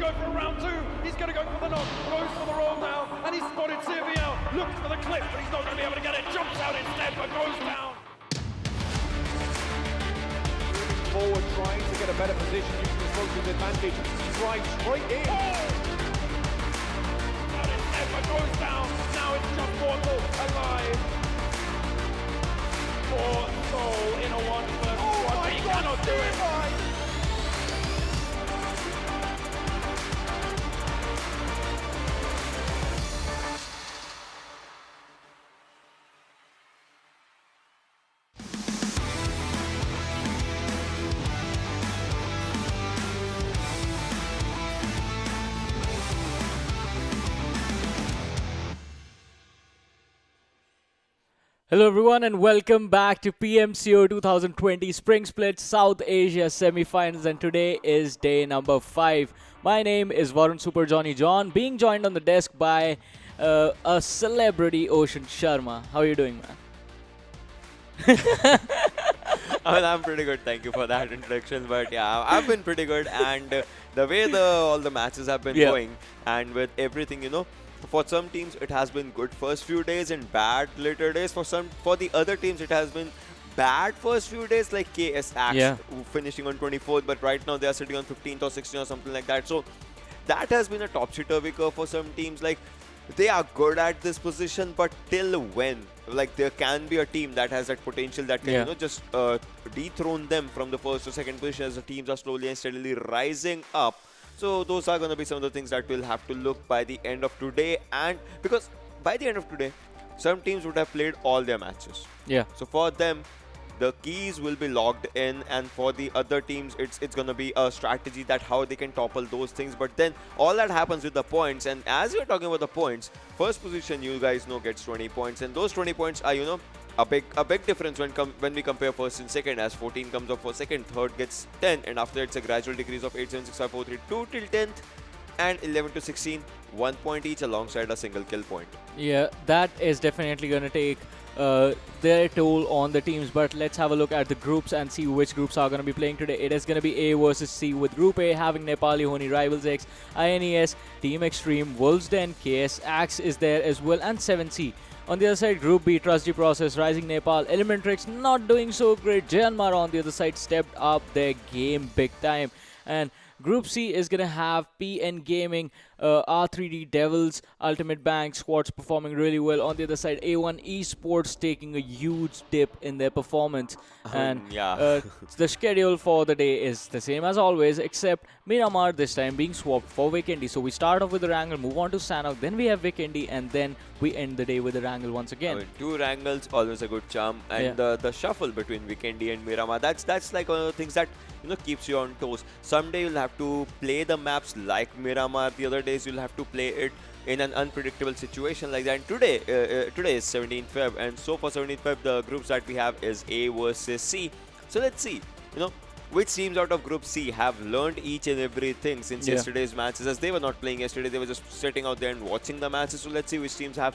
go for round two. He's going to go for the knock. Goes for the roll down. And he's spotted Serviel. Looks for the clip, but he's not going to be able to get it. Jumps out instead, but goes down. Forward, trying to get a better position using the smoker's advantage. Drives straight in. Out instead, but goes down. Now it's just Mortal alive. For Soul in a 1-1. Oh my he God, cannot do it. Hello everyone and welcome back to PMCO 2020 Spring Split South Asia Semi-Finals, and today is day number 5. My name is Varun Super Johnny John, being joined on the desk by a celebrity Ocean Sharma. How are you doing, man? I'm pretty good, thank you for that introduction. But yeah, I've been pretty good, and the way all the matches have been going, and with everything, for some teams it has been good first few days and bad later days. For the other teams it has been bad first few days, like KS Axe finishing on 24th, but right now they are sitting on 15th or 16th or something like that. So that has been a topsy-turvy curve for some teams. Like, they are good at this position, but till when? Like, there can be a team that has that potential that can just dethrone them from the first or second position as the teams are slowly and steadily rising up. So those are going to be some of the things that we'll have to look by the end of today. And because by the end of today, some teams would have played all their matches. Yeah. So for them, the keys will be logged in, and for the other teams, it's going to be a strategy that how they can topple those things. But then all that happens with the points. And as you're talking about the points, first position, you guys know, gets 20 points. And those 20 points are, a big difference when we compare first and second, as 14 comes up for second, third gets 10, and after it's a gradual decrease of 8, 7, 6, 5, 4, 3, 2 till 10th, and 11 to 16, 1 point each alongside a single kill point. Yeah, that is definitely going to take their toll on the teams. But let's have a look at the groups and see which groups are going to be playing today. It is going to be A versus C, with Group A having Nepali Ho Ni, Rivals X, INES, Team Xtreme, Wolves Den, KS Axe is there as well, and 7C. On the other side, Group B, Trusty Process, Rising Nepal, Elementrix not doing so great. Jyanmaara on the other side stepped up their game big time. And Group C is going to have PN Gaming, R3D Devils, Ultimate Bank squads performing really well. On the other side, A1 Esports taking a huge dip in their performance. And the schedule for the day is the same as always, except Miramar this time being swapped for Vikendi. So we start off with Erangel, move on to Sanhok, then we have Vikendi, and then we end the day with Erangel once again. I mean, 2 Erangels, always a good charm. And the shuffle between Vikendi and Miramar, that's like one of the things that keeps you on toes. Someday you'll have to play the maps like Miramar. The other days you'll have to play it in an unpredictable situation like that. And today is 17th Feb, and so for 17th Feb the groups that we have is A versus C. So let's see, which teams out of Group C have learned each and everything since yesterday's matches, as they were not playing yesterday, they were just sitting out there and watching the matches. So let's see which teams have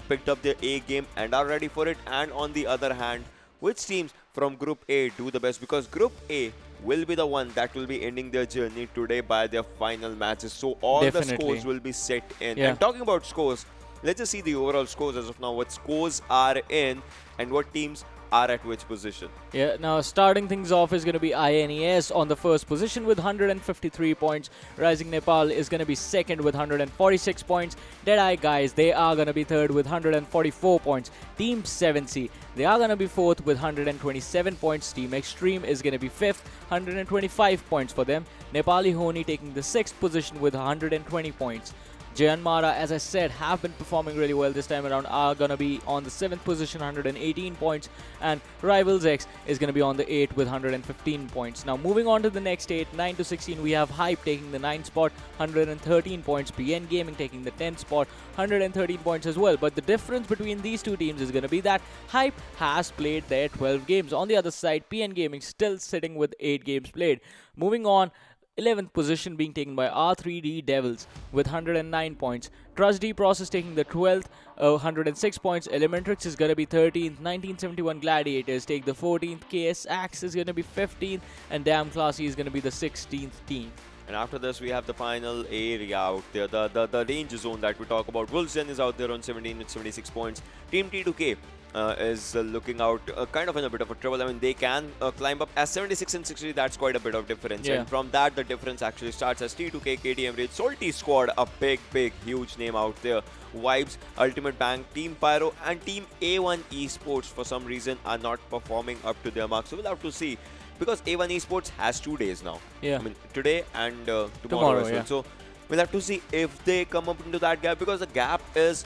picked up their A game and are ready for it, and on the other hand, which teams from Group A do the best, because Group A will be the one that will be ending their journey today by their final matches. So all the scores will be set in. And talking about scores, let's just see the overall scores as of now, what scores are in and what teams are at which position. Yeah, now starting things off is going to be INES on the first position with 153 points. Rising Nepal is going to be second with 146 points. Deadeyes Guys, they are going to be third with 144 points. Team 7C, they are going to be fourth with 127 points. Team Xtreme is going to be fifth, 125 points for them. Nepali Ho Ni taking the sixth position with 120 points. Jyanmaara, as I said, have been performing really well this time around, are going to be on the 7th position, 118 points, and Rivals X is going to be on the 8th with 115 points. Now, moving on to the next 8, 9 to 16, we have Hype taking the 9th spot, 113 points, PN Gaming taking the 10th spot, 113 points as well. But the difference between these two teams is going to be that Hype has played their 12 games. On the other side, PN Gaming still sitting with 8 games played. Moving on, 11th position being taken by R3D Devils with 109 points. Trusty Process taking the 12th, 106 points. Elementrix is going to be 13th. 1971 Gladiators take the 14th. KS Axe is going to be 15th. And Damn Classy is going to be the 16th team. And after this, we have the final area out there, the range zone that we talk about. Wolfzen is out there on 17 with 76 points. Team T2K is looking out kind of in a bit of a trouble. I mean, they can climb up as 76 and 60. That's quite a bit of difference. Yeah. And from that, the difference actually starts as T2K, KTM Rage, Salty Squad, a big, huge name out there. Vibes, Ultimate Bank, Team Pyro, and Team A1 Esports for some reason are not performing up to their mark. So we'll have to see. Because A1 Esports has 2 days now. Yeah. I mean, today and tomorrow as well. Yeah. So we'll have to see if they come up into that gap, because the gap is,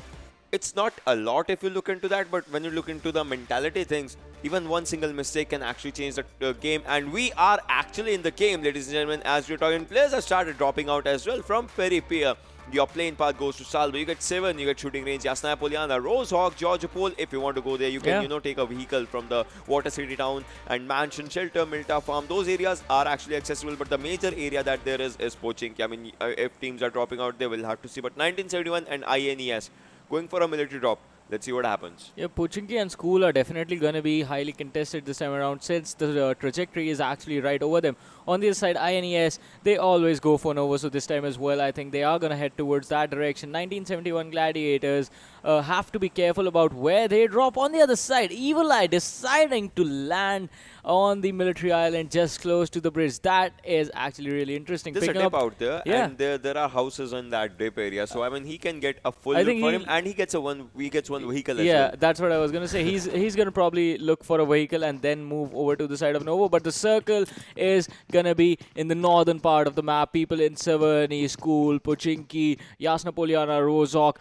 it's not a lot if you look into that, but when you look into the mentality things, even one single mistake can actually change the game. And we are actually in the game, ladies and gentlemen, as we're talking. Players have started dropping out as well from Peripia. Your plane path goes to Salvo. You get 7, you get shooting range. Yasna Poliana, Rosehawk, Georgia Pole. If you want to go there, you can, take a vehicle from the Water City Town and Mansion, Shelter, Milta Farm. Those areas are actually accessible, but the major area that there is Pochinki. I mean, if teams are dropping out, they will have to see. But 1971 and INES going for a military drop. Let's see what happens. Yeah, Pochinki and School are definitely going to be highly contested this time around, since the trajectory is actually right over them. On the other side, INES, they always go for Nova, so this time as well, I think they are going to head towards that direction. 1971 Gladiators have to be careful about where they drop. On the other side, Evil Eye deciding to land on the military island just close to the bridge. That is actually really interesting. There's a Picking dip out there, Yeah. and there are houses in that dip area. So I mean, he can get a full I look think for him, and he gets one vehicle as Yeah, well. that's what I was going to say. He's going to probably look for a vehicle and then move over to the side of Novo. But the circle is going to be in the northern part of the map. People in Savani, School, Pochinki, Yasna Poliana, Rozok,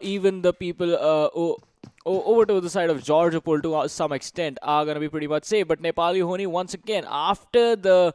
even the people over to the side of Georgiopol to some extent are going to be pretty much safe. But Nepali Ho Ni, once again, after the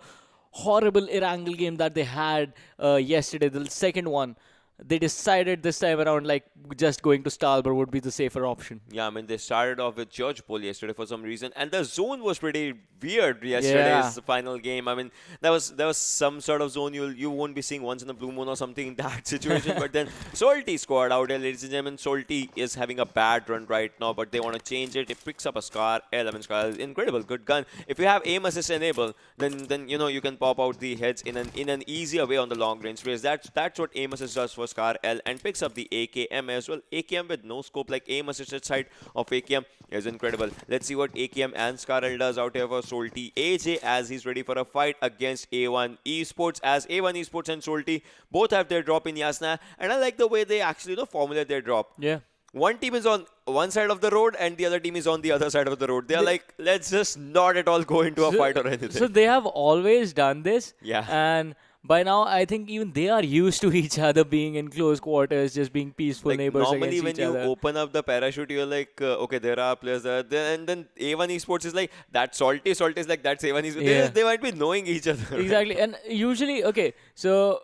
horrible Erangel game that they had yesterday, the second one, they decided this time around, like, just going to Stalber would be the safer option. Yeah, I mean, they started off with George Pole yesterday for some reason, and the zone was pretty weird yesterday's final game. I mean, there was some sort of zone you won't be seeing once in a blue moon or something in that situation. But then Salty squad out there, ladies and gentlemen. Salty is having a bad run right now, but they want to change it. It picks up a Scar, 11 Scar, incredible, good gun. If you have aim assist enabled, then you can pop out the heads in an easier way on the long range race. That's what aim assist does for Scar L, and picks up the AKM as well. AKM with no scope, like aim assisted side of AKM is incredible. Let's see what AKM and Scar L does out here for Salty. AJ as he's ready for a fight against A1 Esports, as A1 Esports and Salty both have their drop in Yasna, and I like the way they actually formulate their drop. Yeah. One team is on one side of the road and the other team is on the other side of the road. They're like, let's just not at all go into a fight or anything. So they have always done this. Yeah. And by now, I think even they are used to each other being in close quarters, just being peaceful Like neighbors normally against when each you other. open up the parachute, you're like, okay, there are players there. And then A1 Esports is like, that's Salty. Salty is like, that's A1 Esports. Yeah. They might be knowing each other. Exactly. And usually, okay, so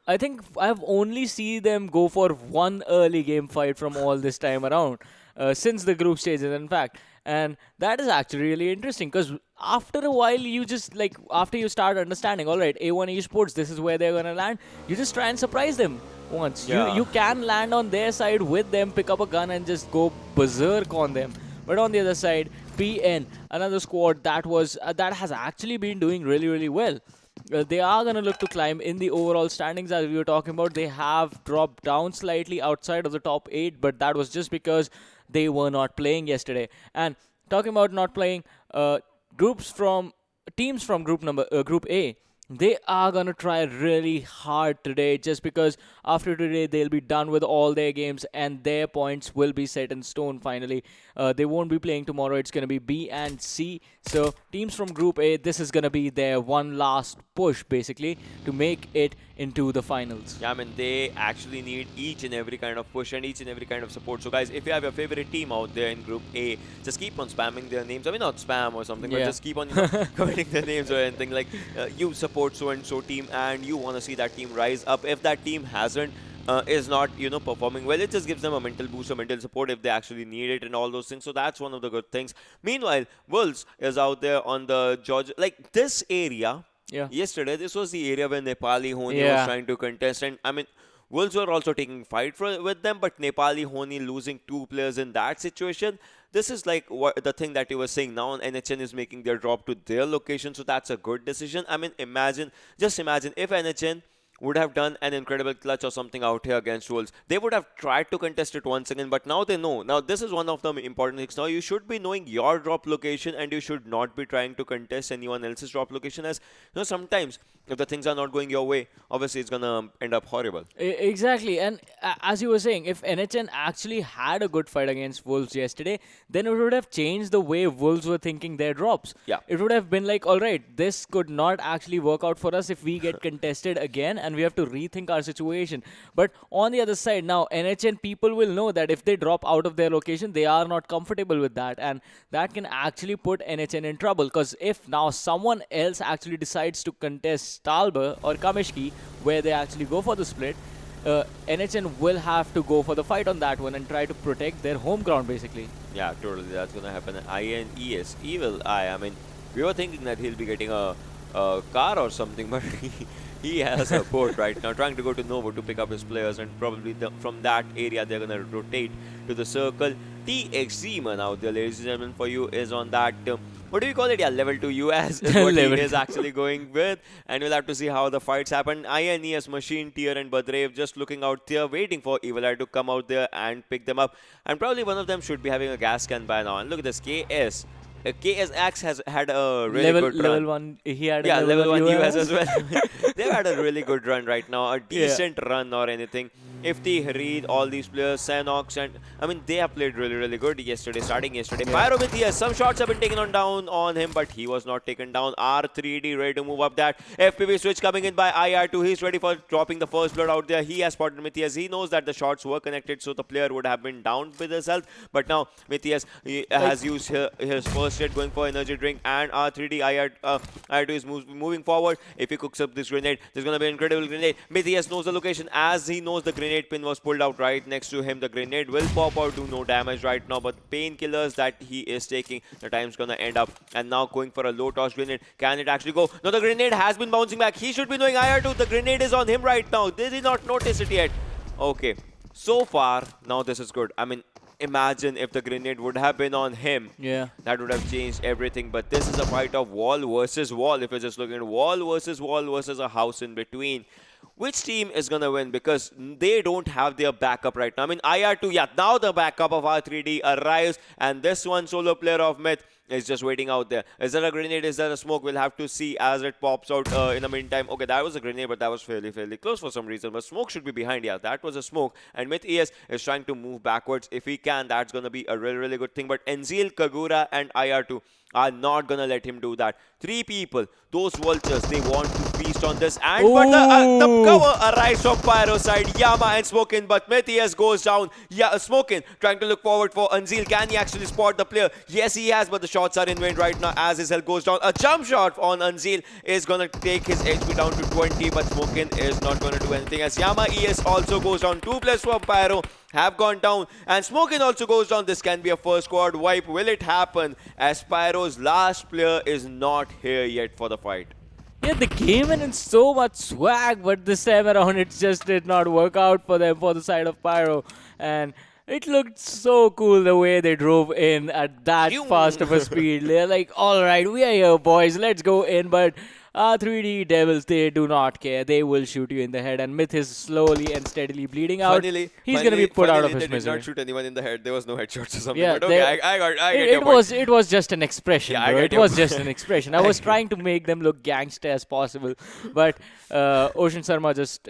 I think I've only seen them go for one early game fight from all this time around, since the group stages, in fact. And that is actually really interesting, because after a while, you just, like, after you start understanding, all right, A1 Esports, this is where they're going to land, you just try and surprise them once. Yeah. You can land on their side with them, pick up a gun and just go berserk on them. But on the other side, PN, another squad that has actually been doing really, really well. They are going to look to climb in the overall standings, as we were talking about. They have dropped down slightly outside of the top 8, but that was just because they were not playing yesterday. And talking about not playing, teams from Group A, they are going to try really hard today, just because after today they'll be done with all their games and their points will be set in stone finally. They won't be playing tomorrow. It's going to be B and C. So teams from Group A, this is going to be their one last push basically to make it into the finals. Yeah, I mean, they actually need each and every kind of push and each and every kind of support. So guys, if you have your favorite team out there in Group A, just keep on spamming their names. I mean, not spam or something, but just keep on commenting their names or anything. Like, you support so and so team and you want to see that team rise up. If that team hasn't is not performing well, it just gives them a mental boost or mental support if they actually need it and all those things. So that's one of the good things. Meanwhile, Wolves is out there on the Georgia, like this area. Yesterday, this was the area where Nepali Ho Ni was trying to contest, and I mean, Wolves were also taking fight with them, but Nepali Ho Ni losing 2 players in that situation. This is like the thing that you were saying now. NHN is making their drop to their location, so that's a good decision. I mean, just imagine if NHN would have done an incredible clutch or something out here against Wolves. They would have tried to contest it once again, but now they know. Now, this is one of the important things. Now, you should be knowing your drop location and you should not be trying to contest anyone else's drop location, as sometimes if the things are not going your way, obviously it's gonna end up horrible. Exactly, and as you were saying, if NHN actually had a good fight against Wolves yesterday, then it would have changed the way Wolves were thinking their drops. Yeah. It would have been like, all right, this could not actually work out for us if we get contested again, and we have to rethink our situation. But on the other side, now NHN people will know that if they drop out of their location, they are not comfortable with that, and that can actually put NHN in trouble. Because if now someone else actually decides to contest Stalber or Kamishki, where they actually go for the split, NHN will have to go for the fight on that one and try to protect their home ground, basically. Yeah, totally. That's gonna happen. INES, Evil Eye. I mean, we were thinking that he'll be getting a car or something, but he has a boat right now, trying to go to Novo to pick up his players, and probably from that area they're gonna rotate to the circle. Team Xtreme out there, ladies and gentlemen, for you is on that. What do we call it? Yeah, level 2 US is what he is actually going with. And we'll have to see how the fights happen. INES, Machine, Tier and Badrev just looking out there, waiting for Evil Eye to come out there and pick them up. And probably one of them should be having a gas can by now. And look at this, KS. KSX has had a really good run. Level 1, he had a level 1 US as well. well. They've had a really good run right now, a decent run or anything. If they read all these players, Sanhok, and I mean, they have played really good starting yesterday. Pyrometheus, some shots have been taken down on him, but he was not taken down. R3D ready to move up that. FPV switch coming in by IR2. He's ready for dropping the first blood out there. He has spotted Matthias. He knows that the shots were connected, so the player would have been down with his health. But now Matthias has used his first hit, going for energy drink, and R3D IR2 is moving forward. If he cooks up this grenade, there's going to be an incredible grenade. Matthias knows the location, as he knows the grenade pin was pulled out right next to him. The grenade will pop out, do no damage right now, but painkillers that he is taking, the time's gonna end up. And now going for a low toss grenade. Can it actually go? No, the grenade has been bouncing back. He should be knowing IR2. The grenade is on him right now. Did he not notice it yet? Okay, so far now this is good. I mean, imagine if the grenade would have been on him. Yeah. That would have changed everything. But this is a fight of wall versus wall. If you're just looking at wall versus a house in between. Which team is going to win? Because they don't have their backup right now. I mean, IR2, yeah, now the backup of R3D arrives. And this one solo player of Myth is just waiting out there. Is there a grenade? Is there a smoke? We'll have to see as it pops out in the meantime. Okay, that was a grenade, but that was fairly close for some reason. But smoke should be behind. Yeah, that was a smoke. And Myth ES is trying to move backwards. If he can, that's going to be a really good thing. But Enzil, Kagura, and IR2 are not going to let him do that. 3 people, those vultures, they want to feast on this. And but the cover arrives from Pyro side. Yama and Smokin, but Matthias goes down. Yeah, Smokin trying to look forward for Anzil. Can he actually spot the player? Yes, he has, but the shots are in vain right now as his health goes down. A jump shot on Anzil is going to take his HP down to 20, but Smokin is not going to do anything as Yama ES also goes down. 2 players from Pyro have gone down, and Smokin also goes down. This can be a first squad wipe. Will it happen, as Pyro's last player is not here yet for the fight? Yeah, they came in so much swag, but this time around it just did not work out for them for the side of Pyro. And it looked so cool the way they drove in at that fast of a speed. They're like, all right, we are here, boys, let's go in. But 3D Devils, they do not care. They will shoot you in the head. And Myth is slowly and steadily bleeding out. He's going to be put out of his misery. They did not shoot anyone in the head. There was no headshots or something. Yeah, but okay, I get your point. It was just an expression, yeah, bro. It was just an expression. I was trying to make them look gangster as possible. But Ocean Sharma just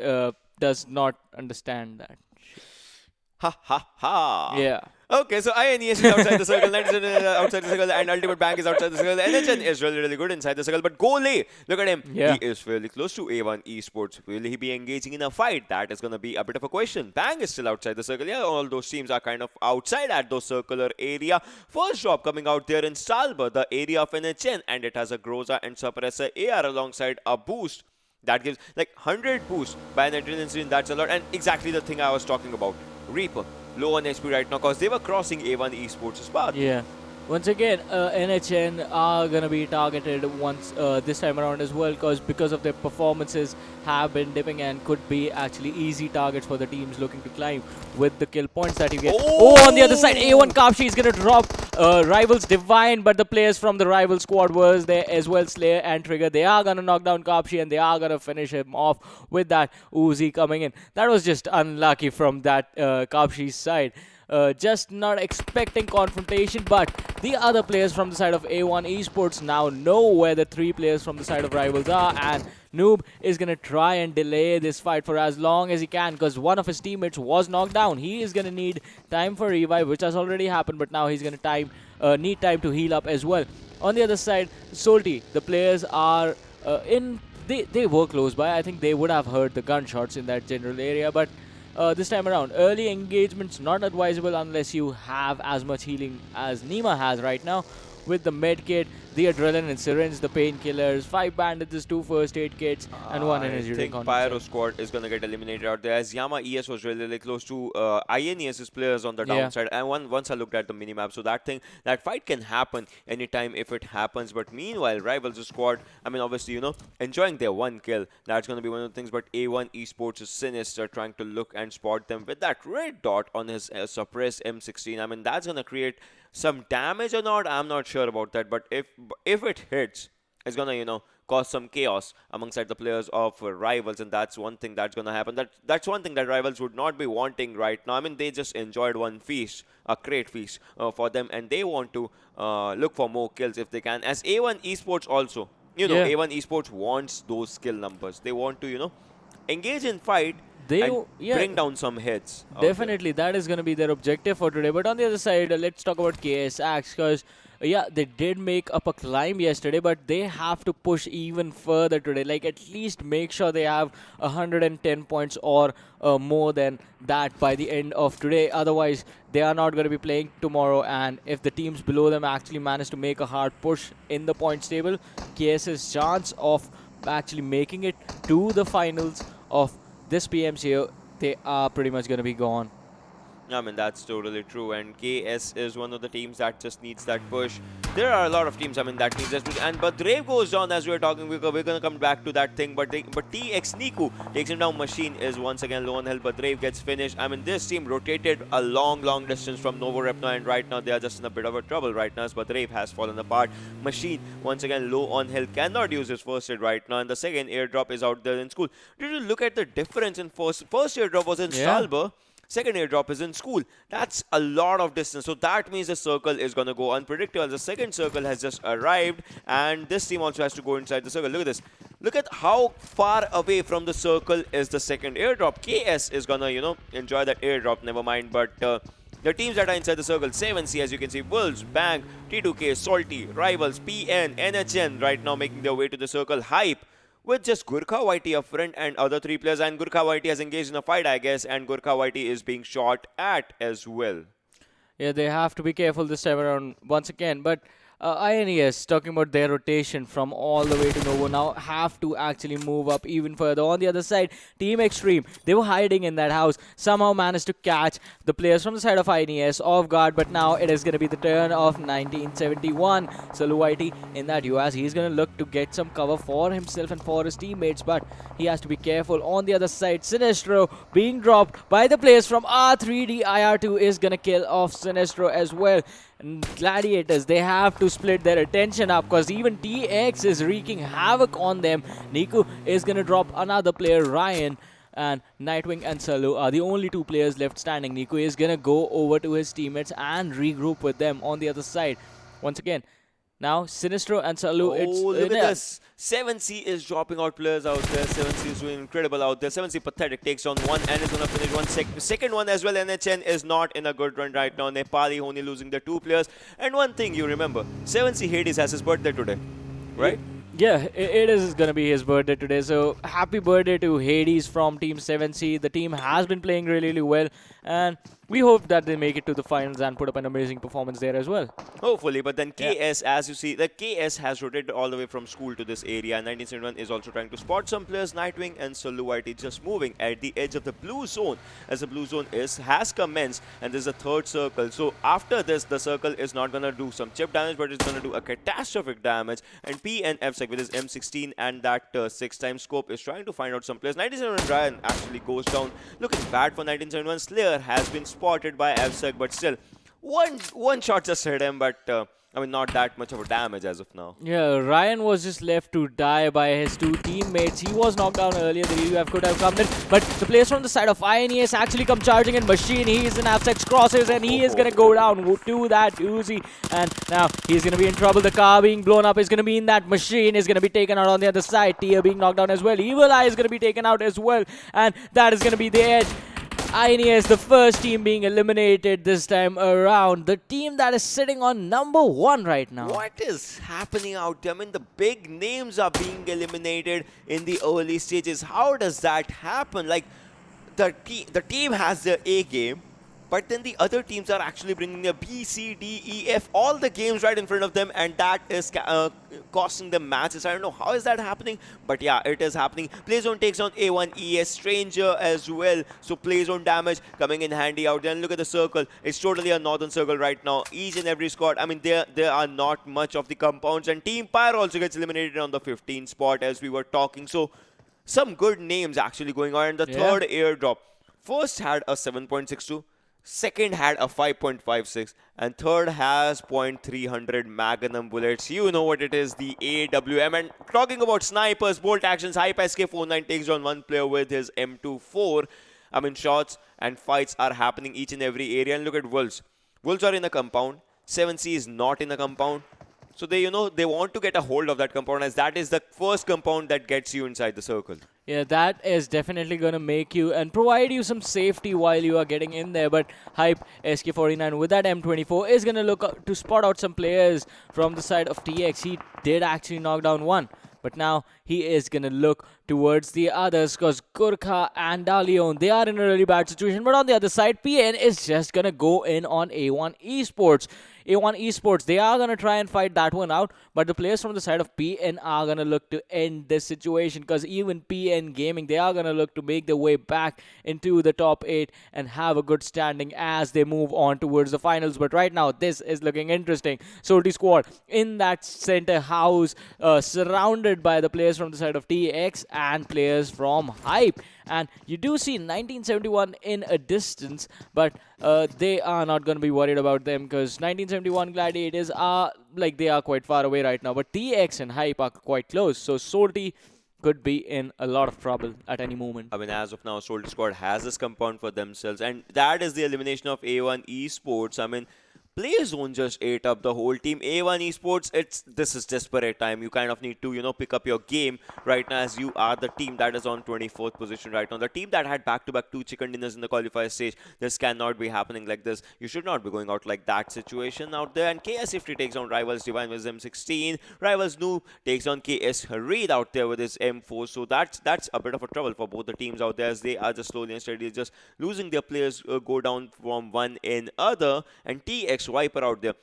does not understand that. Ha ha ha. Yeah. Okay, so INES is outside the circle, Nets is outside the circle, and Ultimate Bank is outside the circle. NHN is really good inside the circle, but Gole, look at him. Yeah. He is fairly close to A1 Esports. Will he be engaging in a fight? That is going to be a bit of a question. Bang is still outside the circle. Yeah, all those teams are kind of outside at those circular area. First drop coming out there in Stalber, the area of NHN, and it has a Groza and Suppressor AR alongside a boost. That gives like 100 boost by an adrenaline scene. That's a lot, and exactly the thing I was talking about. Reaper, low on HP right now because they were crossing A1 Esports' path. Yeah. Once again, NHN are gonna be targeted once this time around as well, because of their performances have been dipping and could be actually easy targets for the teams looking to climb with the kill points that you get. Oh, on the other side, A1 Kapshi is gonna drop Rivals Divine, but the players from the rival squad was there as well. Slayer and Trigger, they are gonna knock down Kapshi and they are gonna finish him off with that Uzi coming in. That was just unlucky from that Kapshi's side. Just not expecting confrontation, but the other players from the side of A1 Esports now know where the three players from the side of Rivals are, and Noob is going to try and delay this fight for as long as he can, because one of his teammates was knocked down. He is going to need time for revive, which has already happened, but now he's going to need time to heal up as well. On the other side, Salty, the players are they were close by. I think they would have heard the gunshots in that general area, but this time around, early engagements not advisable unless you have as much healing as Nima has right now. With the med kit, the adrenaline and syringe, the painkillers, 5 bandages, 2 first aid kits, and 1 energy drink. I think Pyro squad is going to get eliminated out there, as Yama ES was really close to INES's players on the downside. And once I looked at the minimap, so that fight can happen anytime if it happens. But meanwhile, Rivals squad, I mean, obviously, enjoying their 1 kill. That's going to be one of the things. But A1 Esports is sinister, trying to look and spot them with that red dot on his suppressed M16. I mean, that's going to create some damage or not, I'm not sure about that, but if it hits, it's gonna cause some chaos alongside the players of Rivals, and that's one thing that's gonna happen. That's one thing that Rivals would not be wanting right now. I mean, they just enjoyed one feast, a great feast for them, and they want to look for more kills if they can. As A1 Esports also, A1 Esports wants those kill numbers. They want to engage in fight. Bring down some hits. Definitely, that is going to be their objective for today. But on the other side, let's talk about KSX, because they did make up a climb yesterday, but they have to push even further today. Like, at least make sure they have 110 points or more than that by the end of today. Otherwise, they are not going to be playing tomorrow. And if the teams below them actually manage to make a hard push in the points table, KS's chance of actually making it to the finals of this PMCO, they are pretty much going to be gone. I mean, that's totally true, and KS is one of the teams that just needs that push. There are a lot of teams, I mean, that needs that push. But Brave goes down as we're talking. We're going to come back to that thing. But TX Niku takes him down. Machine is once again low on health, but Brave gets finished. I mean, this team rotated a long distance from Novo Repno, and right now they are just in a bit of a trouble right now. But Brave has fallen apart. Machine, once again, low on health, cannot use his first aid right now. And the second airdrop is out there in school. Did you look at the difference in first airdrop was in Stalber? Second airdrop is in school. That's a lot of distance. So that means the circle is going to go unpredictable. The second circle has just arrived, and this team also has to go inside the circle. Look at this. Look at how far away from the circle is the second airdrop. KS is going to, enjoy that airdrop. Never mind. But the teams that are inside the circle, 7C, as you can see, Wolves, Bang, T2K, Salty, Rivals, PN, NHN, right now making their way to the circle. Hype, with just Gurkha Whitey up front and other 3 players, and Gurkha Whitey has engaged in a fight, I guess, and Gurkha Whitey is being shot at as well. Yeah, they have to be careful this time around once again, but INES, talking about their rotation from all the way to Novo, now have to actually move up even further. On the other side, Team Xtreme, they were hiding in that house, somehow managed to catch the players from the side of INES off guard, but now it is going to be the turn of 1971. Salu Whitey in that US, he's going to look to get some cover for himself and for his teammates, but he has to be careful. On the other side, Sinestro being dropped by the players from R3D. IR2 is going to kill off Sinestro as well. Gladiators, they have to split their attention up, because even TX is wreaking havoc on them. Niku is going to drop another player, Ryan, and Nightwing and Salu are the only 2 players left standing. Niku is going to go over to his teammates and regroup with them on the other side. Once again, now Sinestro and Salu, look at this. 7C is dropping out players out there. 7C is doing incredible out there. 7C pathetic, takes on 1 and is going to finish one second one as well. NHN is not in a good run right now. Nepali Ho Ni losing their 2 players. And one thing you remember, 7C Hades has his birthday today, right? Yeah, it is going to be his birthday today. So happy birthday to Hades from Team 7C. The team has been playing really well, and we hope that they make it to the finals and put up an amazing performance there as well. Hopefully, but then KS, as you see, like KS has rotated all the way from school to this area. 1971 is also trying to spot some players. Nightwing and Soluite just moving at the edge of the blue zone, as the blue zone has commenced, and there's a third circle. So after this, the circle is not gonna do some chip damage, but it's gonna do a catastrophic damage. And PNFsec with his M16 and that 6x scope is trying to find out some players. 1971 Ryan actually goes down, looking bad for 1971. Slayer has been spotted by FSec, but still. One shot just hit him, but I mean, not that much of a damage as of now. Yeah, Ryan was just left to die by his two teammates. He was knocked down earlier. The UF could have come in, but the players from the side of INES actually come charging in. Machine, he is in Absex crosses, and he is going to go down to that Uzi. And now he's going to be in trouble. The car being blown up is going to be in that Machine, is going to be taken out on the other side. Tia being knocked down as well. Evil Eye is going to be taken out as well, and that is going to be the end. INES, the first team being eliminated this time around. The team that is sitting on #1 right now. What is happening out there? I mean, the big names are being eliminated in the early stages. How does that happen? Like, the team has their A game, but then the other teams are actually bringing their B, C, D, E, F, all the games right in front of them, and that is costing them matches. I don't know how is that happening, but yeah, it is happening. Playzone takes on A1 ES Stranger as well, so Playzone damage coming in handy out there. And look at the circle. It's totally a northern circle right now. Each and every squad, I mean, there are not much of the compounds, and Team Pyre also gets eliminated on the 15th spot as we were talking. So some good names actually going on. And the third airdrop, first had a 7.62, second had a 5.56, and third has .300 Magnum bullets. You know what it is, the AWM. And talking about snipers, bolt actions, Hype SK49 takes on one player with his M24. I mean, shots and fights are happening each and every area. And look at Wolves. Wolves are in a compound. 7C is not in a compound. So they want to get a hold of that compound, as that is the first compound that gets you inside the circle. Yeah, that is definitely going to make you and provide you some safety while you are getting in there. But Hype SK49 with that M24 is going to look to spot out some players from the side of TX. He did actually knock down one, but now he is going to look towards the others, because Gurkha and Dalion, they are in a really bad situation. But on the other side, PN is just going to go in on A1 Esports. A1 Esports, they are going to try and fight that one out, but the players from the side of PN are going to look to end this situation, because even PN Gaming, they are going to look to make their way back into the top 8 and have a good standing as they move on towards the finals. But right now, this is looking interesting. Solty Squad in that center house, surrounded by the players from the side of TX and players from Hype. And you do see 1971 in a distance, but they are not going to be worried about them, because 1971 Gladiators are they are quite far away right now. But TX and Hype are quite close, so Solty could be in a lot of trouble at any moment. I mean, as of now, Solty Squad has this compound for themselves, and that is the elimination of A1 Esports. I mean, Playzone just ate up the whole team. A1 Esports, this is desperate time. You kind of need to, pick up your game right now, as you are the team that is on 24th position right now. The team that had back-to-back 2 chicken dinners in the qualifier stage. This cannot be happening like this. You should not be going out like that situation out there. And KS Safety takes on Rivals Divine with M16. Rivals Noob takes on KS Harid out there with his M4. So that's a bit of a trouble for both the teams out there, as they are just slowly and steadily just losing their players, go down from one in other. And TX Viper out there,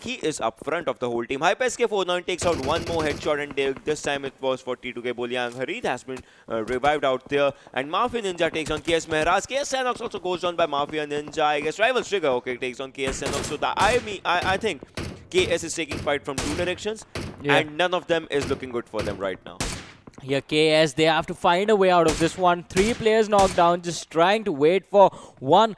he is up front of the whole team. Hype SK49 takes out one more headshot, and this time it was for T2K Bolyang. Harid has been revived out there, and Mafia Ninja takes on KS Mehraj. KS Sanhok also goes down by Mafia Ninja. I guess Rivals Trigger takes on KS Sanhok. So I think KS is taking fight from 2 directions, and none of them is looking good for them right now. Yeah, KS, they have to find a way out of this one. 3 players knocked down, just trying to wait for one,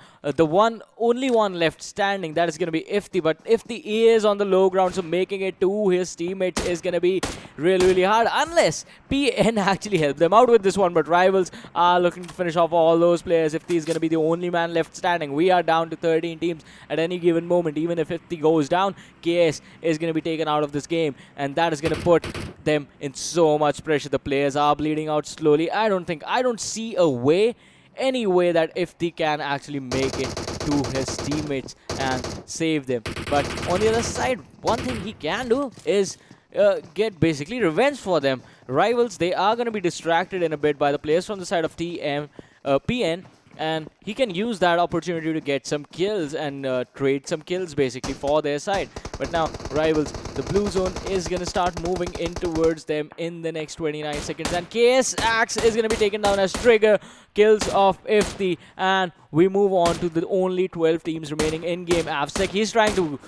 only one left standing. That is going to be Ifti, but Ifti is on the low ground, so making it to his teammates is going to be really, really hard, unless PN actually help them out with this one. But Rivals are looking to finish off all those players. Ifti is going to be the only man left standing. We are down to 13 teams at any given moment. Even if Ifti goes down, KS is going to be taken out of this game, and that is going to put them in so much pressure. The players are bleeding out slowly. I don't see any way that Ifti can actually make it to his teammates and save them. But on the other side, one thing he can do is get basically revenge for them. Rivals, they are going to be distracted in a bit by the players from the side of PN, and he can use that opportunity to get some kills and trade some kills basically for their side. But now Rivals, the blue zone is gonna start moving in towards them in the next 29 seconds, and KS Axe is gonna be taken down as Trigger kills off Ifti, and we move on to the only 12 teams remaining in game. Avsec, he's trying to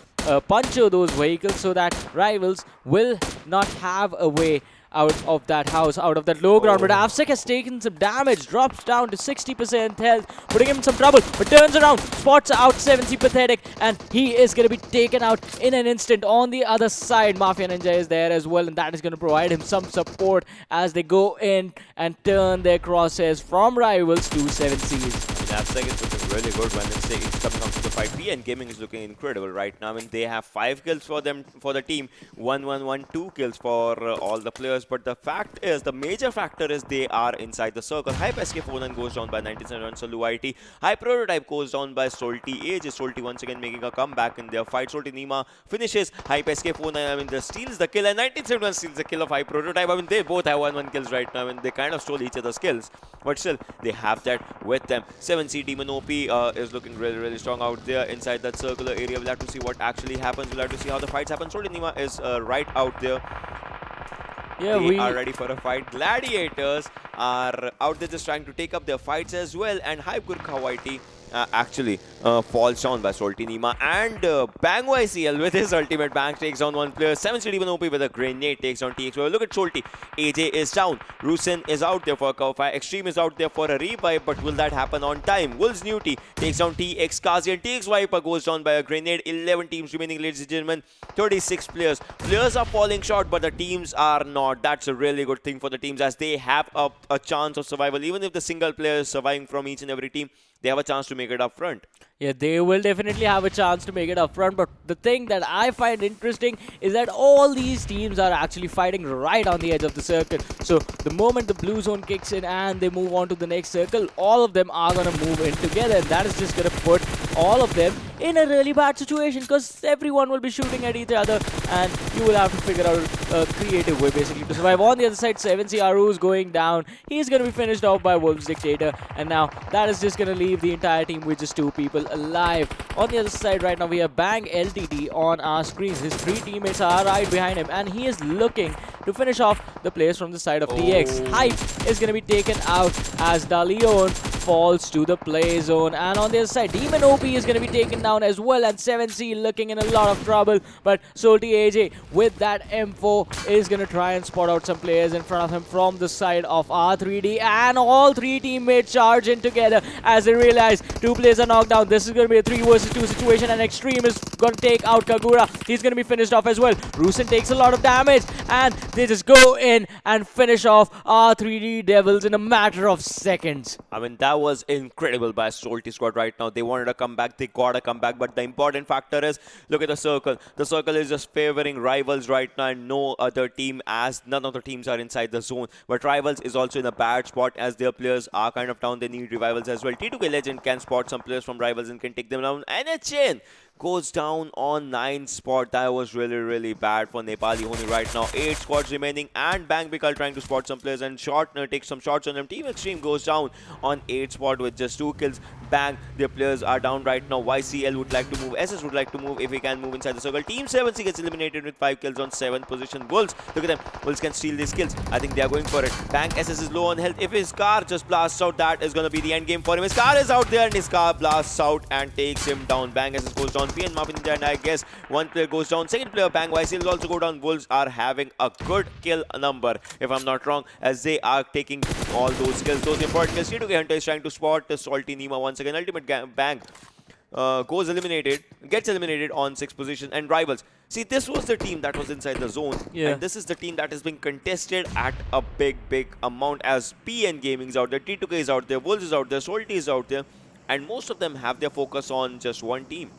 puncture those vehicles so that Rivals will not have a way out of that house, out of that low ground. But Avsec has taken some damage, drops down to 60% health, putting him in some trouble, but turns around, spots out 70 Pathetic, and he is going to be taken out in an instant. On the other side, Mafia Ninja is there as well, and that is going to provide him some support as they go in and turn their crosshairs from Rivals to 7Cs. Avsec is looking really good when it's coming up to the fight. PN Gaming is looking incredible right now. I mean, they have 5 kills for the team, 2 kills for all the players. But the fact is, the major factor is they are inside the circle. Hype SK49 goes down by 97 Salu IT. High Prototype goes down by Salty Age. Salty once again making a comeback in their fight. Salty Nima finishes Hype SK49. I mean, they steals the kill, and 1971 steals the kill of High Prototype. I mean, they both have 1-1 kills right now. I mean, they kind of stole each other's kills, but still they have that with them. 7C Demon OP is looking really strong out there inside that circular area. We'll have to see what actually happens. We'll have to see how the fights happen. Salty Nima is right out there. Yeah, we are ready for a fight. Gladiators are out there just trying to take up their fights as well, and Hype Gurkha YT actually falls down by Salty Nima, and Bang YCL with his ultimate bang takes down one player. 7 even OP with a grenade takes down TX. Well, look at Salty. AJ is down. Rusin is out there for a cover fire. Xtreme is out there for a revive, but will that happen on time? Wolves Newty takes down TX Kazi, and TX Viper goes down by a grenade. 11 teams remaining, ladies and gentlemen. 36 players. Players are falling short, but the teams are not. That's a really good thing for the teams, as they have a chance of survival. Even if the single player is surviving from each and every team, they have a chance to make it up front. Yeah, they will definitely have a chance to make it up front, but the thing that I find interesting is that all these teams are actually fighting right on the edge of the circle. So the moment the blue zone kicks in and they move on to the next circle, all of them are going to move in together, and that is just going to put all of them in a really bad situation, because everyone will be shooting at each other, and you will have to figure out a creative way basically to survive. On the other side, 7C Aru is going down. He's going to be finished off by Wolves Dictator, and now that is just going to leave the entire team with just 2 people alive. On the other side right now, we have Bang LTD on our screens. His 3 teammates are right behind him, and he is looking to finish off the players from the side of TX. Hype is going to be taken out as Daleon falls to the play zone, and on the other side, Demon OP is going to be taken down as well, and 7C looking in a lot of trouble. But Salty AJ with that M4 is going to try and spot out some players in front of him from the side of R3D, and all 3 teammates charge in together as they realize 2 players are knocked down. This is going to be a 3 versus 2 situation, and Xtreme is going to take out Kagura. He's going to be finished off as well. Rusin takes a lot of damage, and they just go in and finish off R3D Devils in a matter of seconds. I mean, that was incredible by Salty squad right now. They wanted a comeback, they got a comeback, but the important factor is, look at the circle. The circle is just favoring Rivals right now, and no other team, as none of the teams are inside the zone. But Rivals is also in a bad spot, as their players are kind of down. They need revivals as well. T2K Legend can spot some players from Rivals and can take them down. And a chain goes down on 9th spot. That was really bad for Nepali Ho Ni right now. 8 squads remaining, and Bang Bikal trying to spot some players and take some shots on them. Team Xtreme goes down on 8th spot with just 2 kills. Bang, their players are down right now. YCL would like to move. SS would like to move if he can move inside the circle. Team 7C gets eliminated with 5 kills on 7th position. Wolves, look at them. Wolves can steal these kills. I think they are going for it. Bang, SS is low on health. If his car just blasts out, that is going to be the end game for him. His car is out there, and his car blasts out and takes him down. Bang, SS goes down. PN Mafia Ninja, and I guess 1 player goes down. 2nd player, Bang YCL, will also go down. Wolves are having a good kill number, if I'm not wrong, as they are taking all those kills. Those important kills. T2K Hunter is trying to spot the Salty Nima once again. Ultimate Bang gets eliminated on 6th position. And Rivals, see, this was the team that was inside the zone, and this is the team that is being contested at a big amount, as PN Gaming is out there, T2K is out there, Wolves is out there, Salty is out there, and most of them have their focus on just one team.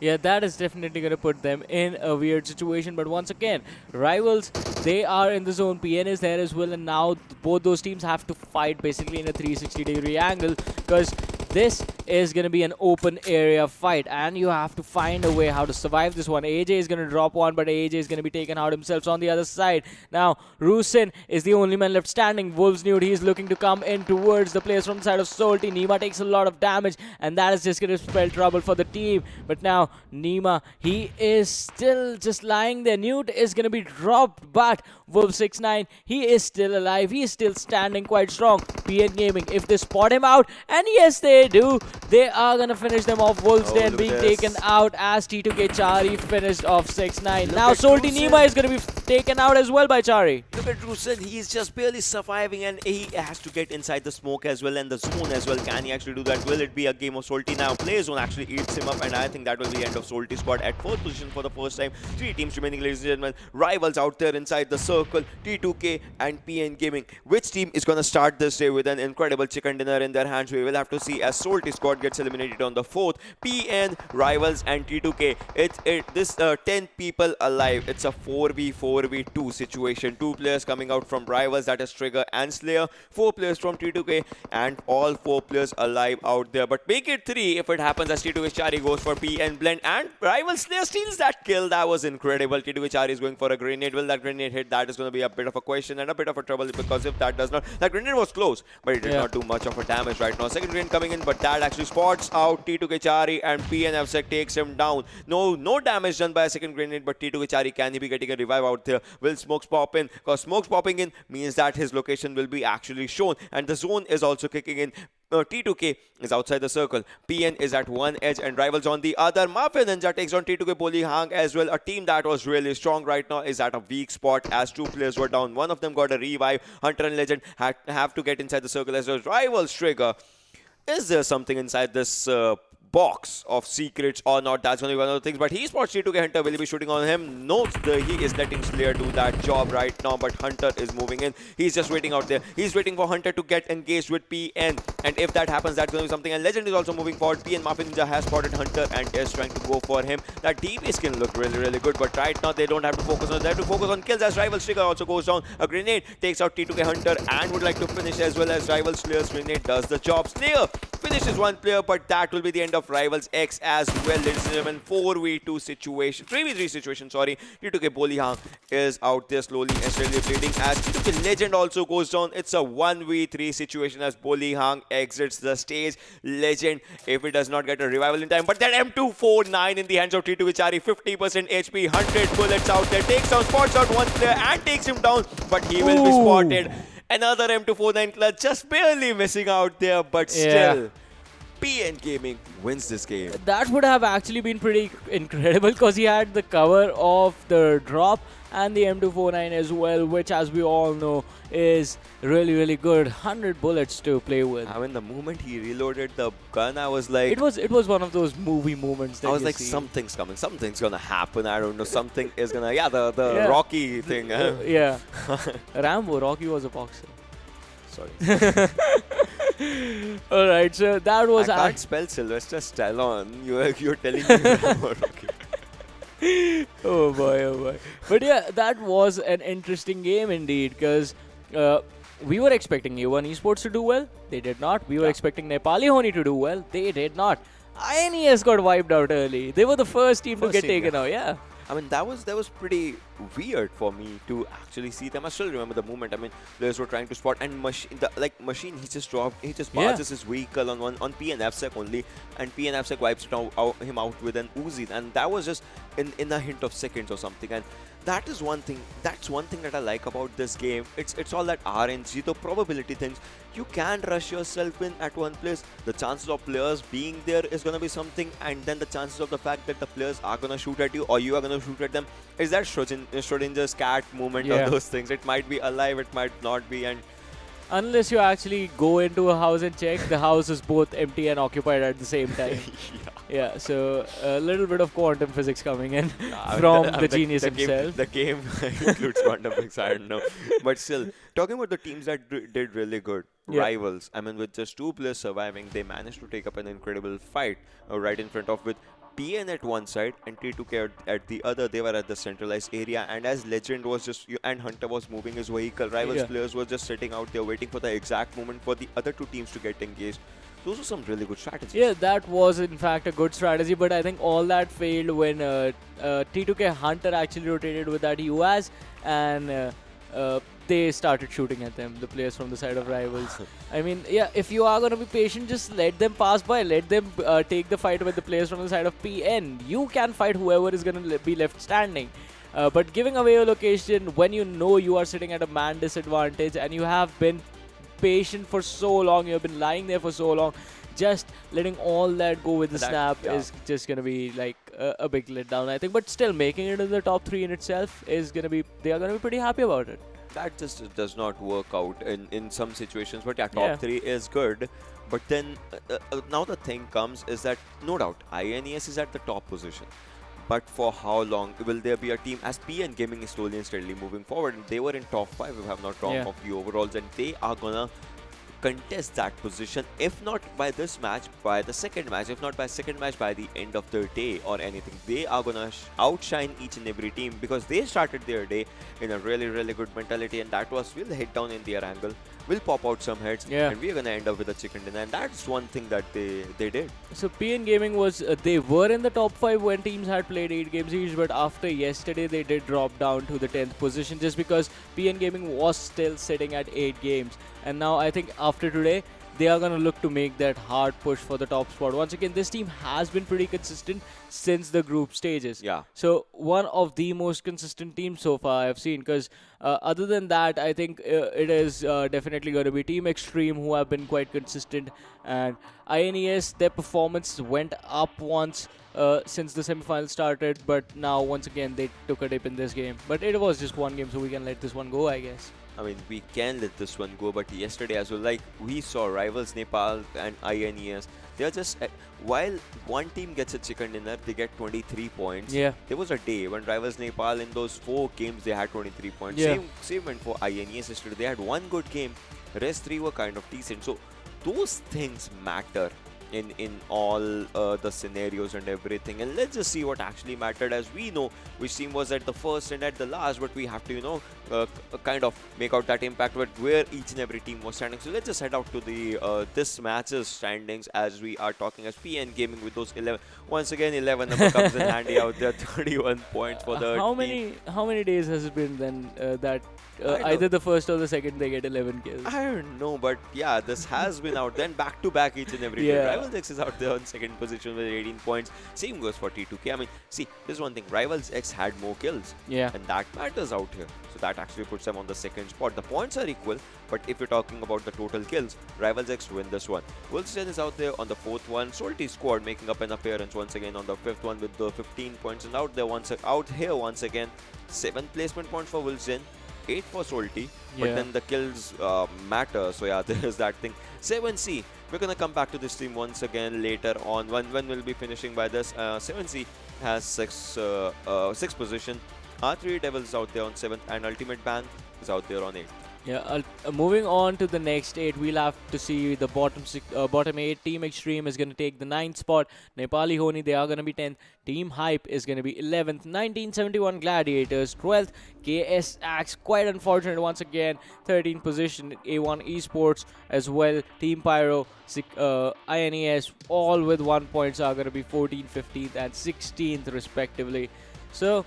Yeah, that is definitely going to put them in a weird situation. But once again, Rivals, they are in the zone. PN is there as well. And now both those teams have to fight basically in a 360-degree angle, because this is going to be an open area fight, and you have to find a way how to survive this one. AJ is going to drop one, but AJ is going to be taken out himself on the other side. Now, Rusin is the only man left standing. Wolves Nude, he's looking to come in towards the players from the side of Salty. Nima takes a lot of damage, and that is just going to spell trouble for the team. But now, Nima, he is still just lying there. Newt is going to be dropped, but Wolf 6-9, he is still alive. He is still standing quite strong. PN Gaming, if they spot him out, and yes, they do, they are going to finish them off. Wolves then being taken out as T2K Chari finished off 6-9. Now, Salty Nima is going to be taken out as well by Chari. Look at Rusin, he's just barely surviving, and he has to get inside the smoke as well and the zone as well. Can he actually do that? Will it be a game of Salty now? Play zone actually eats him up, and I think that will be the end of Salty's squad at 4th position for the first time. 3 teams remaining, ladies and gentlemen. Rivals out there inside the circle, T2K and PN Gaming. Which team is going to start this day with an incredible chicken dinner in their hands? We will have to see as Salty squad gets eliminated on the 4th. PN, Rivals and T2K. This 10 people alive. It's a 4v4v2 situation. 2 players coming out from Rivals, that is Trigger and Slayer. 4 players from T2K, and all 4 players alive out there. But make it 3 if it happens, as T2K Chari goes for PN Blend, and Rivals Slayer steals that kill. That was incredible. T2K Chari is going for a grenade. Will that grenade hit? That is going to be a bit of a question and a bit of a trouble, because if that does not... That grenade was close, but it did not do much of a damage right now. Second grenade coming in, but that actually spots out T2K Chari, and PNFSec takes him down. No damage done by a second grenade, but T2K Chari, can he be getting a revive out there? Will smokes pop in? Because smokes popping in means that his location will be actually shown, and the zone is also kicking in. T2K is outside the circle. PN is at one edge and Rivals on the other. Mafia Ninja takes on T2K Boli Hang as well. A team that was really strong right now is at a weak spot as 2 players were down. One of them got a revive. Hunter and Legend have to get inside the circle as well. Rivals Trigger. Is there something inside this box of secrets or not? That's going to be one of the things. But he spots T2K Hunter. Will he be shooting on him? No, he is letting Slayer do that job right now. But Hunter is moving in. He's just waiting out there. He's waiting for Hunter to get engaged with PN. And if that happens, that's going to be something. And Legend is also moving forward. PN Mafia Ninja has spotted Hunter and is trying to go for him. That DP skin looked really good. But right now, they don't have to focus on it. They have to focus on kills as Rivals Trigger also goes down. A grenade takes out T2K Hunter and would like to finish as well, as Rivals Slayer's grenade does the job. Slayer finishes 1 player, but that will be the end of Rivals X as well, ladies and gentlemen. 4v2 situation, 3v3 situation, sorry. T2K Boli Hang is out there slowly and steadily bleeding as T2K Legend also goes down. It's a 1v3 situation as Boli Hang exits the stage. Legend, if it does not get a revival in time, but that M249 in the hands of T2K Chari, 50% HP, 100 bullets out there, takes down, spots out 1 player and takes him down, but he will be spotted. Another M249 clutch, just barely missing out there, but still. PN Gaming wins this game. That would have actually been pretty incredible, because he had the cover of the drop and the M249 as well, which, as we all know, is really good. 100 bullets to play with. I mean, the moment he reloaded the gun, I was like... It was one of those movie moments that I was like, something's coming. Something's gonna happen. I don't know. Something is gonna... Yeah, the Rocky thing. Yeah. Rambo. Rocky was a boxer. Sorry. Alright, so that was... I can't spell Sylvester Stallone. You're telling me Rambo Rocky. Oh boy. But yeah, that was an interesting game indeed, because we were expecting A1 Esports to do well. They did not. We were expecting Nepali Ho Ni to do well. They did not. INES got wiped out early. They were the first team to get taken out. Yeah. I mean, that was pretty weird for me to actually see them. I still remember the moment. I mean, players were trying to spot, and Machine, he just passes his vehicle on PNFSec only, and PNFSec wipes him out with an Uzi, and that was just in a hint of seconds or something. And that is one thing. That's one thing that I like about this game. It's all that RNG, the probability things. You can rush yourself in at one place. The chances of players being there is gonna be something, and then the chances of the fact that the players are gonna shoot at you or you are gonna shoot at them is that Schrodinger's cat movement of those things. It might be alive, it might not be, and unless you actually go into a house and check, the house is both empty and occupied at the same time. Yeah, so a little bit of quantum physics coming in from the genius himself. The game includes quantum physics, I don't know. But still, talking about the teams that did really good, Rivals, I mean, with just 2 players surviving, they managed to take up an incredible fight right in front of with PN at one side and T2K at the other. They were at the centralized area, and as Legend was and Hunter was moving his vehicle, Rivals players were just sitting out there waiting for the exact moment for the other two teams to get engaged. Those are some really good strategies. Yeah, that was in fact a good strategy, but I think all that failed when T2K Hunter actually rotated with that UAS and they started shooting at them, the players from the side of Rivals. I mean, yeah, if you are going to be patient, just let them pass by. Let them take the fight with the players from the side of PN. You can fight whoever is going to be left standing. But giving away your location when you know you are sitting at a man disadvantage and you have been patient for so long, you have been lying there for so long, just letting all that go with the snap is just going to be like a big letdown, I think. But still, making it in the top 3 in itself is going to be, they are going to be pretty happy about it. That just does not work out in some situations. But yeah, top 3 is good. But then now the thing comes is that no doubt INES is at the top position. But for how long will there be a team as PN Gaming is slowly and steadily moving forward? And they were in top 5, if I'm not wrong, of the overalls, and they are gonna contest that position, if not by this match, by the second match, if not by second match, by the end of the day or anything. They are gonna outshine each and every team because they started their day in a really, really good mentality, and that was, we'll hit down in the Erangel, we'll pop out some heads, and we're gonna end up with a chicken dinner, and that's one thing that they did. So PN Gaming was, they were in the top 5 when teams had played 8 games each, but after yesterday they did drop down to the 10th position just because PN Gaming was still sitting at 8 games. And now I think after today, they are going to look to make that hard push for the top spot. Once again, this team has been pretty consistent since the group stages. Yeah. So one of the most consistent teams so far I've seen, because other than that, I think it is definitely going to be Team Xtreme, who have been quite consistent. And INES, their performance went up once since the semifinals started, but now once again they took a dip in this game. But it was just one game, so we can let this one go, I guess. I mean, we can let this one go, but yesterday as well, like we saw Rivals Nepal and INES, they are just, while one team gets a chicken dinner, they get 23 points. Yeah. There was a day when Rivals Nepal in those 4 games, they had 23 points. Yeah. Same went for INES yesterday. They had one good game, rest 3 were kind of decent. So those things matter in all the scenarios and everything, and let's just see what actually mattered, as we know which team was at the first and at the last, but we have to, you know, kind of make out that impact with where each and every team was standing. So let's just head out to the this match's standings as we are talking as PN Gaming with those 11. Once again, 11 number comes in handy out there, 31 points for the team. How many days has it been then that either the first or the second they get 11 kills? I don't know, but yeah, this has been out then back to back each and every day. Rivals X is out there on second position with 18 points. Same goes for T2K. I mean, see, this is one thing. Rivals X had more kills. Yeah. And that matters out here. So that actually puts them on the second spot. The points are equal, but if you're talking about the total kills, Rivals X win this one. Wilson is out there on the 4th one. Salty squad making up an appearance once again on the 5th one with the 15 points. And out here once again, 7 placement points for Wilson. 8 for Salty, but then the kills matter. So yeah, there is that thing. 7C, we're gonna come back to this team once again later on when we'll be finishing by this. 7C has 6th position. R3 Devils out there on 7th, and Ultimate Ban is out there on 8th. Yeah, moving on to the next 8, we'll have to see the bottom 8. Team Xtreme is going to take the 9th spot. Nepali Ho Ni, they are going to be 10th. Team Hype is going to be 11th. 1971 Gladiators, 12th. KS Axe, quite unfortunate once again. 13th position. A1 Esports as well. Team Pyro, INES, all with 1 points are going to be 14th, 15th, and 16th respectively. So,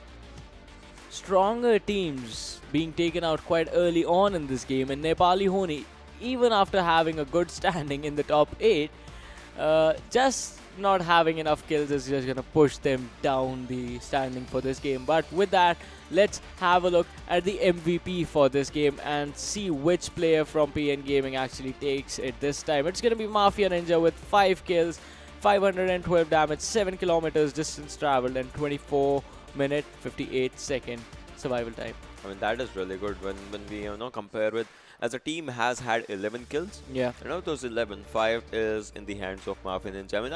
stronger teams being taken out quite early on in this game, and Nepali Ho Ni, even after having a good standing in the top 8, just not having enough kills is just going to push them down the standing for this game. But with that, let's have a look at the MVP for this game and see which player from PN Gaming actually takes it this time. It's going to be Mafia Ninja with 5 kills, 512 damage, 7 kilometers distance traveled, and 24-minute 58-second survival time. I mean, that is really good when we compare with, as a team has had 11 kills. Yeah. And of those 11, 5 is in the hands of Mafia Ninja. I mean,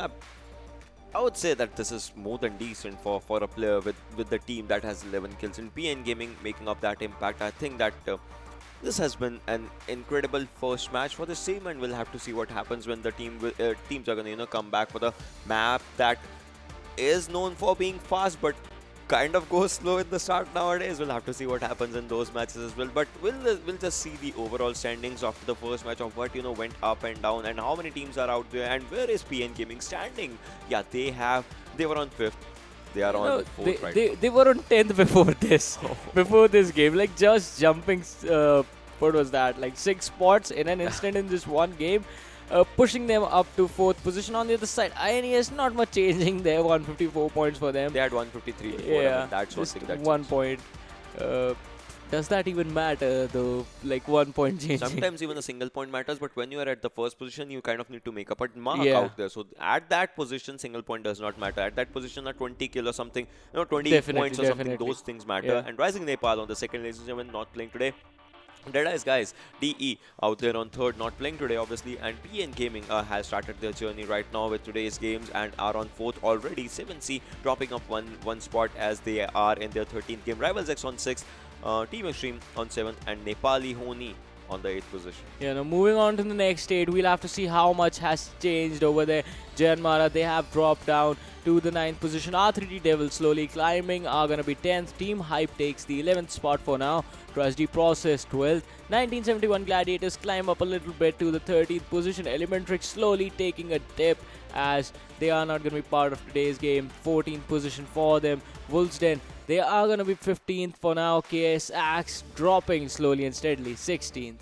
I would say that this is more than decent for a player with the team that has 11 kills. In PN Gaming making up that impact, I think that this has been an incredible first match for the team, and we'll have to see what happens when the teams are going to come back for the map that is known for being fast, but kind of goes slow in the start nowadays. We'll have to see what happens in those matches as well. But we'll just see the overall standings after the first match of what went up and down and how many teams are out there and where is PN Gaming standing. Yeah, they were on 5th. They are on 4th right now. They were on 10th before this. Before this game, like just jumping. What was that? Like 6 spots in an instant in this one game. Pushing them up to 4th position. On the other side, INES not much changing there. 154 points for them. They had 153 before. Yeah, I mean, that's just something that's 1 point. Does that even matter though? Like 1 point changing. Sometimes even a single point matters, but when you are at the first position, you kind of need to make up a mark Yeah. out there. So at that position, single point does not matter. At that position, a 20 kill or something, 20 Definitely, points or something, definitely. those things matter. Yeah. And Rising Nepal on the second, ladies and gentlemen, not playing today. Deadeyes Guys, DE out there on 3rd, not playing today obviously, and PN Gaming has started their journey right now with today's games and are on 4th already. 7C dropping up one spot as they are in their 13th game. Rivals X on 6th, Team Xtreme on 7th, and Nepali Ho Ni on the 8th position. Yeah, now moving on to the next state, we'll have to see how much has changed over there. Jyanmaara, they have dropped down to the 9th position. R3D Devils slowly climbing, are going to be 10th. Team Hype takes the 11th spot for now. Tragedy Process 12th. 1971 Gladiators climb up a little bit to the 13th position. Elementrix slowly taking a dip as they are not going to be part of today's game. 14th position for them. Wolves Den, they are going to be 15th for now. KS Axe dropping slowly and steadily. 16th.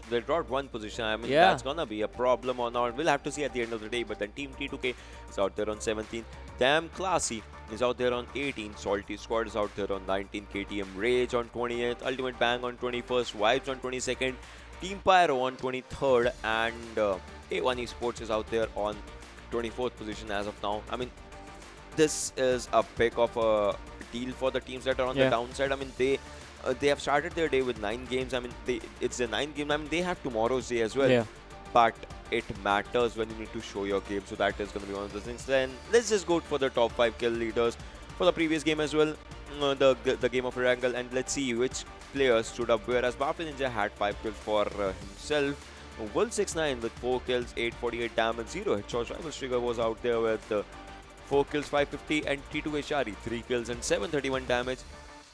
They dropped 1 position. I mean, Yeah. that's gonna be a problem or not. We'll have to see at the end of the day. But then Team T2K is out there on 17th. Damn Classy is out there on 18th. Salty Squad is out there on 19th. KTM Rage on 20th. Ultimate Bang on 21st. Vibes on 22nd. Team Pyro on 23rd. And A1 Esports is out there on 24th position as of now. I mean, this is a big of a deal for the teams that are on the downside. I mean, they have started their day with 9 games. I mean, it's the 9th game. I mean, they have tomorrow's day as well. Yeah. But it matters when you need to show your game. So that is going to be one of the things. Then let's just go for the top 5 kill leaders for the previous game as well. The game of Erangel. And let's see which players stood up. Whereas Bafin Ninja had 5 kills for himself. Wolf69 with 4 kills, 848 damage, 0 headshots. Rivals Trigger was out there with 4 kills, 550, and T2 Shari 3 kills and 731 damage.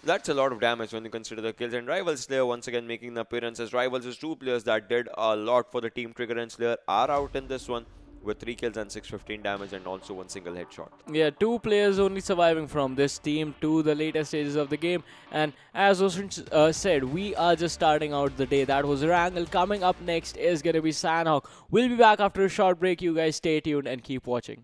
That's a lot of damage when you consider the kills. And Rivals Slayer once again making an appearance, as Rivals is 2 players that did a lot for the team. Trigger and Slayer are out in this one with 3 kills and 615 damage and also 1 single headshot. Yeah, 2 players only surviving from this team to the later stages of the game. And as Oshin said, we are just starting out the day. That was Erangel. Coming up next is going to be Sanhok. We'll be back after a short break. You guys stay tuned and keep watching.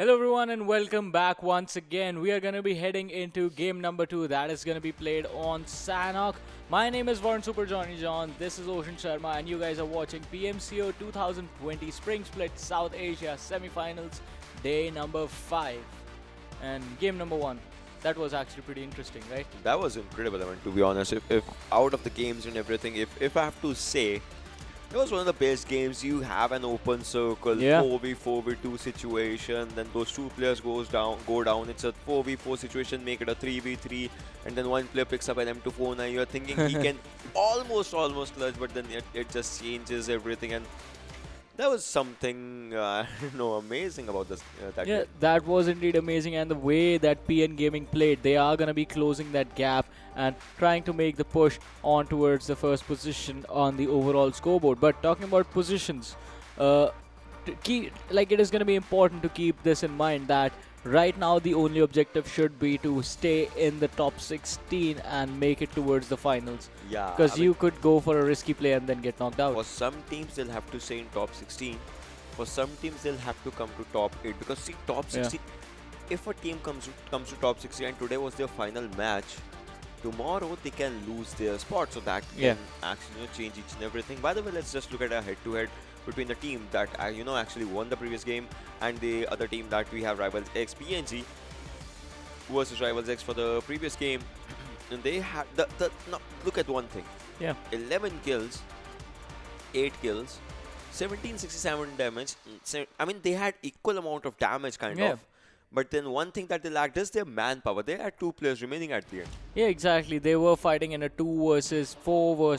Hello everyone and welcome back once again. We are going to be heading into game number 2 that is going to be played on Sanhok. My name is Warren Super Johnny John. This is Ocean Sharma and you guys are watching PMCO 2020 Spring Split South Asia Semi-Finals day number 5 and game number 1. That was actually pretty interesting, right? That was incredible. I mean, to be honest, if out of the games and everything, if I have to say, it was one of the best games. You have an open circle, 4v4v2 situation. Then those two players go down. It's a 4v4 situation. Make it a 3v3, and then one player picks up an M249. Now you're thinking he can almost clutch, but then it just changes everything. And that was something I don't know, amazing about this. That game. That was indeed amazing, and the way that PN Gaming played, they are gonna be closing that gap and trying to make the push on towards the first position on the overall scoreboard. But talking about positions, it is gonna be important to keep this in mind that right now the only objective should be to stay in the top 16 and make it towards the finals. Yeah, because you could go for a risky play and then get knocked out. For some teams, they'll have to stay in top 16. For some teams, they'll have to come to top 8. Because see, top 16, if a team comes to top 16 and today was their final match, tomorrow they can lose their spot. So that can actually change each and everything. By the way, let's just look at a head-to-head between the team that actually won the previous game and the other team that we have, Rivals X PNG versus Rivals X for the previous game. And they had no, look at one thing. 11 kills, 8 kills, 1767 damage. I mean, they had equal amount of damage kind of. But then one thing that they lacked is their manpower. They had 2 players remaining at the end. Yeah, exactly. They were fighting in a 2 versus 4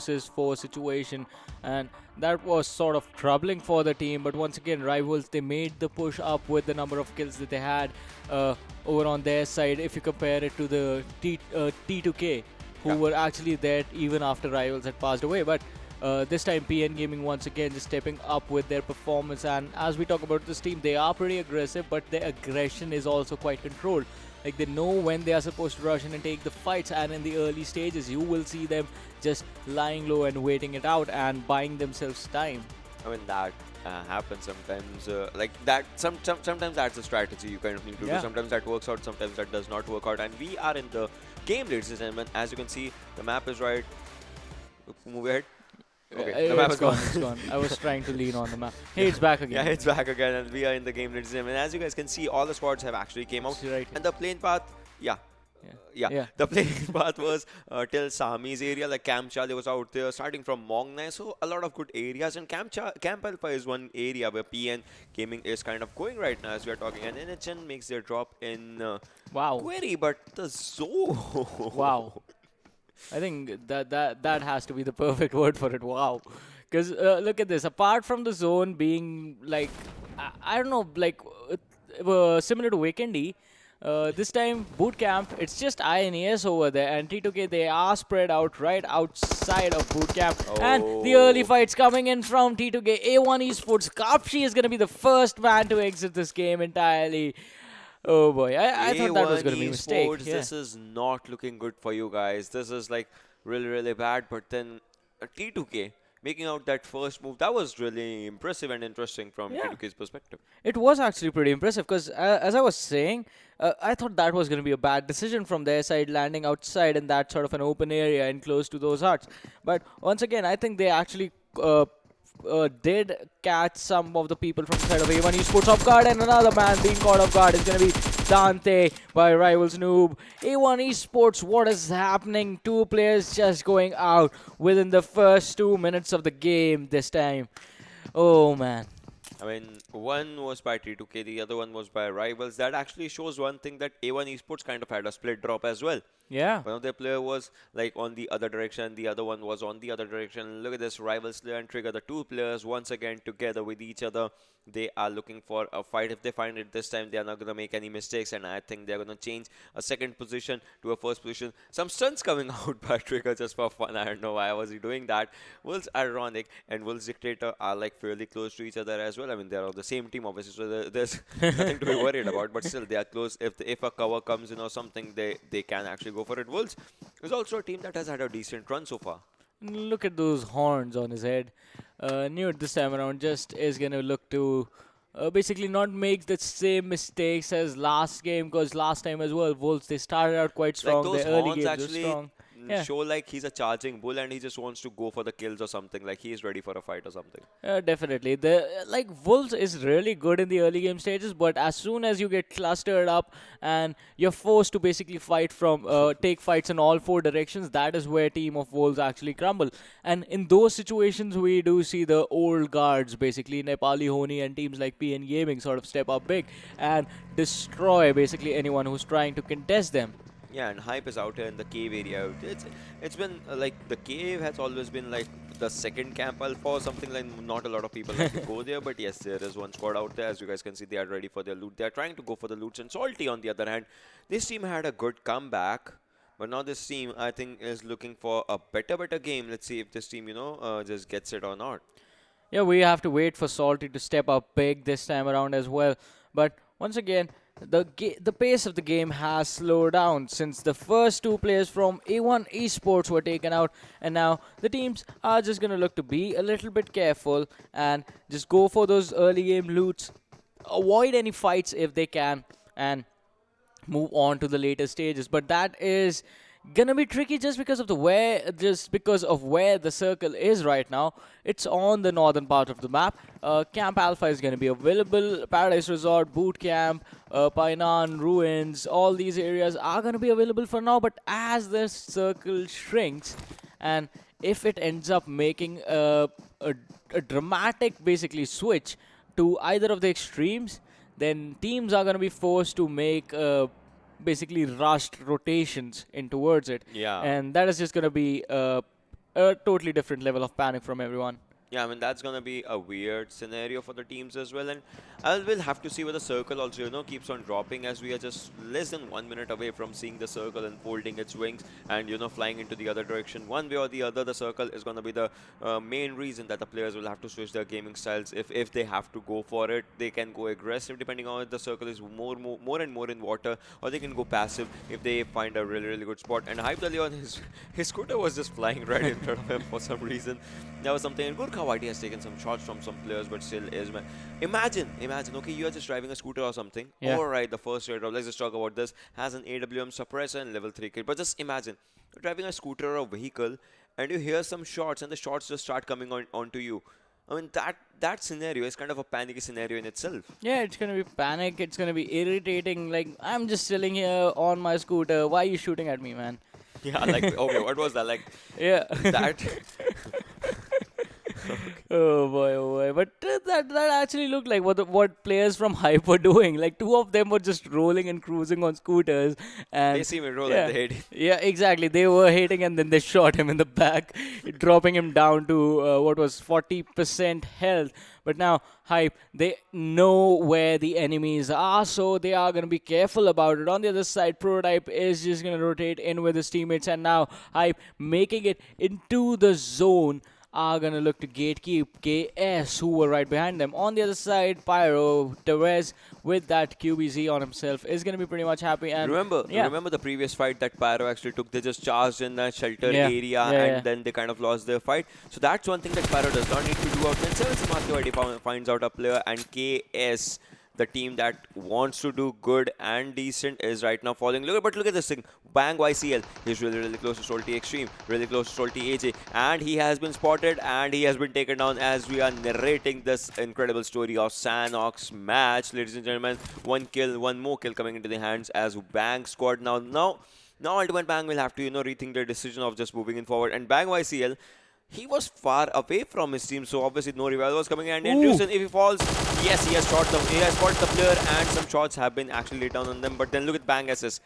situation, and that was sort of troubling for the team. But once again, Rivals, they made the push up with the number of kills that they had over on their side. If you compare it to the T2K, who were actually there even after Rivals had passed away. But this time PN Gaming once again just stepping up with their performance, and as we talk about this team, they are pretty aggressive, but their aggression is also quite controlled. Like, they know when they are supposed to rush in and take the fights, and in the early stages you will see them just lying low and waiting it out and buying themselves time. I mean, that happens sometimes. Like that, sometimes that's a strategy you kind of need to do. Sometimes that works out, sometimes that does not work out. And we are in the game, ladies and gentlemen. As you can see, the map is right. Move ahead. Okay, the map is gone. It's gone. I was trying to lean on the map. Hey, it's back again. Yeah, it's back again, and we are in the game, ladies and gentlemen. As you guys can see, all the squads have actually came out. Right. And the plane path, the plane path was till Sami's area, like Camp Charlie was out there, starting from Mongnai. So a lot of good areas, and Camp Alpha is one area where PN Gaming is kind of going right now as we are talking. And NHN makes their drop in Query, but the zone. Wow. I think that has to be the perfect word for it. Wow. Because look at this. Apart from the zone being like, I don't know, like similar to Vikendi, this time boot camp, it's just INES over there, and T2K, they are spread out right outside of boot camp. And the early fights coming in from T2K. A1 Esports, Kapshi is going to be the first man to exit this game entirely. Oh boy, I thought that was going to be a mistake. This is not looking good for you guys. This is like really bad. But then T2K making out that first move, that was really impressive and interesting from T2K's perspective. It was actually pretty impressive because as I was saying, I thought that was going to be a bad decision from their side, landing outside in that sort of an open area and close to those huts. But once again, I think they actually did catch some of the people from the side of A1 Esports off guard, and another man being caught off guard is going to be Dante by Rivals Noob. A1 Esports, what is happening? 2 players just going out within the first 2 minutes of the game this time. Oh man. I mean, one was by T2K, the other one was by Rivals. That actually shows one thing, that A1 Esports kind of had a split drop as well. Yeah. One of their player was like on the other direction, the other one was on the other direction. Look at this, Rivals player and Trigger, the 2 players once again together with each other. They are looking for a fight. If they find it this time, they are not going to make any mistakes, and I think they're going to change a second position to a first position. Some stunts coming out by Trigger just for fun. I don't know why was he doing that. Wolves Ironic and Wolves Dictator are like fairly close to each other as well. I mean, they're on the same team obviously, so there's nothing to be worried about, but still they are close. If a cover comes in or something, they can actually go for it. Wolves is also a team that has had a decent run so far. Look at those horns on his head. Newt this time around just is going to look to basically not make the same mistakes as last game, because last time as well, Wolves, they started out quite Like strong. those The early horns games were actually strong. Yeah. show like he's a charging bull and he just wants to go for the kills or something. Like he is ready for a fight or something. Definitely. The like Wolves is really good in the early game stages, but as soon as you get clustered up and you're forced to basically fight from take fights in all four directions, that is where team of Wolves actually crumble. And in those situations, we do see the old guards, basically Nepali Ho Ni and teams like PN Gaming, sort of step up big and destroy basically anyone who's trying to contest them. Yeah, and hype is out here in the cave area. It's been like the cave has always been like the second camp alpha or something. Like not a lot of people like to go there, but yes, there is one squad out there. As you guys can see, they are ready for their loot. They are trying to go for the loots. And Salty, on the other hand, this team had a good comeback, but now this team I think is looking for a better game. Let's see if this team just gets it or not. Yeah, we have to wait for Salty to step up big this time around as well. But once again, the pace of the game has slowed down since the first two players from A1 Esports were taken out, and now the teams are just gonna look to be a little bit careful and just go for those early game loots, avoid any fights if they can, and move on to the later stages. But that is gonna be tricky just because of where the circle is right now. It's on the northern part of the map. Camp Alpha is gonna be available. Paradise Resort, Boot Camp, Painan, Ruins, all these areas are gonna be available for now. But as the circle shrinks, and if it ends up making a dramatic basically switch to either of the extremes, then teams are gonna be forced to make basically rushed rotations in towards it. Yeah. And that is just going to be a totally different level of panic from everyone. Yeah, I mean, that's going to be a weird scenario for the teams as well. And I will have to see whether the circle also, keeps on dropping, as we are just less than 1 minute away from seeing the circle unfolding its wings and, flying into the other direction. One way or the other, the circle is going to be the main reason that the players will have to switch their gaming styles. If they have to go for it, they can go aggressive depending on if the circle is more and more in water, or they can go passive if they find a really good spot. And Hype Leon, his scooter was just flying right in front of him for some reason. That was something. And Gurkha Whitey has taken some shots from some players, but still is. Imagine, okay, you are just driving a scooter or something. Yeah. Alright, the first airdrop, let's just talk about this, has an AWM suppressor and level 3 kit. But just imagine, you're driving a scooter or a vehicle and you hear some shots and the shots just start coming onto you. I mean, that scenario is kind of a panicky scenario in itself. Yeah, it's going to be panic. It's going to be irritating. Like, I'm just chilling here on my scooter. Why are you shooting at me, man? Yeah, like, okay, what was that? Like, Yeah. that. Oh boy. But that actually looked like what players from Hype were doing. Like, two of them were just rolling and cruising on scooters. And They see me roll yeah, at the head. Yeah, exactly. They were hitting and then they shot him in the back, dropping him down to what was 40% health. But now, Hype, they know where the enemies are, so they are going to be careful about it. On the other side, Prototype is just going to rotate in with his teammates, and now Hype making it into the zone are going to look to gatekeep KS, who were right behind them. On the other side, Pyro, Tevez, with that QBZ on himself, is going to be pretty much happy. And remember the previous fight that Pyro actually took? They just charged in that shelter area and then they kind of lost their fight. So that's one thing that Pyro does not need to do out. When 7 Samathiwadi finds out a player, and KS, the team that wants to do good and decent, is right now falling. But look at this thing. Bang YCL. He's really close to Salty Xtreme, really close to Salty AJ. And he has been spotted and he has been taken down as we are narrating this incredible story of Sanhok's match. Ladies and gentlemen, one more kill coming into the hands as Bang squad now Ultimate Bang will have to, rethink their decision of just moving in forward. And Bang YCL, he was far away from his team, so obviously no revival was coming. And Rusen, if he falls, yes, he has spotted the player, and some shots have been actually laid down on them. But then look at Bang SS.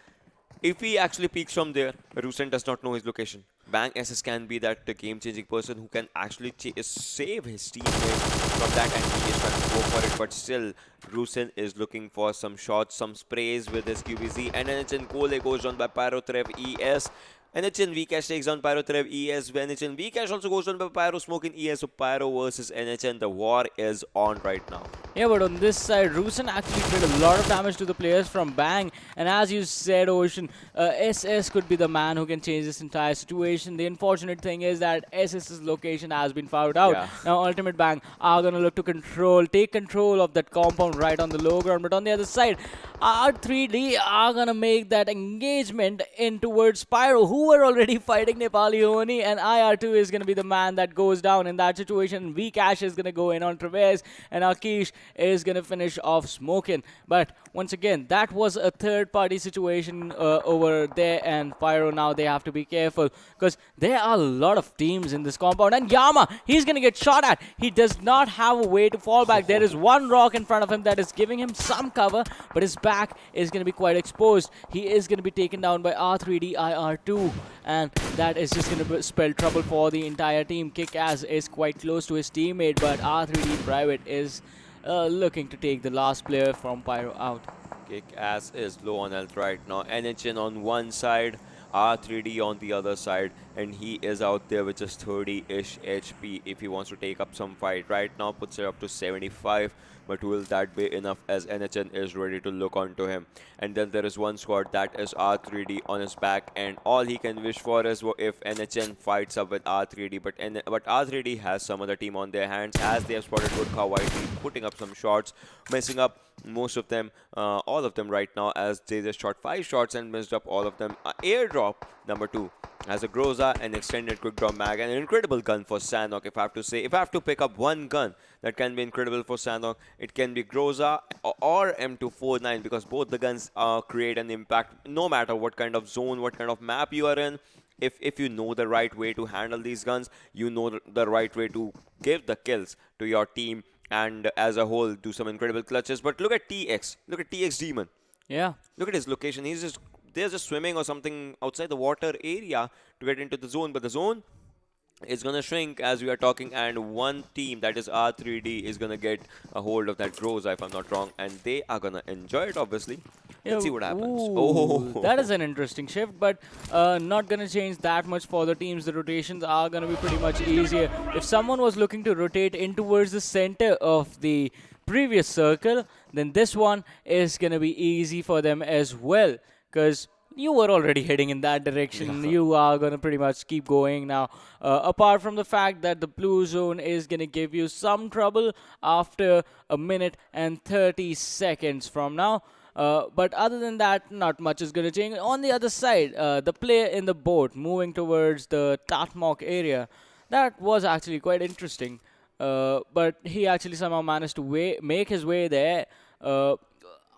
If he actually peeks from there, Rusen does not know his location. Bang SS can be that game-changing person who can actually save his teammate from that, and he is trying to go for it. But still, Rusen is looking for some shots, some sprays with his QBZ, and then it's in Kole, goes down by Pyrotrev ES. NHN Vcash takes down Pyro Trev ES. NHN Vcash also goes down by Pyro Smoke in ES. So Pyro versus NHN. The war is on right now. Yeah, but on this side, Rusin actually did a lot of damage to the players from Bang. And as you said, Ocean, SS could be the man who can change this entire situation. The unfortunate thing is that SS's location has been found out. Yeah. Now, Ultimate Bang are going to look to take control of that compound right on the low ground. But on the other side, R3D are going to make that engagement in towards Pyro, who were already fighting Nepali Ho Ni, and IR2 is going to be the man that goes down in that situation. Vcash is going to go in on Traverse, and Akish is going to finish off Smokin'. But once again, that was a third-party situation over there, and Pyro now they have to be careful because there are a lot of teams in this compound. And Yama, he's going to get shot at. He does not have a way to fall back. There is one rock in front of him that is giving him some cover, but his back is going to be quite exposed. He is going to be taken down by R3D IR2, and that is just going to spell trouble for the entire team. Kick-Ass is quite close to his teammate, but R3D Private is looking to take the last player from Pyro out. Kick-Ass is low on health right now. NHN on one side, R3D on the other side, and he is out there with just 30-ish HP if he wants to take up some fight. Right now puts it up to 75, but will that be enough as NHN is ready to look onto him? And then there is one squad that is R3D on his back, and all he can wish for is if NHN fights up with R3D, but R3D has some other team on their hands as they have spotted Gurkha White team putting up some shots, messing up most of them, all of them right now, as they just shot 5 shots and missed up all of them. Airdrop number 2 has a Groza, an extended quick draw mag, and an incredible gun for Sanhok. If I have to say, if I have to pick up one gun that can be incredible for Sanhok, it can be Groza or M249, because both the guns create an impact no matter what kind of zone, what kind of map you are in. If you know the right way to handle these guns, you know the right way to give the kills to your team, and as a whole do some incredible clutches. But look at TX, look at TX Demon. Yeah. Look at his location. They're just swimming or something outside the water area to get into the zone, but the zone is going to shrink as we are talking, and one team, that is R3D, is going to get a hold of that Groza, if I'm not wrong, and they are going to enjoy it, obviously. Let's see what happens. Ooh, that is an interesting shift, but not going to change that much for the teams. The rotations are going to be pretty much easier. If someone was looking to rotate in towards the center of the previous circle, then this one is going to be easy for them as well, because you were already heading in that direction. Yeah. You are going to pretty much keep going now. Apart from the fact that the blue zone is going to give you some trouble after a minute and 30 seconds from now. But other than that, not much is going to change. On the other side, the player in the boat moving towards the Tatmok area, that was actually quite interesting. But he actually somehow managed to make his way there.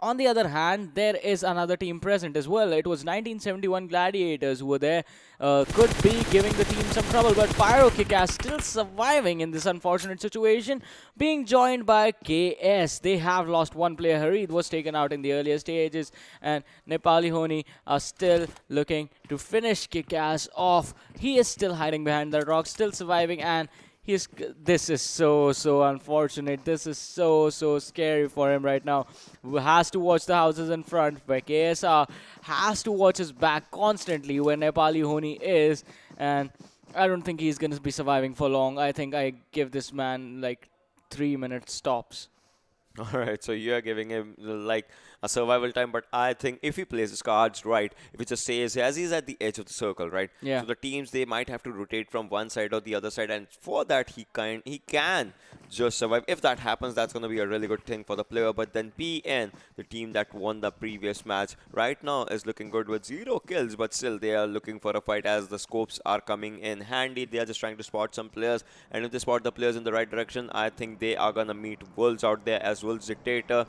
On the other hand, there is another team present as well. It was 1971 Gladiators who were there. Could be giving the team some trouble, but Pyro Kick-Ass still surviving in this unfortunate situation, being joined by KS. They have lost one player. Harid was taken out in the earlier stages, and Nepali Ho Ni are still looking to finish Kick-Ass off. He is still hiding behind the rock, still surviving, and this is so unfortunate. This is so scary for him right now. He has to watch the houses in front, where KSR has to watch his back constantly where Nepali Ho Ni is, and I don't think he's going to be surviving for long. I think I give this man like 3 minutes tops. Alright, so you are giving him like a survival time, but I think if he plays his cards right, if he just stays as he's at the edge of the circle, right? Yeah. So the teams, they might have to rotate from one side or the other side, and for that he can just survive. If that happens, that's going to be a really good thing for the player. But then PN, the team that won the previous match, right now is looking good with 0 kills, but still they are looking for a fight as the scopes are coming in handy. They are just trying to spot some players, and if they spot the players in the right direction, I think they are going to meet Wolves out there as Wolves Dictator.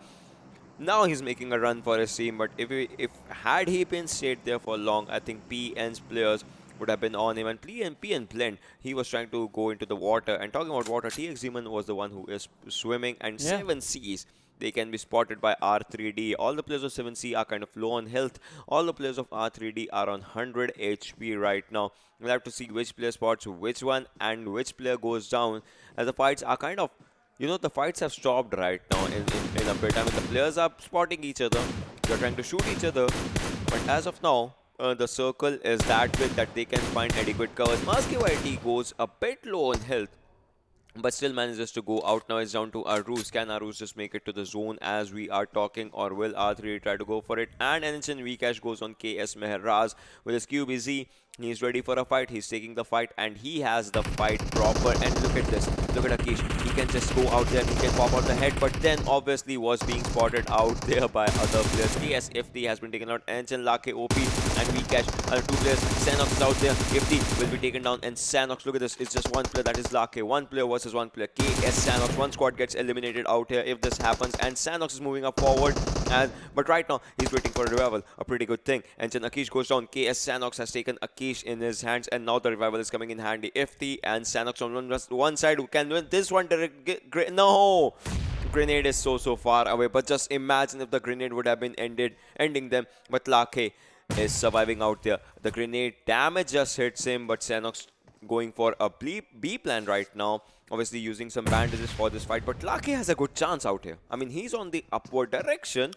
Now he's making a run for his team, but if had he been stayed there for long, I think PN's players would have been on him, and PN blend. He was trying to go into the water, and talking about water, TX Demon was the one who is swimming, and 7Cs, they can be spotted by R3D. All the players of 7C are kind of low on health. All the players of R3D are on 100 HP right now. We'll have to see which player spots which one and which player goes down, as the fights are kind of, the fights have stopped right now in a bit. I mean, the players are spotting each other. They're trying to shoot each other. But as of now, the circle is that big that they can find adequate covers. Maski YT goes a bit low on health, but still manages to go out. Now it's down to Aruz. Can Aruz just make it to the zone as we are talking, or will R3 try to go for it? And Enichen Vcash goes on KS Meherraz with his QBZ. He's ready for a fight. He's taking the fight, and he has the fight proper. And look at this. Look at Akish. He can just go out there and he can pop out the head, but then obviously was being spotted out there by other players. KSFT has been taken out. Enichen, Lake, OP, and Vcash are two players. Sanox is out there. FT will be taken down, and Sanox, look at this. It's just one player. That is Lake. One player versus one player. KS Sanox. One squad gets eliminated out here if this happens, and Sanox is moving up forward. But right now, he's waiting for a revival. A pretty good thing. And then Akish goes down. KS Sanox has taken Akish in his hands, and now the revival is coming in handy. FT and Sanox on one side who can win this one. No! Grenade is so far away, but just imagine if the grenade would have been ending them. But Lake is surviving out there. The grenade damage just hits him, but Sanox going for a B plan right now. Obviously using some bandages for this fight, but Lake has a good chance out here. I mean, he's on the upward direction,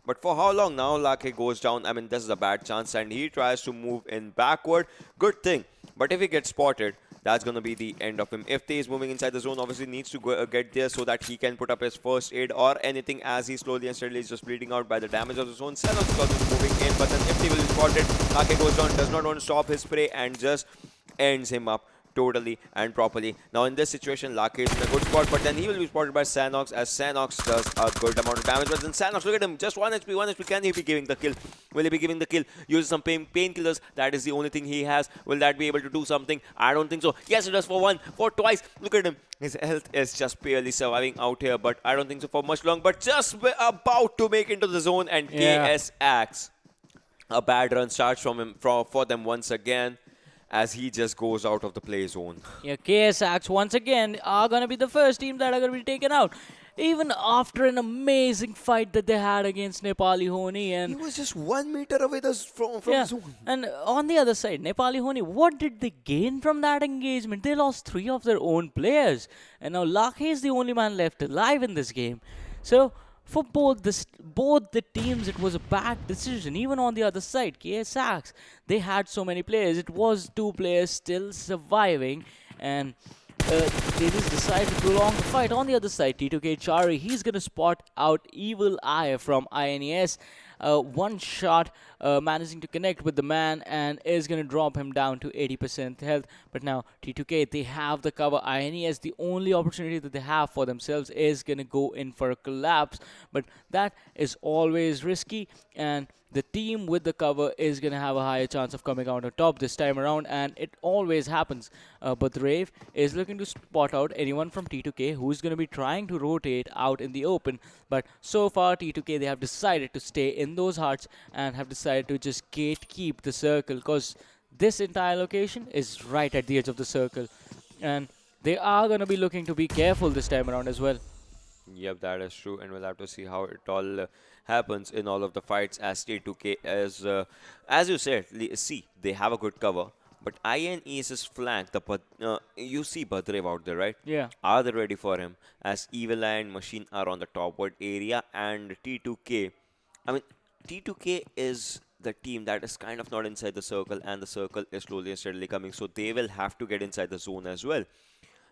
but for how long now? Lake goes down. I mean, this is a bad chance, and he tries to move in backward. Good thing, but if he gets spotted, that's going to be the end of him. If he is moving inside the zone, obviously needs to go, get there so that he can put up his first aid or anything, as he slowly and steadily is just bleeding out by the damage of the zone. Sanox is also moving in, but then if he will be spotted, Lake goes down, does not want to stop his spray, and just ends him up totally and properly. Now in this situation, Lake is in a good spot, but then he will be spotted by Sanox, as Sanox does a good amount of damage. But then Sanox, look at him, just 1 HP. Can he be giving the kill? Will he be giving the kill? Uses some painkillers. That is the only thing he has. Will that be able to do something? I don't think so. Yes, it does for one, for twice. Look at him. His health is just barely surviving out here, but I don't think so for much long. But just about to make into the zone, and KS Axe. A bad run starts from him for them once again, as he just goes out of the play zone. Yeah, KS Axe once again are going to be the first team that are going to be taken out. Even after an amazing fight that they had against Nepali Ho Ni, and he was just 1 meter away from yeah, zone. and on the other side, Nepali Ho Ni, what did they gain from that engagement? They lost 3 of their own players, and now Lake is the only man left alive in this game. So for both the teams, it was a bad decision. Even on the other side, KS Axe, they had so many players. It was 2 players still surviving, and they just decided to prolong the fight. On the other side, T2K Chari, he's going to spot out Evil Eye from INES. One shot managing to connect with the man, and is going to drop him down to 80% health. But now T2K, they have the cover. INES, the only opportunity that they have for themselves is going to go in for a collapse, but that is always risky, and the team with the cover is going to have a higher chance of coming out on top this time around, and it always happens. But the Rave is looking to spot out anyone from T2K who's going to be trying to rotate out in the open. But so far, T2K, they have decided to stay in those huts and have decided to just gatekeep the circle, because this entire location is right at the edge of the circle. And they are going to be looking to be careful this time around as well. Yep, that is true, and we'll have to see how it all happens in all of the fights, as T2K is, as you said, see, they have a good cover, but INES's flank, you see Badrev out there, right? Yeah. Are they ready for him? As Evil Eye and Machine are on the topward area, and T2K, I mean, T2K is the team that is kind of not inside the circle, and the circle is slowly and steadily coming, so they will have to get inside the zone as well.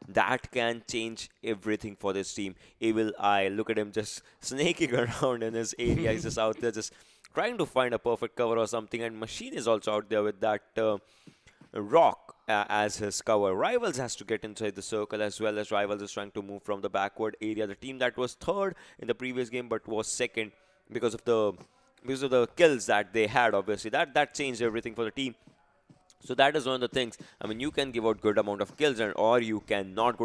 That can change everything for this team. Evil Eye, look at him just snaking around in his area. He's just out there just trying to find a perfect cover or something. And Machine is also out there with that rock as his cover. Rivals has to get inside the circle, as well as Rivals is trying to move from the backward area. The team that was third in the previous game but was second because of the kills that they had, obviously. That changed everything for the team. So that is one of the things. I mean, you can give out good amount of kills, or you cannot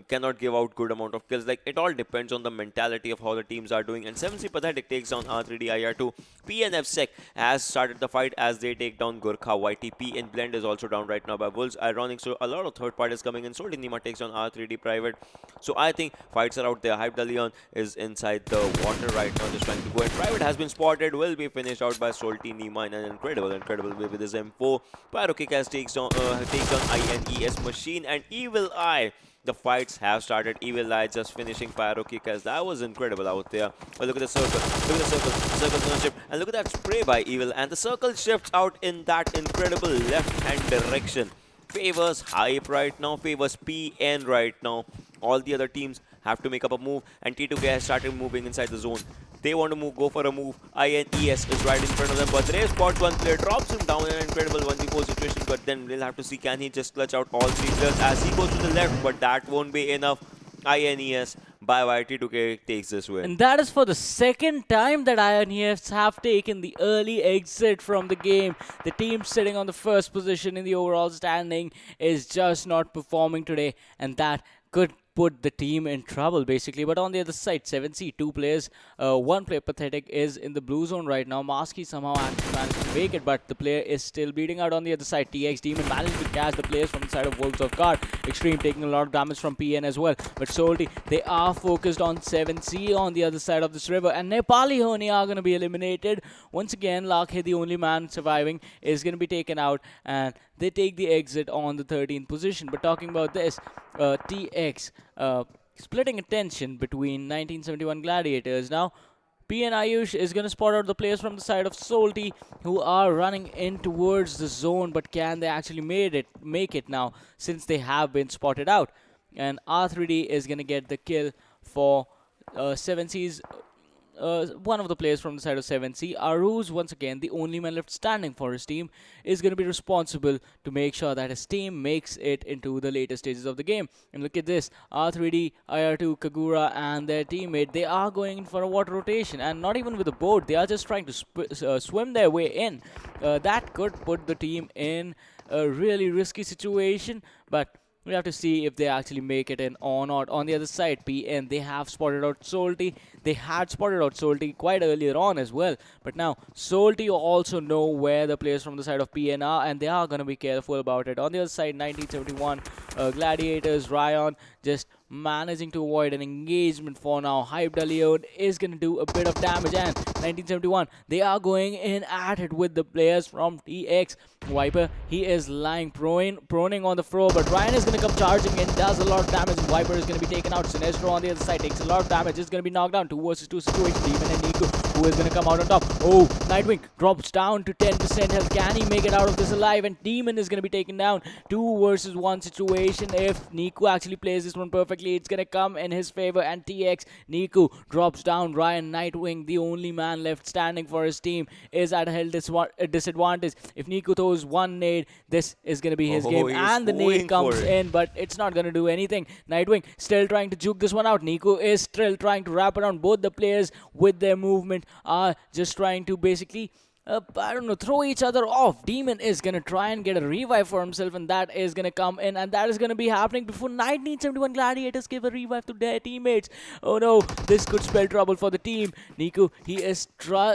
cannot give out good amount of kills. Like, it all depends on the mentality of how the teams are doing. And 7C Pathetic takes down R3D IR2. PNF Sec has started the fight as they take down Gurkha. YTP and Blend is also down right now by Wolves. Ironic, so a lot of third parties coming in. Solti Nima takes down R3D Private. So I think fights are out there. Hype Dalion is inside the water right now, just trying to go. And Private has been spotted, will be finished out by Solti Nima in an incredible way with his M4. Pyrokick has takes down INES Machine, and Evil Eye The fights have started. Evil Eye just finishing pyro kick as that was incredible out there. But look at the circle. Look at the circle. The circle's gonna shift. And look at that spray by Evil. And the circle shifts out in that incredible left-hand direction. Favors Hype right now. Favors PN right now. All the other teams have to make up a move. And T2K has started moving inside the zone. They want to move, go for a move. INES is right in front of them, but Ray spots one player, drops him down in an incredible 1v4 situation, but then we'll have to see can he just clutch out all three players as he goes to the left, but that won't be enough. INES by YT2K takes this win. And that is for the second time that INES have taken the early exit from the game. The team sitting on the first position in the overall standing is just not performing today, and that could put the team in trouble basically. But on the other side, 7C, two players, one player Pathetic is in the blue zone right now. Maski somehow actually managed to make it, but the player is still bleeding out on the other side. TX Demon managed to catch the players from the side of Wolves of Guard. Xtreme taking a lot of damage from PN as well, but Salty, they are focused on 7C on the other side of this river, and Nepali Ho Ni are going to be eliminated. Once again, Lakhe, the only man surviving, is going to be taken out, and they take the exit on the 13th position. But talking about this, TX splitting attention between 1971 Gladiators. Now, PN Ayush is going to spot out the players from the side of Salty who are running in towards the zone, but can they actually make it now since they have been spotted out? And R3D is going to get the kill for 7C's one of the players from the side of 7C. Aruz, once again, the only man left standing for his team, is going to be responsible to make sure that his team makes it into the later stages of the game. And look at this, R3D, IR2, Kagura and their teammate, they are going in for a water rotation, and not even with a boat, they are just trying to swim their way in. That could put the team in a really risky situation, but we have to see if they actually make it in or not. On the other side, PN, they have spotted out Salty. They had spotted out Salty quite earlier on as well. But now, Salty also know where the players from the side of PN are, and they are going to be careful about it. On the other side, 1971 Gladiators, Ryan just managing to avoid an engagement for now. Hype Leon is going to do a bit of damage, and 1971, they are going in at it with the players from TX. Viper, he is lying proning on the floor, but Ryan is going to come charging in, does a lot of damage. Viper is going to be taken out. Sinestro on the other side takes a lot of damage, is going to be knocked down. 2 versus 2 situation. Demon and Nico, who is going to come out on top. Oh, Nightwing drops down to 10% health. Can he make it out of this alive? And Demon is going to be taken down. 2 versus 1 situation. If Nico actually plays this one perfectly, it's going to come in his favor. And TX, Nico drops down. Ryan, Nightwing, the only man left standing for his team, is at a health disadvantage. If Nico throws one nade, this is going to be his game. And the nade comes in, but it's not going to do anything. Nightwing still trying to juke this one out. Nico is still trying to wrap around. Both the players with their movement are just trying to basically I don't know, throw each other off. Demon is going to try and get a revive for himself, and that is going to come in, and that is going to be happening before 1971 Gladiators give a revive to their teammates. Oh no, this could spell trouble for the team. Nico, he is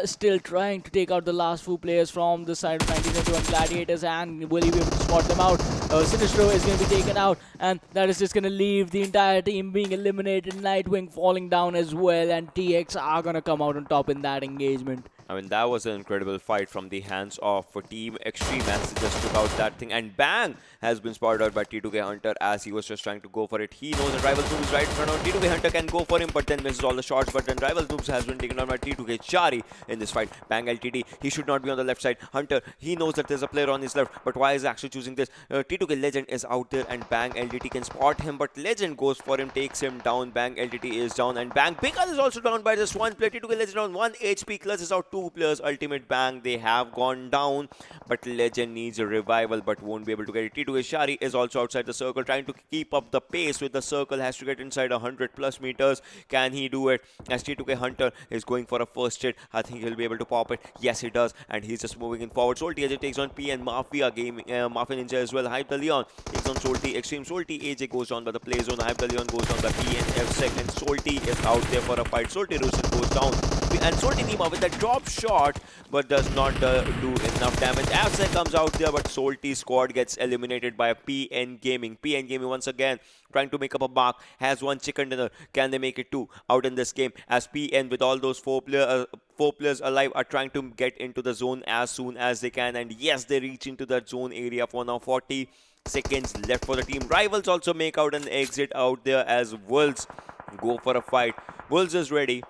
still trying to take out the last 2 players from the side of 1971 Gladiators, and will he be able to spot them out? Sinistro is going to be taken out, and that is just going to leave the entire team being eliminated. Nightwing falling down as well, and TX are going to come out on top in that engagement. I mean, that was an incredible fight from the hands of Team Xtreme as they just took out that thing. And bang! Has been spotted out by T2K Hunter as he was just trying to go for it. He knows that Rival Noobs is right in front of him. T2K Hunter can go for him, but then misses all the shots. But then Rival Noobs has been taken down by T2K Chari in this fight. Bang LTD. He should not be on the left side. Hunter, he knows that there's a player on his left, but why is he actually choosing this? T2K Legend is out there, and Bang LTT can spot him, but Legend goes for him, takes him down. Bang LTT is down, and Bang Pickle is also down by just 1 player. T2K Legend on 1 HP. Clutch is out 2 players. Ultimate Bang, they have gone down, but Legend needs a revival, but won't be able to get it. T2K Shari is also outside the circle, trying to keep up the pace with the circle, has to get inside 100+ meters. Can he do it? As T2K Hunter is going for a first hit, I think he'll be able to pop it. Yes, he does, and he's just moving in forward. Salty AJ takes on PN Mafia game, Mafia Ninja as well. Hype the Leon takes on Salty Xtreme. Salty AJ goes down by the play zone. Hype the Leon goes down by PN F-Sec, and Salty is out there for a fight. Salty Rusin goes down, and Salty Nima with a drop shot, but does not do enough damage. F-Sec comes out there, but Salty squad gets eliminated by PN Gaming. PN Gaming once again trying to make up a mark, has 1 chicken dinner. Can they make it 2 out in this game? As PN with all those 4 players alive are trying to get into the zone as soon as they can, and yes, they reach into that zone area for now. 40 seconds left for the team. Rivals also make out an exit out there as Wolves go for a fight. Wolves is ready.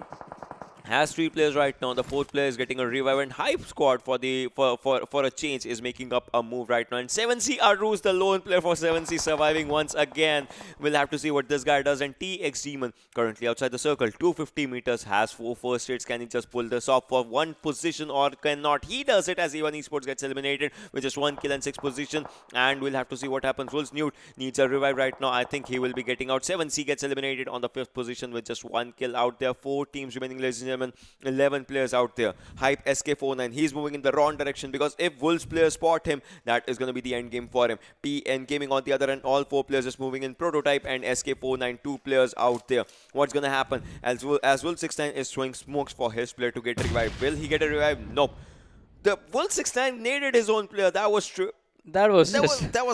Has 3 players right now. The 4th player is getting a revive, and Hype Squad for a change is making up a move right now. And 7C Aruz, the lone player for 7C, surviving once again. We'll have to see what this guy does. And T Xtreme currently outside the circle, 250 meters, has 4 first hits. Can he just pull this off for 1 position or cannot? He does it as E1 Esports gets eliminated with just 1 kill and 6 position. And we'll have to see what happens. Wolves Newt needs a revive right now. I think he will be getting out. 7C gets eliminated on the 5th position with just 1 kill out there. 4 teams remaining, ladies and gentlemen. 11 players out there. Hype SK49, he's moving in the wrong direction because if Wolves players spot him, that is going to be the end game for him. PN Gaming on the other end, all 4 players just moving in Prototype and SK49, 2 players out there. What's going to happen? As Wolf69 is throwing smokes for his player to get revived. Will he get a revive? Nope. The Wolf69 naded his own player. That was true. That was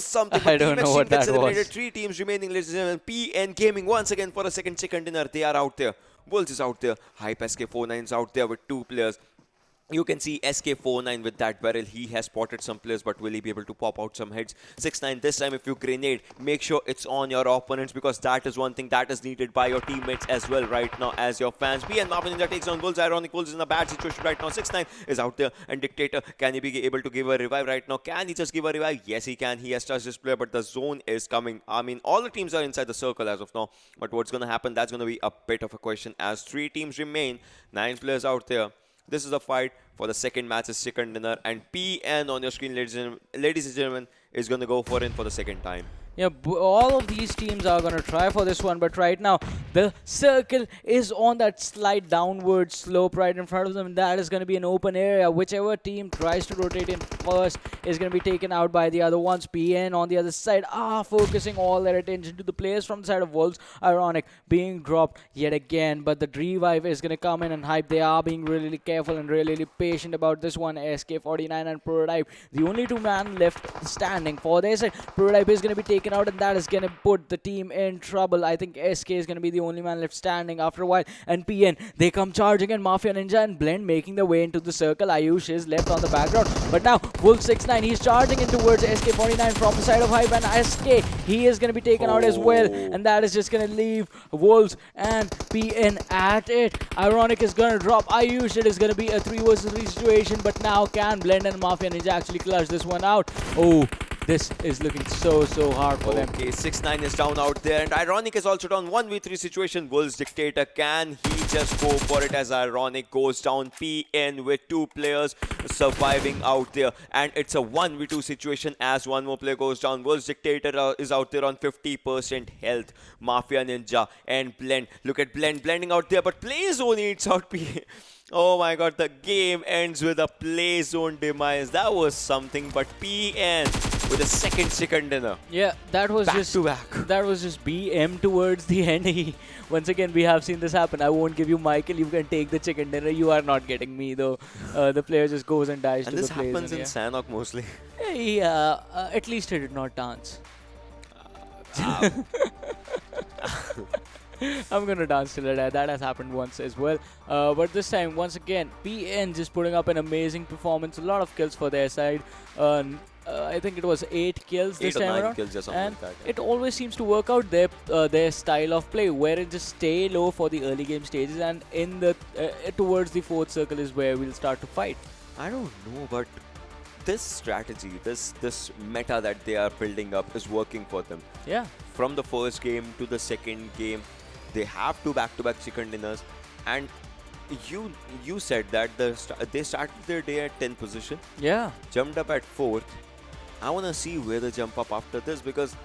something. I don't know what that was. 3 teams remaining, ladies and gentlemen. PN Gaming once again for a second chicken dinner. They are out there. Wolves is out there. Hype SK49 is out there with 2 players. You can see SK49 with that barrel. He has spotted some players, but will he be able to pop out some heads? 6-9, this time if you grenade, make sure it's on your opponents because that is one thing that is needed by your teammates as well right now as your fans. PN Mafia Ninja takes on Wolves. Ironic Wolves is in a bad situation right now. 6-9 is out there. And Dictator, can he be able to give a revive right now? Can he just give a revive? Yes, he can. He has touched his player, but the zone is coming. I mean, all the teams are inside the circle as of now. But what's going to happen? That's going to be a bit of a question as 3 teams remain. 9 players out there. This is a fight for the second match's chicken dinner, and PN on your screen, ladies and gentlemen, is going to go for it for the second time. Yeah, all of these teams are going to try for this one, but right now the circle is on that slight downward slope right in front of them. That is going to be an open area. Whichever team tries to rotate in first is going to be taken out by the other ones. PN on the other side are focusing all their attention to the players from the side of Wolves. Ironic being dropped yet again, but the revive is going to come in and Hype. They are being really careful and really patient about this one. SK49 and Prototype, the only 2 man left standing for their side. Prototype is going to be taken out, and that is going to put the team in trouble. I think SK is going to be the only man left standing after a while, and PN, they come charging, and Mafia Ninja and Blend making their way into the circle. Ayush is left on the background, but now Wolf 69, he's charging in towards SK49 from the side of Hype, and SK, he is going to be taken out as well, and that is just going to leave Wolves and PN at it. Ironic is going to drop Ayush. It is going to be a 3 versus 3 situation, but now can Blend and Mafia Ninja actually clutch this one out? Oh, this is looking so hard for them. Okay, 6-9 is down out there, and Ironic is also down. 1v3 situation. Wolves Dictator, can he just go for it as Ironic goes down? PN with 2 players surviving out there, and it's a 1v2 situation as 1 more player goes down. Wolves Dictator is out there on 50% health. Mafia Ninja and Blend. Look at Blend blending out there, but Play Zone eats out PN. Oh my god, the game ends with a Play Zone demise. That was something, but PN with a second chicken dinner. Yeah, that was back to back. That was just BM towards the end. Once again, we have seen this happen. I won't give you Michael. You can take the chicken dinner. You are not getting me though. The player just goes and dies and to the this Play happens Zone, in Sanhok mostly. Yeah, at least he did not dance. I'm gonna dance till I die. That has happened once as well. But this time, once again, PN just putting up an amazing performance. A lot of kills for their side. I think it was 8 kills this time around. Kills, just and like that, it always seems to work out their style of play, where it just stay low for the early game stages, and in the towards the 4th circle is where we'll start to fight. I don't know, but this strategy, this meta that they are building up is working for them. Yeah. From the first game to the second game, they have 2 back-to-back chicken dinners, and you said that they started their day at 10th position. Yeah. Jumped up at 4th. I want to see where they jump up after this, because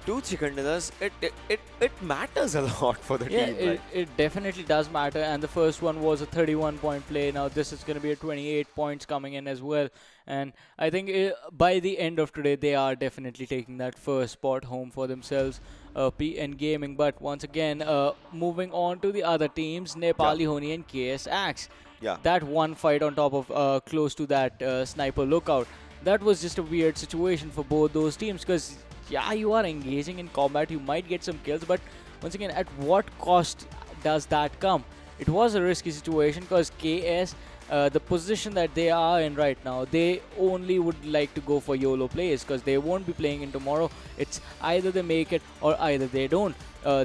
2 chicken dinners, it matters a lot for the team. Yeah, it definitely does matter, and the first one was a 31-point play. Now this is going to be a 28 points coming in as well, and I think by the end of today, they are definitely taking that first spot home for themselves, PN Gaming. But once again, moving on to the other teams, Nepali Ho Ni and KS Axe. Yeah. That one fight on top of close to that sniper lookout, that was just a weird situation for both those teams, because yeah, you are engaging in combat, you might get some kills, but once again, at what cost does that come? It was a risky situation because KS the position that they are in right now, they only would like to go for YOLO plays because they won't be playing in tomorrow. It's either they make it or either they don't.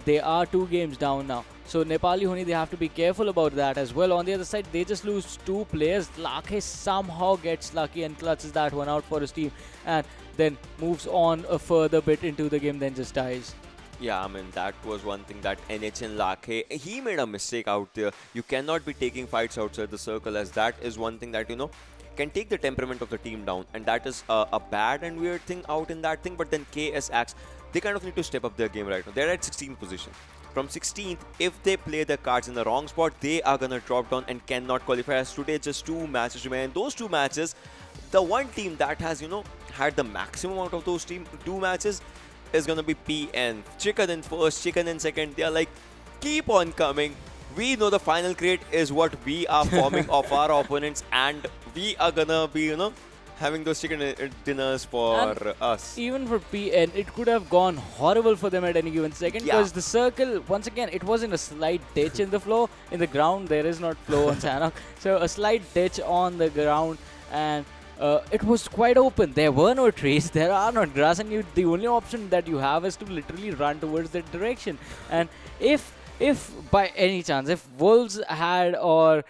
They are 2 games down now. So Nepali Ho Ni, they have to be careful about that as well. On the other side, they just lose 2 players. Lakhe somehow gets lucky and clutches that one out for his team and then moves on a further bit into the game, then just dies. Yeah, I mean, that was one thing that NHN Lakhe, he made a mistake out there. You cannot be taking fights outside the circle, as that is one thing that, can take the temperament of the team down. And that is a bad and weird thing out in that thing. But then KS Axe, they kind of need to step up their game right now. They're at 16th position. From 16th, if they play their cards in the wrong spot, they are going to drop down and cannot qualify. As today, just 2 matches remain. And those 2 matches, the one team that has, had the maximum out of those 2 matches is going to be PN. Chicken in first, chicken in second. They are like, keep on coming. We know the final crate is what we are forming of our opponents, and we are going to be, having those chicken dinners for us. Even for PN, it could have gone horrible for them at any given second because the circle, once again, it was in a slight ditch in the floor. In the ground, there is not flow on Sanhok. So a slight ditch on the ground, and it was quite open. There were no trees, there are no grass, and the only option that you have is to literally run towards that direction. And if by any chance, if Wolves had or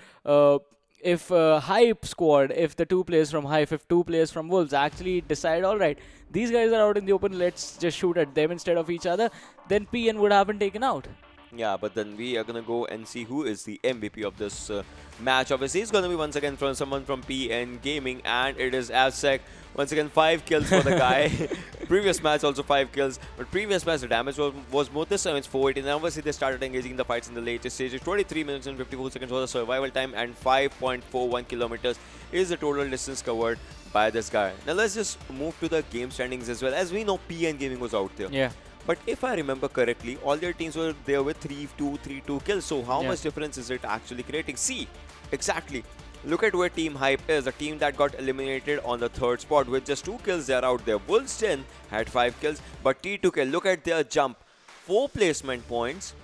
if Hype squad, if the 2 players from Hype, if 2 players from Wolves actually decide, alright, these guys are out in the open, let's just shoot at them instead of each other, then PN would have been taken out. Yeah, but then we are going to go and see who is the MVP of this match. Obviously, it's going to be once again from someone from PN Gaming, and it is Azsec. Once again, 5 kills for the guy. Previous match also 5 kills, but previous match the damage was more. This time it's 418. And obviously, they started engaging in the fights in the latest stages. 23 minutes and 54 seconds was the survival time, and 5.41 kilometers is the total distance covered by this guy. Now, let's just move to the game standings as well. As we know, PN Gaming was out there. Yeah. But if I remember correctly, all their teams were there with 3-2, 3-2 kills. So how much difference is it actually creating? See, exactly. Look at where Team Hype is, a team that got eliminated on the 3rd spot with just 2 kills. They're out there. Wolves 10 had 5 kills, but T2K, look at their jump. 4 placement points,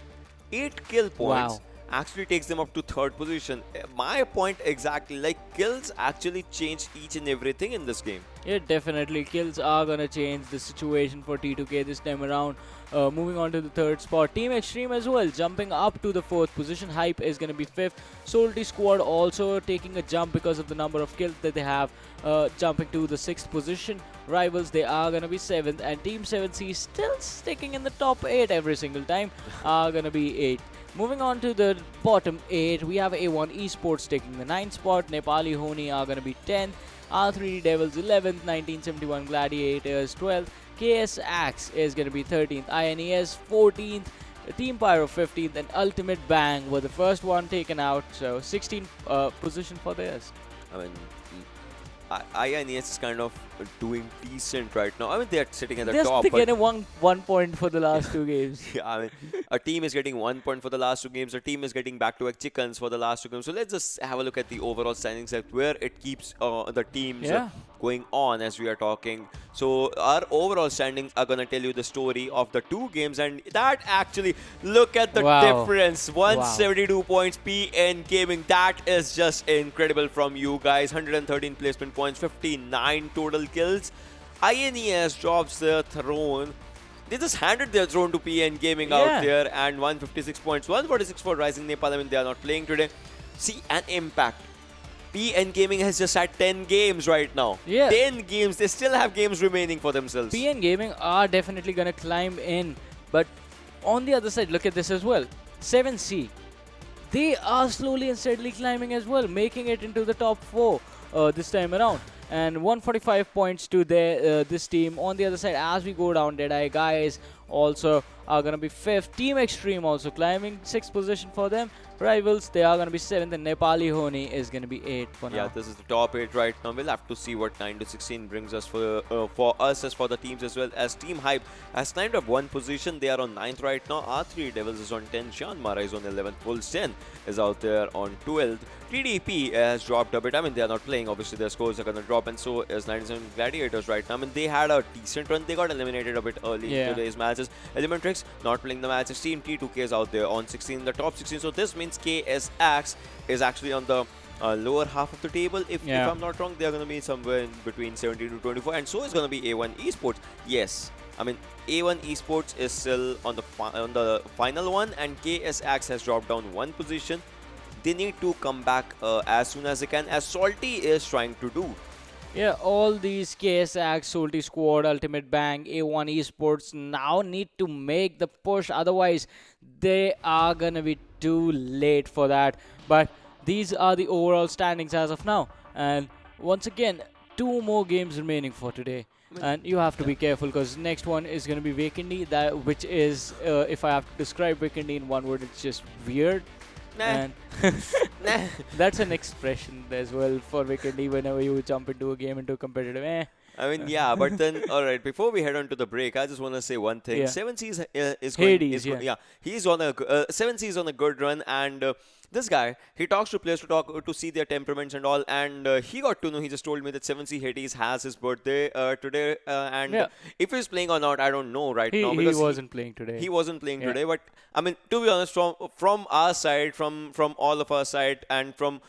8 kill points. Wow. Actually takes them up to 3rd position. My point exactly, like kills actually change each and everything in this game. Yeah, definitely. Kills are going to change the situation for T2K this time around. Moving on to the 3rd spot. Team Xtreme as well, jumping up to the 4th position. Hype is going to be 5th. Salty Squad also taking a jump because of the number of kills that they have, jumping to the 6th position. Rivals, they are going to be 7th. And Team 7C still sticking in the top 8 every single time, are going to be 8th. Moving on to the bottom 8, we have A1 Esports taking the 9th spot. Nepali Ho Ni are going to be 10th. R3D Devils 11th. 1971 Gladiators 12th. KS Axe is going to be 13th. INES 14th. Team Pyro 15th. And Ultimate Bang were the first one taken out. So 16th position for theirs. I mean, INES is kind of doing decent right now. I mean, they're sitting at the top. Just getting one point for the last 2 games. Yeah, I mean, a team is getting 1 point for the last 2 games. A team is getting back-to-back chickens for the last 2 games. So let's just have a look at the overall standings, at where it keeps the teams going on as we are talking. So our overall standings are going to tell you the story of the 2 games, and that actually, look at the difference. 172 points, PN Gaming. That is just incredible from you guys. 113 placement points, 59 total kills. INES drops their throne. They just handed their throne to PN Gaming out there, and 156 points. 146 for Rising Nepal. I mean, they are not playing today. See, an impact. PN Gaming has just had 10 games right now. Yeah. 10 games. They still have games remaining for themselves. PN Gaming are definitely going to climb in. But on the other side, look at this as well. 7C. They are slowly and steadily climbing as well, making it into the top 4 this time around. And 145 points to this team. On the other side, as we go down, Deadeyes Guys also are going to be 5th. Team Xtreme also climbing 6th position for them. Rivals, they are going to be 7th, and Nepali Ho Ni is going to be 8th for now. Yeah, this is the top 8 right now. We'll have to see what 9 to 16 brings us for us as for the teams as well. As Team Hype has climbed up 1 position, they are on 9th right now. R3 Devils is on 10th. Jyanmaara is on 11th. Wolves 10 is out there on 12th. TDP has dropped a bit. I mean, they are not playing. Obviously, their scores are going to drop, and so is 97 Gladiators right now. I mean, they had a decent run. They got eliminated a bit early in today's matches. Elementrix not playing the matches. Team T2K is out there on 16, the top 16. So this means KS Axe is actually on the lower half of the table. If Yeah. I'm not wrong, they're going to be somewhere in between 17 to 24, and so is going to be A1 Esports. Yes, I mean A1 Esports is still on the final one, and KSX has dropped down one position. They need to come back as soon as they can, as Salty is trying to do. Yeah, all these KSX, Salty Squad, Ultimate Bang, A1 Esports now need to make the push. Otherwise, they are gonna be too late for that. But these are the overall standings as of now. And once again, two more games remaining for today. And you have to be careful because next one is gonna be Vikendi, which is, if I have to describe Vikendi in one word, it's just weird. Nah. And Nah. that's an expression as well for Vikendi whenever you jump into a game, into a competitive. I mean, yeah, but then, all right, before we head on to the break, I just want to say one thing. Yeah. 7C's is going, Hades, is go- yeah. yeah, he's on a 7C is on a good run, and this guy, he talks to players to see their temperaments and all, and he got to know. He just told me that 7C Hades has his birthday today, and Yeah. if he's playing or not, I don't know right now He because wasn't playing today. he wasn't playing Yeah. today. But I mean, to be honest, from our side, from all of our side, and from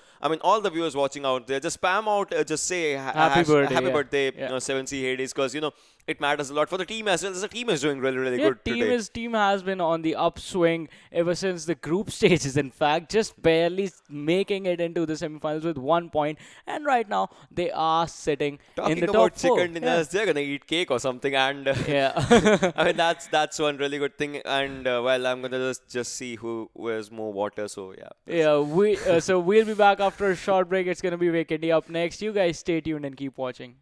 all the viewers watching out there, just spam out, just say Happy birthday, happy yeah. birthday, Yeah. 7C Hades, because it matters a lot for the team as well. The team is doing really, really Yeah, good today. team has been on the upswing ever since the group stages. In fact, just barely making it into the semifinals with 1 point, and right now they are sitting Talking in the about top 4. chicken dinners, they're gonna eat cake or something, and Yeah. I mean that's one really good thing. And well, I'm gonna just see who wears more water. So yeah. Yeah, so we'll be back after a short break. It's gonna be Vikendi up next. You guys stay tuned and keep watching.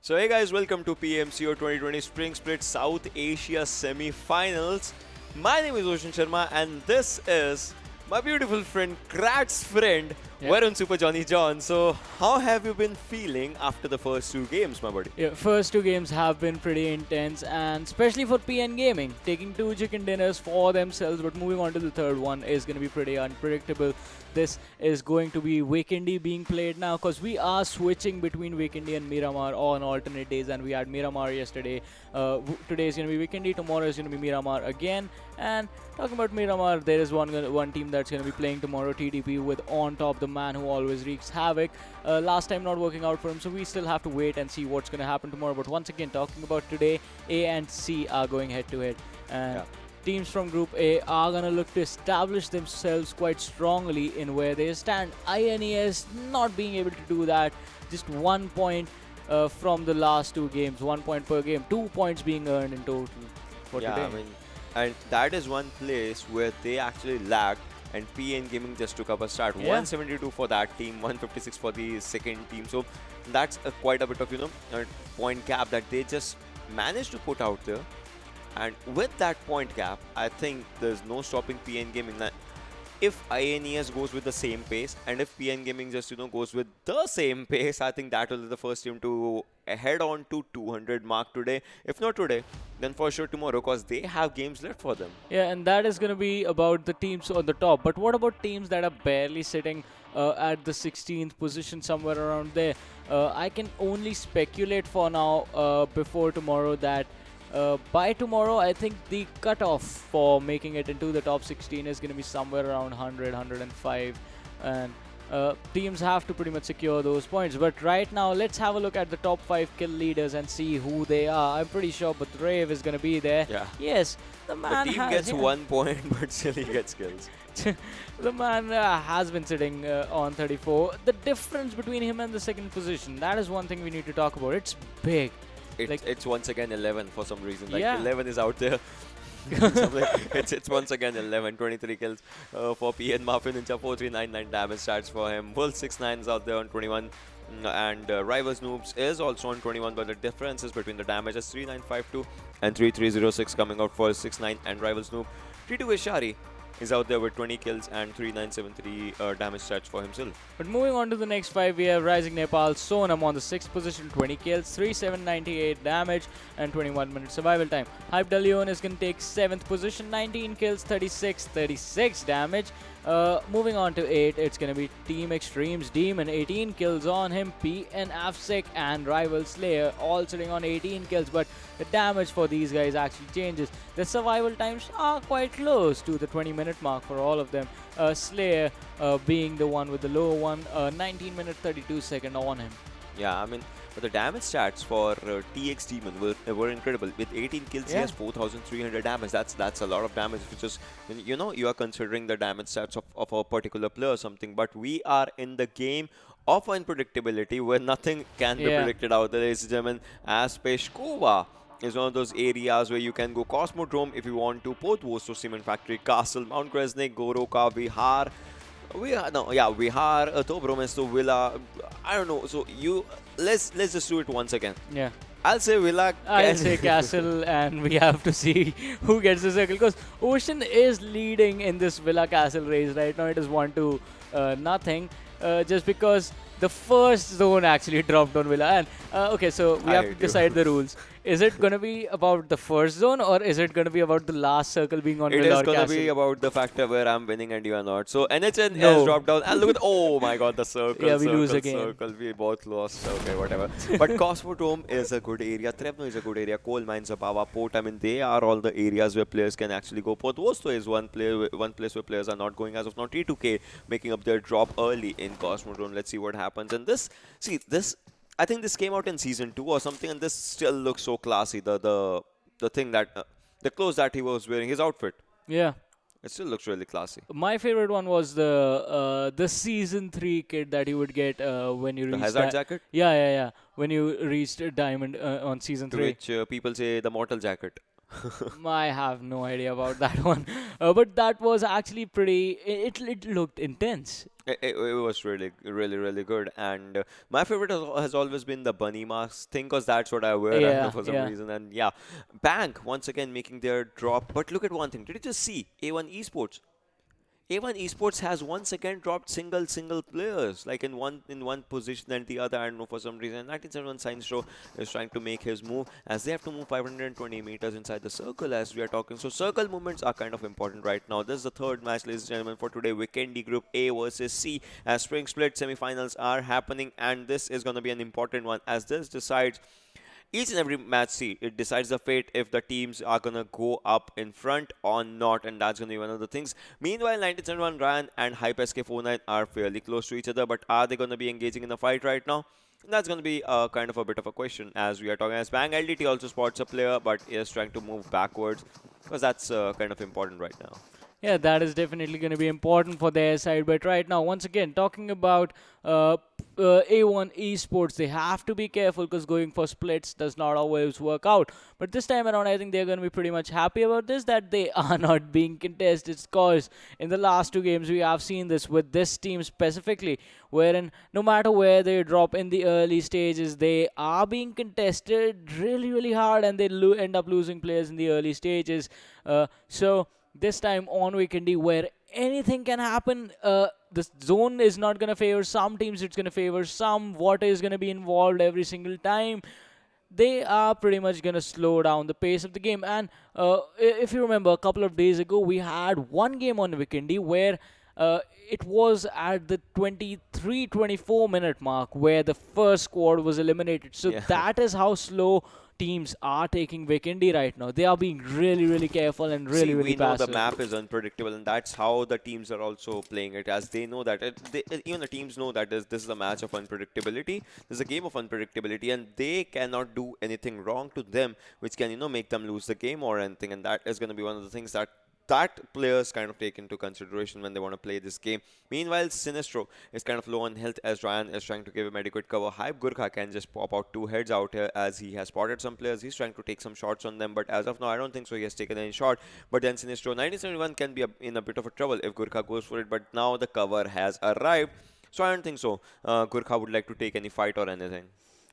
So hey guys, welcome to PMCO 2020 Spring Split South Asia Semi-Finals. My name is Oshin Sharma and this is my beautiful friend, Krat's friend, Varun Super Johnny John. So how have you been feeling after the first two games, my buddy? Yeah, first two games have been pretty intense, and especially for PN Gaming, taking two chicken dinners for themselves, but moving on to the third one is going to be pretty unpredictable. This is going to be Vikendi being played now, because we are switching between Vikendi and Miramar on alternate days, and we had Miramar yesterday. Today is going to be Vikendi, tomorrow is going to be Miramar again. And talking about Miramar, there is one team that's going to be playing tomorrow, TDP, with on top the man who always wreaks havoc. Last time not working out for him, so we still have to wait and see what's going to happen tomorrow. But once again, talking about today, A and C are going head to head, and teams from Group A are going to look to establish themselves quite strongly in where they stand. INES not being able to do that, just 1 point from the last two games, 1 point per game, 2 points being earned in total for today. I mean, and that is one place where they actually lagged, and PN Gaming just took up a start. 172 for that team, 156 for the second team. So that's quite a bit of, a point gap that they just managed to put out there. And with that point gap, I think there's no stopping PN Gaming. If INES goes with the same pace, and if PN Gaming just goes with the same pace, I think that will be the first team to head on to 200 mark today. If not today, then for sure tomorrow, because they have games left for them. Yeah, and that is going to be about the teams on the top. But what about teams that are barely sitting at the 16th position, somewhere around there? I can only speculate for now before tomorrow that by tomorrow, I think the cutoff for making it into the top 16 is going to be somewhere around 100, 105. And teams have to pretty much secure those points. But right now, let's have a look at the top 5 kill leaders and see who they are. I'm pretty sure Brave is going to be there. Yeah. Yes, the man The team gets 1 point, but still he gets kills. The man has been sitting on 34. The difference between him and the second position, that is one thing we need to talk about. It's big. It's once again 11 for some reason. Like 11 is out there. it's once again 11, 23 kills for PN Mafia Ninja, 4399 damage stats for him. Wolf 69 is out there on 21. And Rivals Noobs is also on 21, but the difference is between the damage is 3952 and 3306 coming out for 69 and Rivals Noob. T2 Ishari is out there with 20 kills and 3973 damage stats for himself. But moving on to the next 5, we have Rising Nepal Sonam on the 6th position, 20 kills, 3798 damage and 21 minutes survival time. Hype Dalion is going to take 7th position, 19 kills, 36 damage. Moving on to 8, it's going to be Team Xtreme's Demon, 18 kills on him, PN Afsec and Rival Slayer all sitting on 18 kills, but the damage for these guys actually changes. The survival times are quite close to the 20-minute mark for all of them. Slayer being the one with the lower one, 19 minute 32 second on him. Yeah, I mean, but the damage stats for TX Demon were incredible. With 18 kills, he has 4,300 damage. That's a lot of damage. Which is, you are considering the damage stats of a particular player or something. But we are in the game of unpredictability where nothing can be predicted out there, ladies and gentlemen. As Peshkova is one of those areas where you can go Cosmodrome if you want to. Port Vosto Cement Factory, Castle, Mount Kresnik, Goroka, Vihar. Vihar, Tobromesto, Villa. I don't know. So let's just do it once again. Yeah. I'll say Villa. I'll say Castle, and we have to see who gets the circle, because Ocean is leading in this Villa Castle race right now. It is 1-0, just because the first zone actually dropped on Villa. And okay, so we have to decide the rules. Is it going to be about the first zone, or is it going to be about the last circle being on Villa or Castle? It is going to be about the factor where I'm winning and you are not. So NHN has dropped down. And look at, oh my god, the circle. Yeah, we lose again. Circle. We both lost. Okay, whatever. But Cosmodrome is a good area. Trebno is a good area. Coal mines, Abawa, Port. I mean, they are all the areas where players can actually go. Port Vosto is one place where players are not going as of now. T2K making up their drop early in Cosmodrome. Let's see what happens. And this, I think this came out in season 2 or something, and this still looks so classy. The thing that the clothes that he was wearing, his outfit. Yeah. It still looks really classy. My favorite one was the season 3 kit that you would get when you reached the hazard jacket. Yeah. When you reached diamond on season 3. Which people say the mortal jacket. I have no idea about that one. But that was actually pretty. It looked intense. It was really good. And my favorite has always been the bunny mask thing, because that's what I wear, I don't know, Yeah, for some yeah. reason. And yeah, Bank once again making their drop. But look at one thing. Did you just see A1 Esports? A1 Esports has once again dropped single players, like in one position and the other. I don't know, for some reason. 1971 Science Show is trying to make his move, as they have to move 520 meters inside the circle as we are talking. So circle movements are kind of important right now. This is the third match, ladies and gentlemen, for today. Vikendi Group A versus C, as spring split semifinals are happening, and this is going to be an important one, as this decides each and every match. See, it decides the fate if the teams are gonna go up in front or not, and that's gonna be one of the things. Meanwhile, 1971 Ryan and Hype SK49 are fairly close to each other, but are they gonna be engaging in a fight right now? That's going to be kind of a bit of a question, as we are talking. As Bang LDT also spots a player, but is trying to move backwards, because that's kind of important right now. Yeah, that is definitely going to be important for their side. But right now, once again, talking about A1 esports, they have to be careful because going for splits does not always work out. But this time around, I think they're going to be pretty much happy about this, that they are not being contested. Because in the last two games, we have seen this with this team specifically, wherein no matter where they drop in the early stages, they are being contested really hard, and they end up losing players in the early stages. So this time on Weekendy, where anything can happen, the zone is not going to favor some teams, it's going to favor some. Water is going to be involved every single time. They are pretty much going to slow down the pace of the game. And if you remember, a couple of days ago, we had one game on Weekendy where it was at the 23-24 minute mark where the first squad was eliminated. So Yeah. that is how slow teams are taking Vikendi right now. They are being really careful and See, really we know the passive. map is unpredictable, and that's how the teams are also playing it, as they know that even the teams know that this is a match of unpredictability. This is a game of unpredictability, and they cannot do anything wrong to them, which can make them lose the game or anything. And that is going to be one of the things that players kind of take into consideration when they want to play this game. Meanwhile, Sinistro is kind of low on health, as Ryan is trying to give him adequate cover. Hype Gurkha can just pop out two heads out here, as he has spotted some players. He's trying to take some shots on them, but as of now, I don't think so he has taken any shot. But then Sinistro 1971 can be in a bit of a trouble if Gurkha goes for it, but now the cover has arrived. So I don't think so Gurkha would like to take any fight or anything.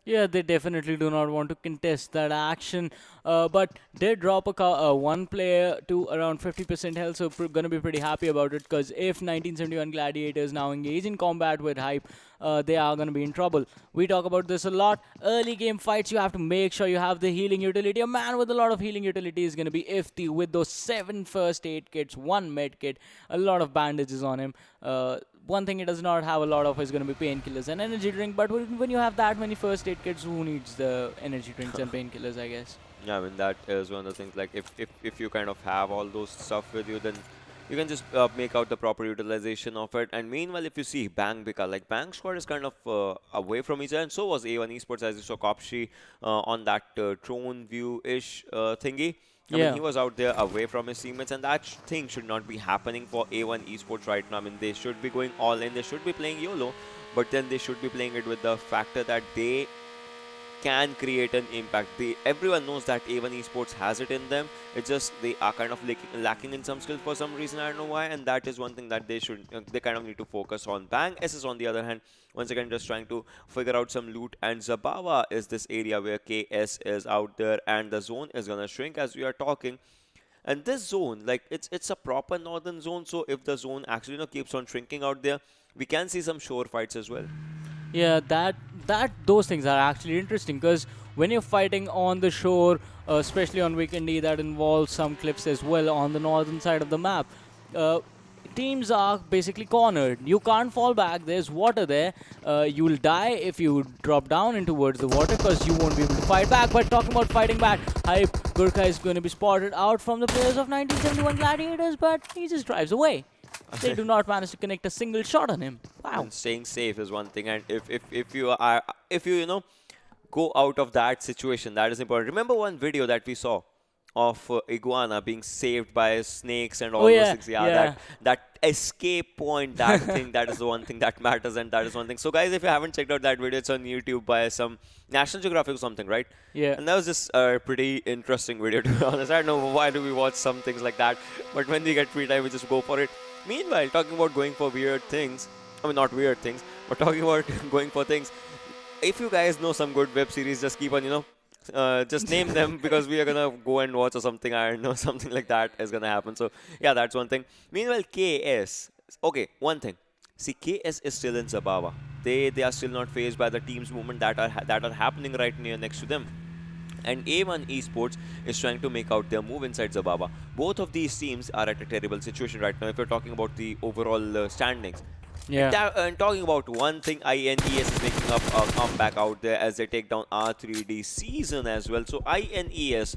Yeah, they definitely do not want to contest that action, but they drop one player to around 50% health, so gonna be pretty happy about it. Because if 1971 Gladiators now engage in combat with Hype, they are gonna be in trouble. We talk about this a lot. Early game fights, you have to make sure you have the healing utility. A man with a lot of healing utility is gonna be Ifti with those 7 first aid kits, 1 med kit, a lot of bandages on him. One thing he does not have a lot of is going to be painkillers and energy drink. But when you have that many first aid kits, who needs the energy drinks and painkillers, I guess? Yeah, I mean, that is one of the things. Like, if you kind of have all those stuff with you, then you can just make out the proper utilization of it. And meanwhile, if you see Bang Bika, like Bang squad is kind of away from each other, and so was A1 Esports, as you saw Kopshi on that drone view-ish thingy. I mean, he was out there away from his teammates, and that thing should not be happening for A1 Esports right now. I mean, they should be going all in. They should be playing YOLO, but then they should be playing it with the factor that they can create an impact. Everyone knows that A1 Esports has it in them. It's just they are kind of lacking in some skills for some reason. I don't know why, and that is one thing that they kind of need to focus on. Bang SS, on the other hand, once again just trying to figure out some loot, and Zabawa is this area where KS is out there, and the zone is gonna shrink as we are talking. And this zone, like it's a proper northern zone, so if the zone actually keeps on shrinking out there, we can see some shore fights as well. Yeah, those things are actually interesting, because when you're fighting on the shore, especially on Weekendy, that involves some cliffs as well on the northern side of the map. Teams are basically cornered. You can't fall back. There's water there. You'll die if you drop down in towards the water, because you won't be able to fight back. But talking about fighting back, Hype Gurkha is going to be spotted out from the players of 1971 Gladiators, but he just drives away. They do not manage to connect a single shot on him. Wow. And staying safe is one thing, and if you go out of that situation, that is important. Remember one video that we saw of iguana being saved by snakes and all those things. Yeah, that escape point, that thing, that is the one thing that matters, and that is one thing. So guys, if you haven't checked out that video, it's on YouTube by some National Geographic or something, right? Yeah. And that was just a pretty interesting video, to be honest. I don't know why do we watch some things like that, but when we get free time, we just go for it. Meanwhile, talking about going for weird things, I mean not weird things, but talking about going for things, if you guys know some good web series, just keep on, just name them, because we are gonna go and watch or something. I know something like that is gonna happen. So yeah, that's one thing. Meanwhile, KS. Okay, one thing. See, KS is still in Zabava. They are still not faced by the teams movement that are happening right near next to them. And A1 Esports is trying to make out their move inside Zababa. Both of these teams are at a terrible situation right now if you're talking about the overall standings. Yeah. And talking about one thing, INES is making up a comeback out there as they take down R3D Season as well. So INES,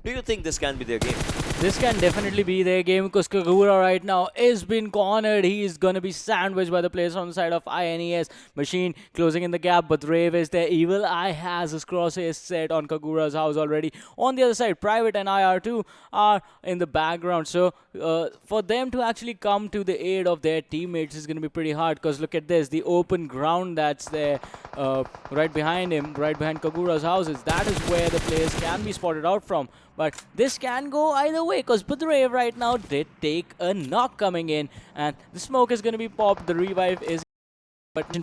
do you think this can be their game? This can definitely be their game because Kagura right now is been cornered. He is going to be sandwiched by the players on the side of INES. Machine closing in the gap, but Rave is there. Evil Eye has his crosshairs set on Kagura's house already. On the other side, Private and IR2 are in the background. So for them to actually come to the aid of their teammates is going to be pretty hard because look at this. The open ground that's there right behind him, right behind Kagura's houses. That is where the players can be spotted out from. But this can go either way because Budrev right now did take a knock coming in and the smoke is going to be popped. The revive is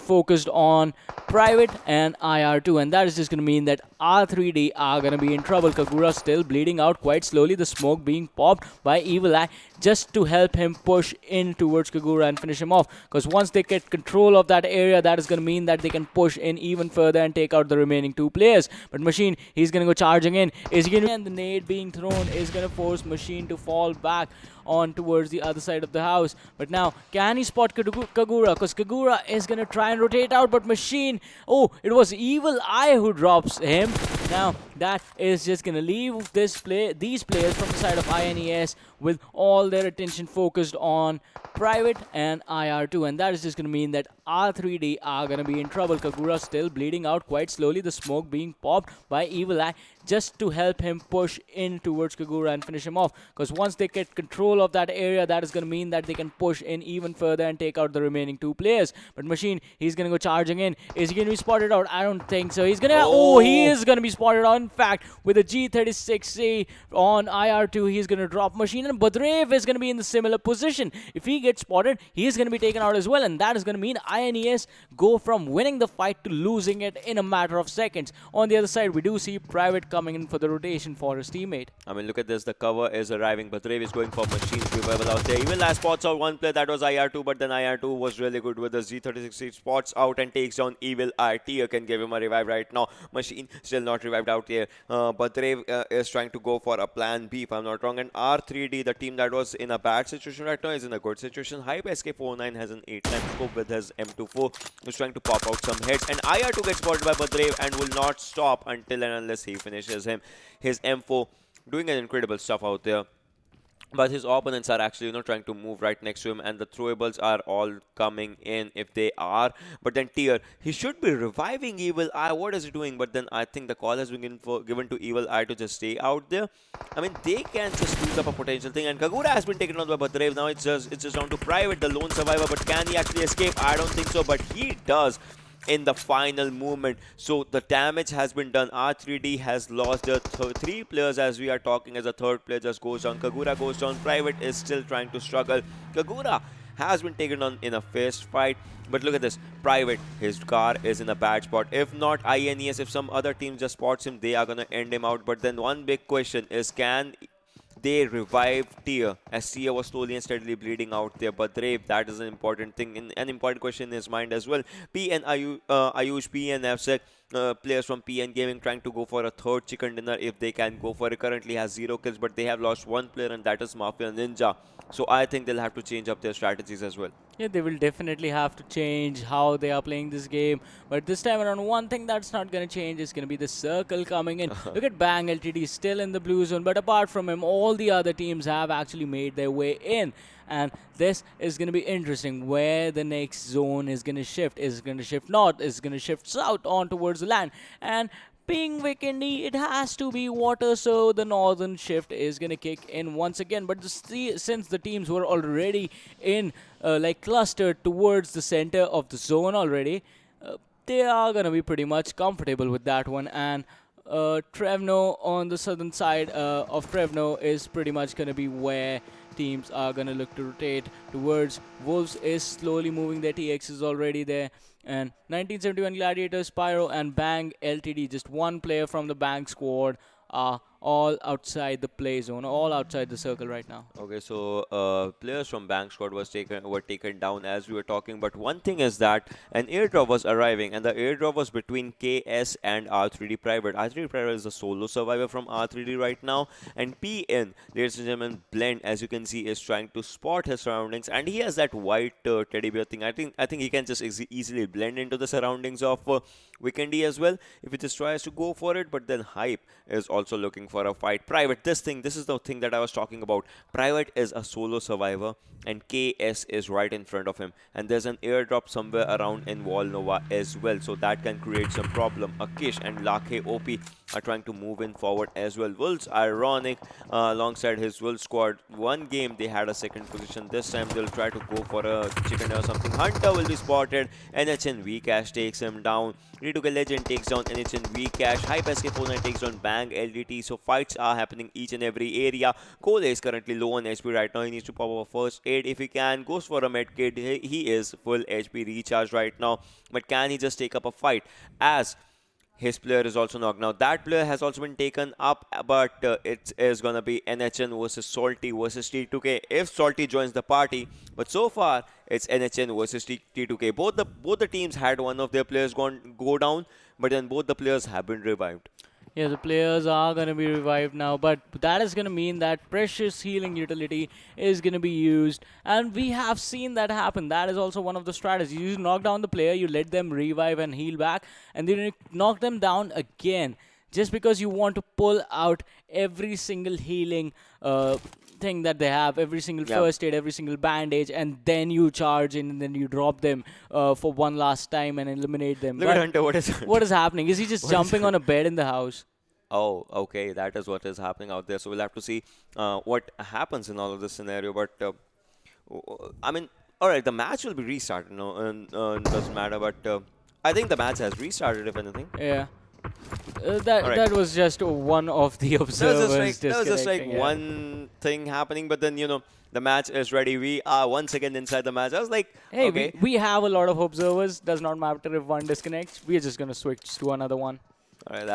focused on Private and IR2, and that is just going to mean that R3D are going to be in trouble. Kagura still bleeding out quite slowly, the smoke being popped by Evil Eye just to help him push in towards Kagura and finish him off, because once they get control of that area, that is going to mean that they can push in even further and take out the remaining two players. But Machine, he's going to go charging in. Is he going to, and the nade being thrown is going to force Machine to fall back on towards the other side of the house. But now, can he spot Kagura? Because Kagura is going to try and rotate out, but Machine, oh, it was Evil Eye who drops him. Now, that is just going to leave these players from the side of INES with all their attention focused on Private and IR2, and that is just going to mean that R3D are going to be in trouble. Kagura still bleeding out quite slowly, the smoke being popped by Evil Eye just to help him push in towards Kagura and finish him off, because once they get control of that area, that is going to mean that they can push in even further and take out the remaining two players. But Machine, he's going to go charging in. Is he going to be spotted out? I don't think so. He's going to... Oh, he is going to be spotted out. In fact, with a G36C on IR2, he's going to drop Machine, and Budrev is going to be in the similar position. If he gets spotted, he is going to be taken out as well, and that is going to mean INES go from winning the fight to losing it in a matter of seconds. On the other side, we do see Private coming in for the rotation for his teammate. I mean, look at this. The cover is arriving. Budrev is going for Machine's revival out there. Even last spots out one play, that was IR2, but then IR2 was really good with the G36. Spots out and takes down Evil Eye. Tier can give him a revive right now. Machine still not revived out here. Budrev is trying to go for a plan B, if I'm not wrong. And R3D, the team that was in a bad situation right now, is in a good situation. Hype SK49 has an 8-time scope with his M24. He's trying to pop out some hits. And IR2 gets spotted by Budrev and will not stop until and unless he finishes him. His M4 doing an incredible stuff out there. But his opponents are actually, trying to move right next to him, and the throwables are all coming in if they are. But then Tier, he should be reviving Evil Eye. What is he doing? But then I think the call has been given to Evil Eye to just stay out there. I mean, they can just lose up a potential thing. And Kagura has been taken out by Budrev. Now it's just down to Private, the lone survivor. But can he actually escape? I don't think so. But he does in the final movement. So the damage has been done. R3D has lost their three players as we are talking, as a third player just goes down. Kagura goes down. Private is still trying to struggle. Kagura has been taken on in a fist fight. But look at this. Private, his car is in a bad spot. If not INES, if some other team just spots him, they are going to end him out. But then one big question is, can they revive Tier, as Tier was slowly and steadily bleeding out there? But Brave, that is an important thing, an important question in his mind as well. Ayush, P and FSEC, players from PN Gaming trying to go for a third chicken dinner if they can go for it. Currently has 0 kills, but they have lost one player, and that is Mafia Ninja. So I think they'll have to change up their strategies as well. Yeah, they will definitely have to change how they are playing this game. But this time around, one thing that's not going to change is going to be the circle coming in. Look at Bang LTD still in the blue zone. But apart from him, all the other teams have actually made their way in. And this is going to be interesting where the next zone is going to shift. Is it going to shift north? Is it going to shift south on towards the land? And being Vikendi, it has to be water, so the northern shift is gonna kick in once again. But since the teams were already in like clustered towards the center of the zone already, they are gonna be pretty much comfortable with that one. And Trevno on the southern side of Trevno is pretty much gonna be where teams are gonna look to rotate towards. Wolves is slowly moving their TXs already there. And 1971 Gladiators, Pyro, and Bang LTD, just one player from the Bang squad, are all outside the play zone, all outside the circle right now. Okay, so players from Bank Squad were taken down as we were talking. But one thing is that an airdrop was arriving, and the airdrop was between KS and R3D Private. R3D Private is a solo survivor from R3D right now, and PN, ladies and gentlemen, Blend, as you can see, is trying to spot his surroundings, and he has that white teddy bear thing. I think he can just easily blend into the surroundings of Vikendi as well if he just tries to go for it. But then Hype is also looking for a fight. Private, this is the thing that I was talking about. Private is a solo survivor, and KS is right in front of him, and there's an airdrop somewhere around in Volnova as well, so that can create some problem. Akish and Lakhe OP are trying to move in forward as well. Wolves, ironic, alongside his Wolves squad, one game they had a second position. This time they'll try to go for a chicken or something. Hunter will be spotted. NHN Vcash takes him down. Rituka Legend takes down NHN Vcash. Hype SK49 takes down Bang LDT. So fights are happening each and every area. Cole is currently low on HP right now. He needs to pop up a first aid if he can. Goes for a med kit. He is full HP recharge right now. But can he just take up a fight? As his player is also knocked. Now that player has also been taken up, but it is gonna be NHN versus Salty versus T2K if Salty joins the party. But so far it's NHN versus T2K. Both the teams had one of their players go down, but then both the players have been revived. Yeah, the players are going to be revived now, but that is going to mean that precious healing utility is going to be used, and we have seen that happen. That is also one of the strategies. You knock down the player, you let them revive and heal back, and then you knock them down again, just because you want to pull out every single healing thing that they have, every single first aid, every single bandage, and then you charge in and then you drop them for one last time and eliminate them. Look at Hunter, what is happening? Is he just jumping on a bed in the house? Oh, okay, that is what is happening out there. So we'll have to see what happens in all of this scenario. But I mean, all right, the match will be restarted. No, and doesn't matter. But I think the match has restarted, if anything. Yeah. That was just one of the observers. That was just like one thing happening, but then the match is ready. We are once again inside the match. I was like, hey, okay, we have a lot of observers. Does not matter if one disconnects. We are just gonna switch to another one. All right,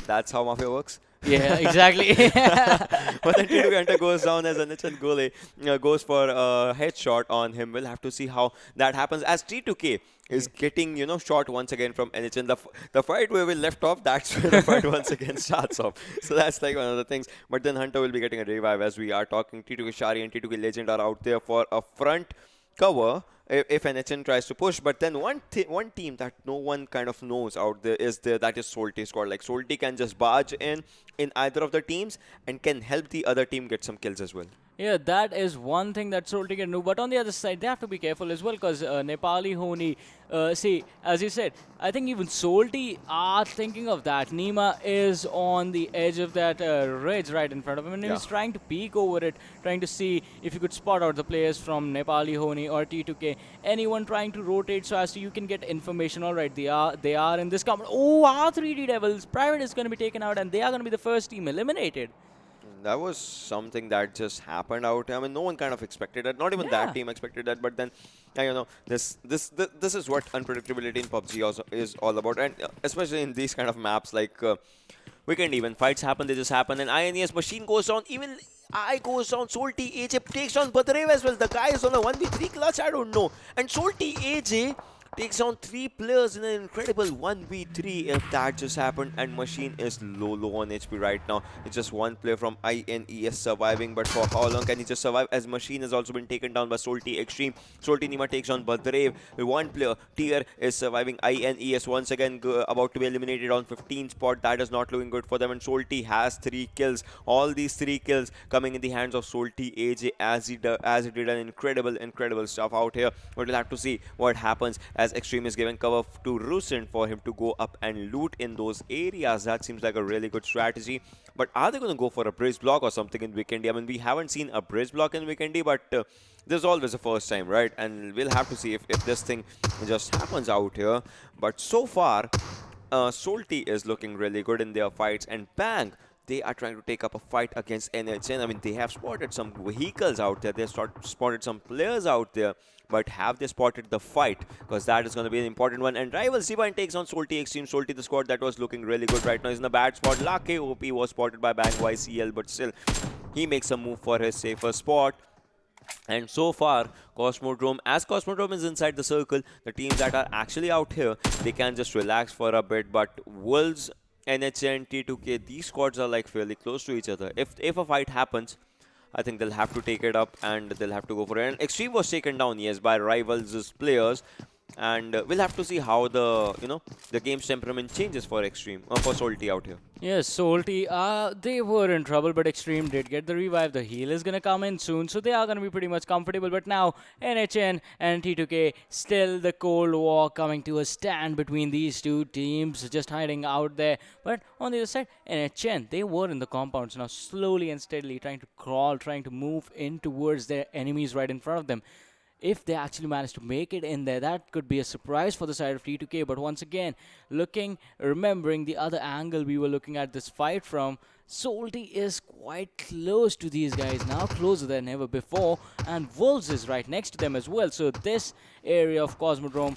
that's how Mafia works. Yeah, exactly. But then T2K goes down as Anichan Gole goes for a headshot on him. We'll have to see how that happens as T2K is getting, shot once again from Anichan. The fight where we left off, that's where the fight once again starts off. So that's like one of the things. But then Hunter will be getting a revive as we are talking. T2K Shari and T2K Legend are out there for a front cover if NHN tries to push. But then one team that no one kind of knows out there is that is Salty squad. Like Salty can just barge in either of the teams and can help the other team get some kills as well. Yeah, that is one thing that Salty can do. But on the other side, they have to be careful as well, because Nepali Ho Ni, see, as you said, I think even Salty are thinking of that. Nima is on the edge of that ridge right in front of him, and he's trying to peek over it, trying to see if you could spot out the players from Nepali Ho Ni or T2K. Anyone trying to rotate so as to you can get information. All right, they are in this combat. Oh, R3D Devils. Private is going to be taken out, and they are going to be the first team eliminated. That was something that just happened out. I mean, no one kind of expected that. Not even that team expected that. But then, this is what unpredictability in PUBG also is all about, and especially in these kind of maps like Vikendi, when fights happen, they just happen. And INES machine goes down. Even I goes down. Salty AJ takes down Badrev as well. The guy is on a 1v3 clutch. I don't know. And Salty AJ takes down 3 players in an incredible 1v3 if that just happened, and Machine is low on HP right now. It's just one player from INES surviving, but for how long can he just survive, as Machine has also been taken down by Salty Xtreme. Salty Nima takes on Badrev. One player, Tier, is surviving. INES once again about to be eliminated on 15th spot. That is not looking good for them, and Salty has 3 kills. All these 3 kills coming in the hands of Salty AJ as he did an incredible stuff out here. But we'll have to see what happens as Xtreme is giving cover to Rusin for him to go up and loot in those areas. That seems like a really good strategy. But are they going to go for a bridge block or something in Vikendi? I mean, we haven't seen a bridge block in Vikendi, but there's always a first time, right? And we'll have to see if this thing just happens out here. But so far, Salty is looking really good in their fights, and bang! They are trying to take up a fight against NHN. I mean, they have spotted some vehicles out there. They have spotted some players out there. But have they spotted the fight? Because that is going to be an important one. And Rival Zivine takes on Salty Xtreme. Salty, the squad that was looking really good right now, is in a bad spot. Lake OP was spotted by Bang YCL, but still, he makes a move for his safer spot. And so far, Cosmodrome, as Cosmodrome is inside the circle, the teams that are actually out here, they can just relax for a bit. But Wolves, NHN, T2K, these squads are like fairly close to each other. If a fight happens, I think they'll have to take it up and they'll have to go for it. And Xtreme was taken down, yes, by Rivals' players. And we'll have to see how the game's temperament changes for Xtreme, for Salty out here. Yes, Salty, they were in trouble, but Xtreme did get the revive. The heal is going to come in soon, so they are going to be pretty much comfortable. But now, NHN and T2K, still the Cold War coming to a stand between these two teams, just hiding out there. But on the other side, NHN, they were in the compounds now, slowly and steadily trying to crawl, trying to move in towards their enemies right in front of them. If they actually manage to make it in there, that could be a surprise for the side of T2K. But once again, remembering the other angle we were looking at this fight from, Salty is quite close to these guys now, closer than ever before, and Wolves is right next to them as well. So this area of Cosmodrome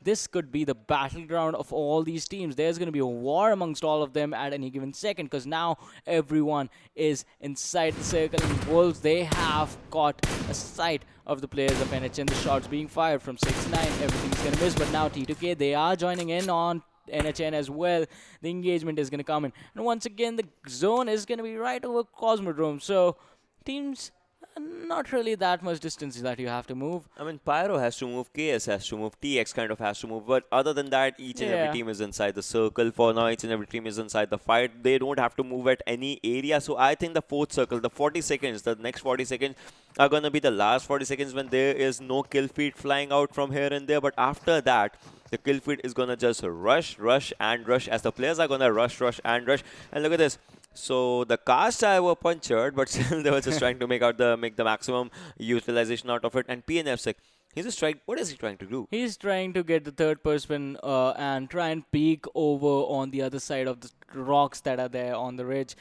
this could be the battleground of all these teams. There's going to be a war amongst all of them at any given second, because now everyone is inside the circle, and Wolves, they have caught a sight of the players of NHN. The shots being fired from 6-9, everything's going to miss. But now T2K, they are joining in on NHN as well. The engagement is going to come in, and once again the zone is going to be right over Cosmodrome, so teams not really that much distance that you have to move. I mean, Pyro has to move, KS has to move, TX kind of has to move, but other than that, each and every team is inside the circle. For now, each and every team is inside the fight. They don't have to move at any area. So I think the fourth circle, the 40 seconds, the next 40 seconds are going to be the last 40 seconds when there is no kill feed flying out from here and there. But after that, the kill feed is going to just rush, and rush, as the players are going to rush, and rush. And look at this. So the cast were punctured, but still they were just trying to make the maximum utilization out of it. And PNF's like, he's just trying. What is he trying to do? He's trying to get the third person and try and peek over on the other side of the rocks that are there on the ridge,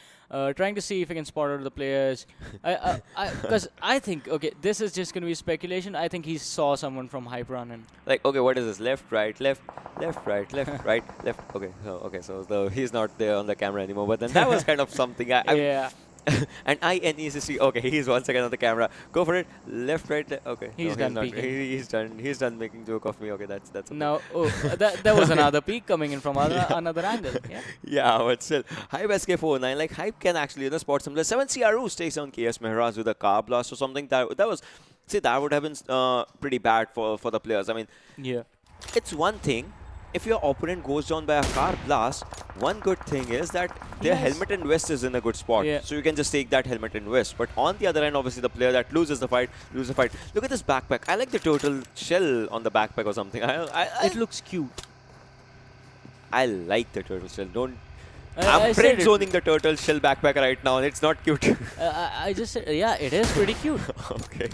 trying to see if he can spot out the players. Because I think, okay, this is just going to be speculation. I think he saw someone from Hype running. Like, okay, what is this? Left, right, left, right, left. Okay, so he's not there on the camera anymore. But then that was kind of something. Yeah. And INES, okay, he's once again on the camera. Go for it. Left, right, okay. He's done peeking. He's done making joke of me. Okay, that's okay. No, there was another peek coming in from another angle. Yeah. Yeah, but still, Hype SK49, like Hype can actually spot some. 7 CRU takes on KS Mehraj with a car blast or something. That would have been pretty bad for the players. I mean, yeah, it's one thing. If your opponent goes down by a car blast, one good thing is that their helmet and vest is in a good spot. Yeah. So you can just take that helmet and vest. But on the other end, obviously, the player that loses the fight. Look at this backpack. I like the turtle shell on the backpack or something. it looks cute. I like the turtle shell. I'm friend zoning the turtle shell backpack right now. It's not cute. I just said, yeah, it is pretty cute. Okay.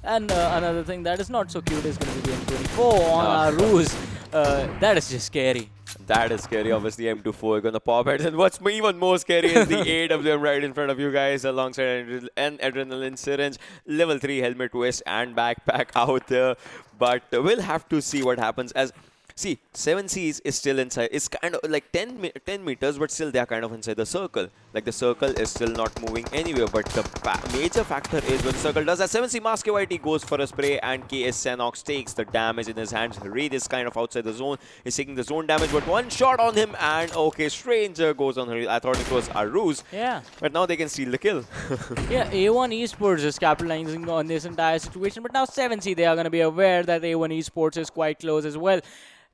And another thing that is not so cute is going to be the M24 on our ruse. That is just scary. That is scary. Obviously, M24 are going to pop it. And what's even more scary is the AWM right in front of you guys alongside an adrenaline syringe, level 3 helmet vest and backpack out there. But we'll have to see what happens as... See, 7Cs is still inside. It's kind of like 10 meters, but still they are kind of inside the circle. Like the circle is still not moving anywhere. But the major factor is when the circle does that. 7C Mask KYT goes for a spray and KS Sanhok takes the damage in his hands. Reed is kind of outside the zone. He's taking the zone damage, but one shot on him and okay, Stranger goes on her. I thought it was a ruse. Yeah. But now they can steal the kill. Yeah, A1 Esports is capitalizing on this entire situation. But now 7C, they are going to be aware that A1 Esports is quite close as well.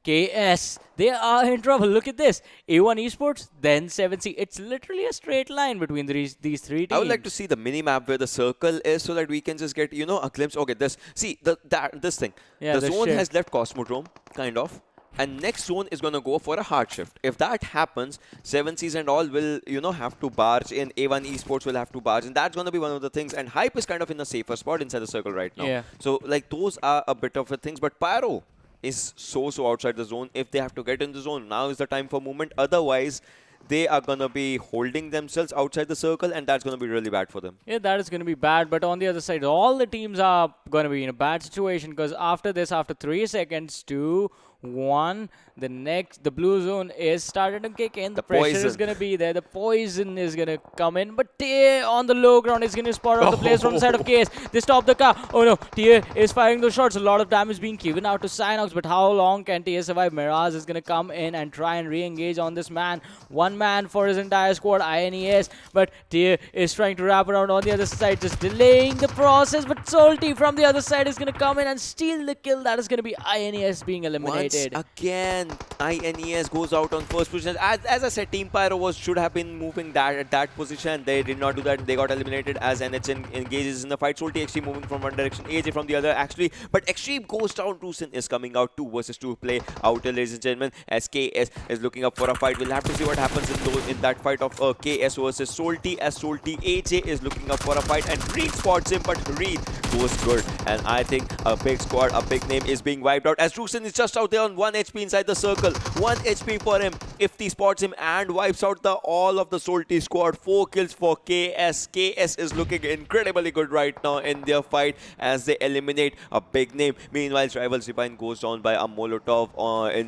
KS, they are in trouble. Look at this. A1 Esports, then 7C. It's literally a straight line between these three teams. I would like to see the mini map where the circle is so that we can just get, a glimpse. Okay, this thing. Yeah, the the zone shift. has left Cosmodrome, kind of. And next zone is going to go for a hard shift. If that happens, 7Cs and all will, have to barge in. A1 Esports will have to barge. And that's going to be one of the things. And Hype is kind of in a safer spot inside the circle right now. Yeah. So, like, those are a bit of a things. But Pyro is so outside the zone. If they have to get in the zone, now is the time for movement. Otherwise, they are going to be holding themselves outside the circle, and that's going to be really bad for them. Yeah, that is going to be bad. But on the other side, all the teams are going to be in a bad situation because after this, after 3 seconds, 2, 1, the blue zone is starting to kick in. The pressure is poison. going to be there. The poison is going to come in. But Tia on the low ground is going to spot out the players from the side of KS. They stop the car. Oh no, Tia is firing those shots. A lot of damage being given out to Sanhok. But how long can Tia survive? Mirage is going to come in and try and re-engage on this man. One man for his entire squad, INES. But Tia is trying to wrap around on the other side, just delaying the process. But Salty from the other side is going to come in and steal the kill. That is going to be INES being eliminated. Once again, INES goes out on first position. As I said, Team Pyro should have been moving at that position. They did not do that. They got eliminated as NHN engages in the fight. Salty Xtreme moving from one direction, AJ from the other actually. But Xtreme goes down. Rusin is coming out 2 versus 2 play out, ladies and gentlemen. As KS is looking up for a fight. We'll have to see what happens in that fight of KS versus Salty. As Salty, AJ is looking up for a fight and Reed spots him, but Reed goes good. And I think a big squad, a big name is being wiped out as Rusin is just out there on 1 HP inside the circle. 1 HP for him. If he spots him and wipes out all of the Salty squad. 4 kills for KS. KS is looking incredibly good right now in their fight as they eliminate a big name. Meanwhile, Rivals Divine goes down by a Molotov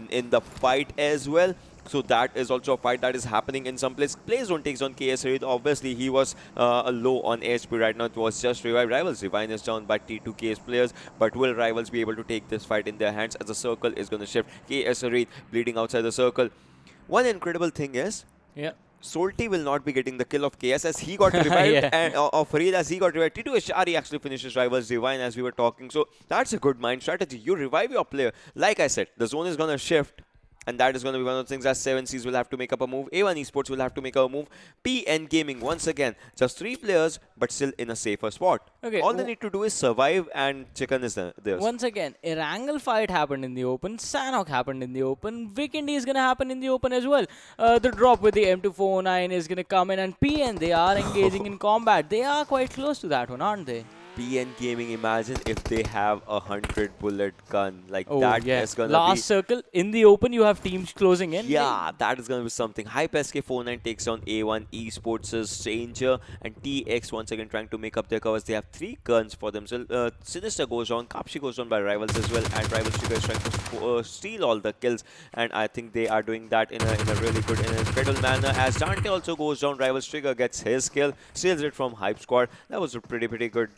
in the fight as well. So that is also a fight that is happening in some place. Playzone takes on KS Reed. Obviously, he was low on HP right now. It was just revived. Rivals Divine is down by T2 KS players. But will Rivals be able to take this fight in their hands as the circle is going to shift? KS Reed bleeding outside the circle. One incredible thing is, Salty will not be getting the kill of KS as he got revived and of Reed as he got revived. T2 Ashari actually finishes Rivals Divine as we were talking. So that's a good mind strategy. You revive your player. Like I said, the zone is going to shift. And that is going to be one of the things that 7Cs will have to make up a move. A1 Esports will have to make a move. PN Gaming, once again, just 3 players, but still in a safer spot. Okay, all they need to do is survive and chicken is theirs. Once again, Erangel fight happened in the open. Sanhok happened in the open. Vikendi is going to happen in the open as well. The drop with the M2409 is going to come in. And PN, they are engaging in combat. They are quite close to that one, aren't they? PN Gaming, imagine if they have a 100-bullet gun like that. Is gonna last circle in the open, you have teams closing in. Yeah, that is gonna be something. Hype SK49 takes on A1 Esports' Stranger and TX once again trying to make up their covers. They have 3 guns for themselves. Sinister goes on, Kapshi goes on by Rivals as well, and Rivals Trigger is trying to steal all the kills. And I think they are doing that in a really good, in an incredible manner. As Dante also goes down, Rivals Trigger gets his kill, steals it from Hype Squad. That was a pretty good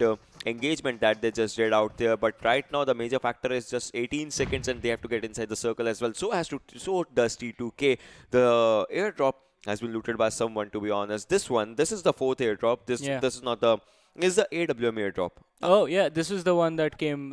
engagement that they just did out there. But right now the major factor is just 18 seconds and they have to get inside the circle as well. So does T2K. The airdrop has been looted by someone, to be honest. This is the 4th airdrop. This is not the AWM airdrop. Oh yeah, this is the one that came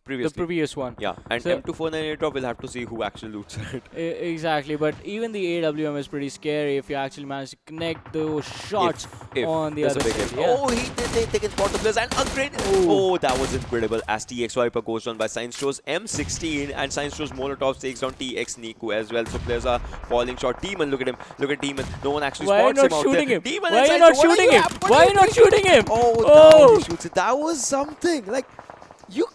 previously. The previous one. Yeah, and so M249 airdrop, we'll have to see who actually loots it. Exactly, but even the AWM is pretty scary if you actually manage to connect those shots on the other side. Oh, they can spot the players and upgrade. Oh, that was incredible as TX Viper goes down by Science Show's M16 and Science Show's Molotov takes down TX Niku as well. So players are falling short. Demon, look at him. Look at Demon. No one actually spots him out there. Demon, why are you not shooting him? Why are you not shooting him? Oh, he shoots it. That was something. Like, you...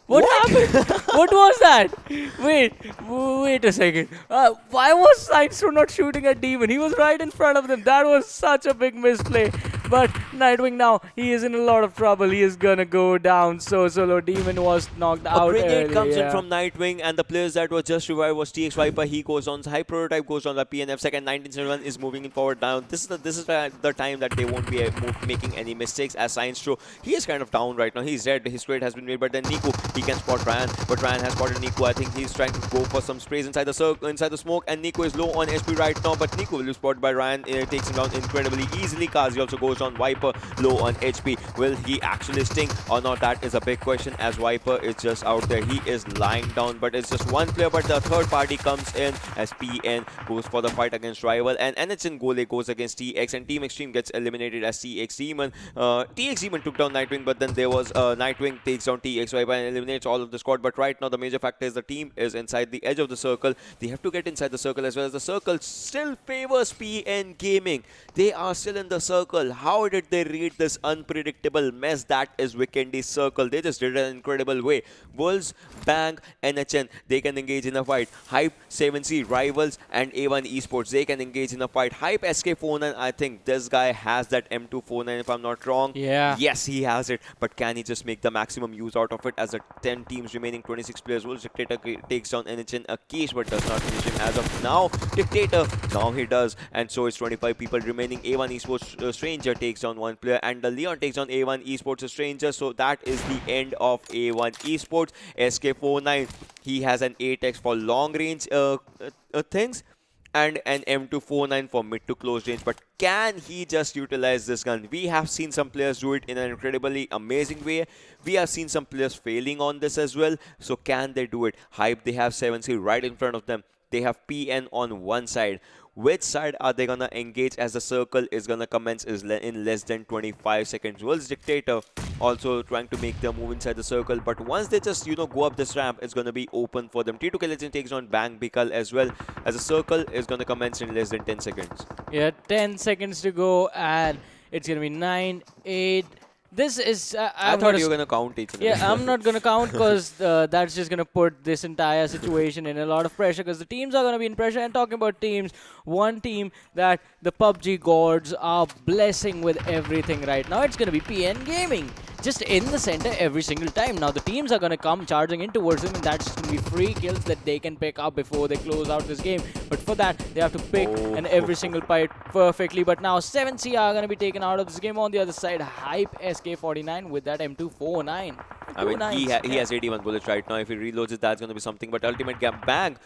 What happened? What was that? Wait a second. Why was Sidestone not shooting at Demon? He was right in front of them. That was such a big misplay. But Nightwing now, he is in a lot of trouble. He is gonna go down so low. Demon was knocked out. A grenade comes in from Nightwing, and the players that were just revived was TX Viper. He goes on. High Prototype goes on by PNF. Second, 1971 is moving forward down. This is the time that they won't be making any mistakes. As Science Show, he is kind of down right now. He's dead. His trade has been made, but then Niku, he can spot Ryan, but Ryan has spotted Niku. I think he's trying to go for some sprays inside the circle, inside the smoke, and Niku is low on HP right now, but Niku will be spotted by Ryan. Takes him down incredibly easily. Kazi also goes goes down. Viper low on HP. Will he actually sting or not? That is a big question, as Viper is just out there. He is lying down, but it's just one player. But the third party comes in as PN goes for the fight against Rival, and NHN Gole goes against TX, and Team Xtreme gets eliminated as TX Demon. TX Demon took down Nightwing, but then there was Nightwing takes down TX Viper and eliminates all of the squad. But right now the major factor is the team is inside the edge of the circle. They have to get inside the circle, as well as the circle still favors PN Gaming. They are still in the circle. How did they read this unpredictable mess that is Vikendi's circle? They just did it in an incredible way. Wolves, Bang, NHN, they can engage in a fight. Hype, 7C, Rivals, and A1 Esports, they can engage in a fight. Hype, SK49, I think this guy has that M249 if I'm not wrong. Yeah. Yes, he has it, but can he just make the maximum use out of it? As the 10 teams remaining, 26 players. Wolves Dictator takes down NHN Akish, but does not finish him as of now. Dictator, now he does, and so is 25 people remaining. A1 Esports Stranger takes down one player, and the Leon takes down A1 Esports Stranger. So that is the end of A1 Esports. SK49, he has an 8x for long range things, and an M249 for mid to close range. But can he just utilize this gun? We have seen some players do it in an incredibly amazing way. We have seen some players failing on this as well. So can they do it? Hype, they have 7C right in front of them. They have PN on one side. Which side are they gonna engage, as the circle is gonna commence in less than 25 seconds? World's Dictator also trying to make their move inside the circle, but once they just go up this ramp, it's gonna be open for them. T2K Legend takes on Bang Bikal as well, as the circle is gonna commence in less than 10 seconds. Yeah, 10 seconds to go, and it's gonna be 9, 8. This is. I thought you were gonna count each. Yeah, I'm not gonna count, because that's just gonna put this entire situation in a lot of pressure, because the teams are gonna be in pressure. And talking about teams, one team that the PUBG gods are blessing with everything right now, it's gonna be PN Gaming. Just in the center every single time. Now the teams are gonna come charging in towards them, and that's just gonna be free kills that they can pick up before they close out this game. But for that, they have to pick and every single fight perfectly. But now 7C are gonna be taken out of this game. On the other side, Hype SK49 with that M249. I mean, he has 81 bullets right now. If he reloads it, that's going to be something. But Ultimate Gap Bang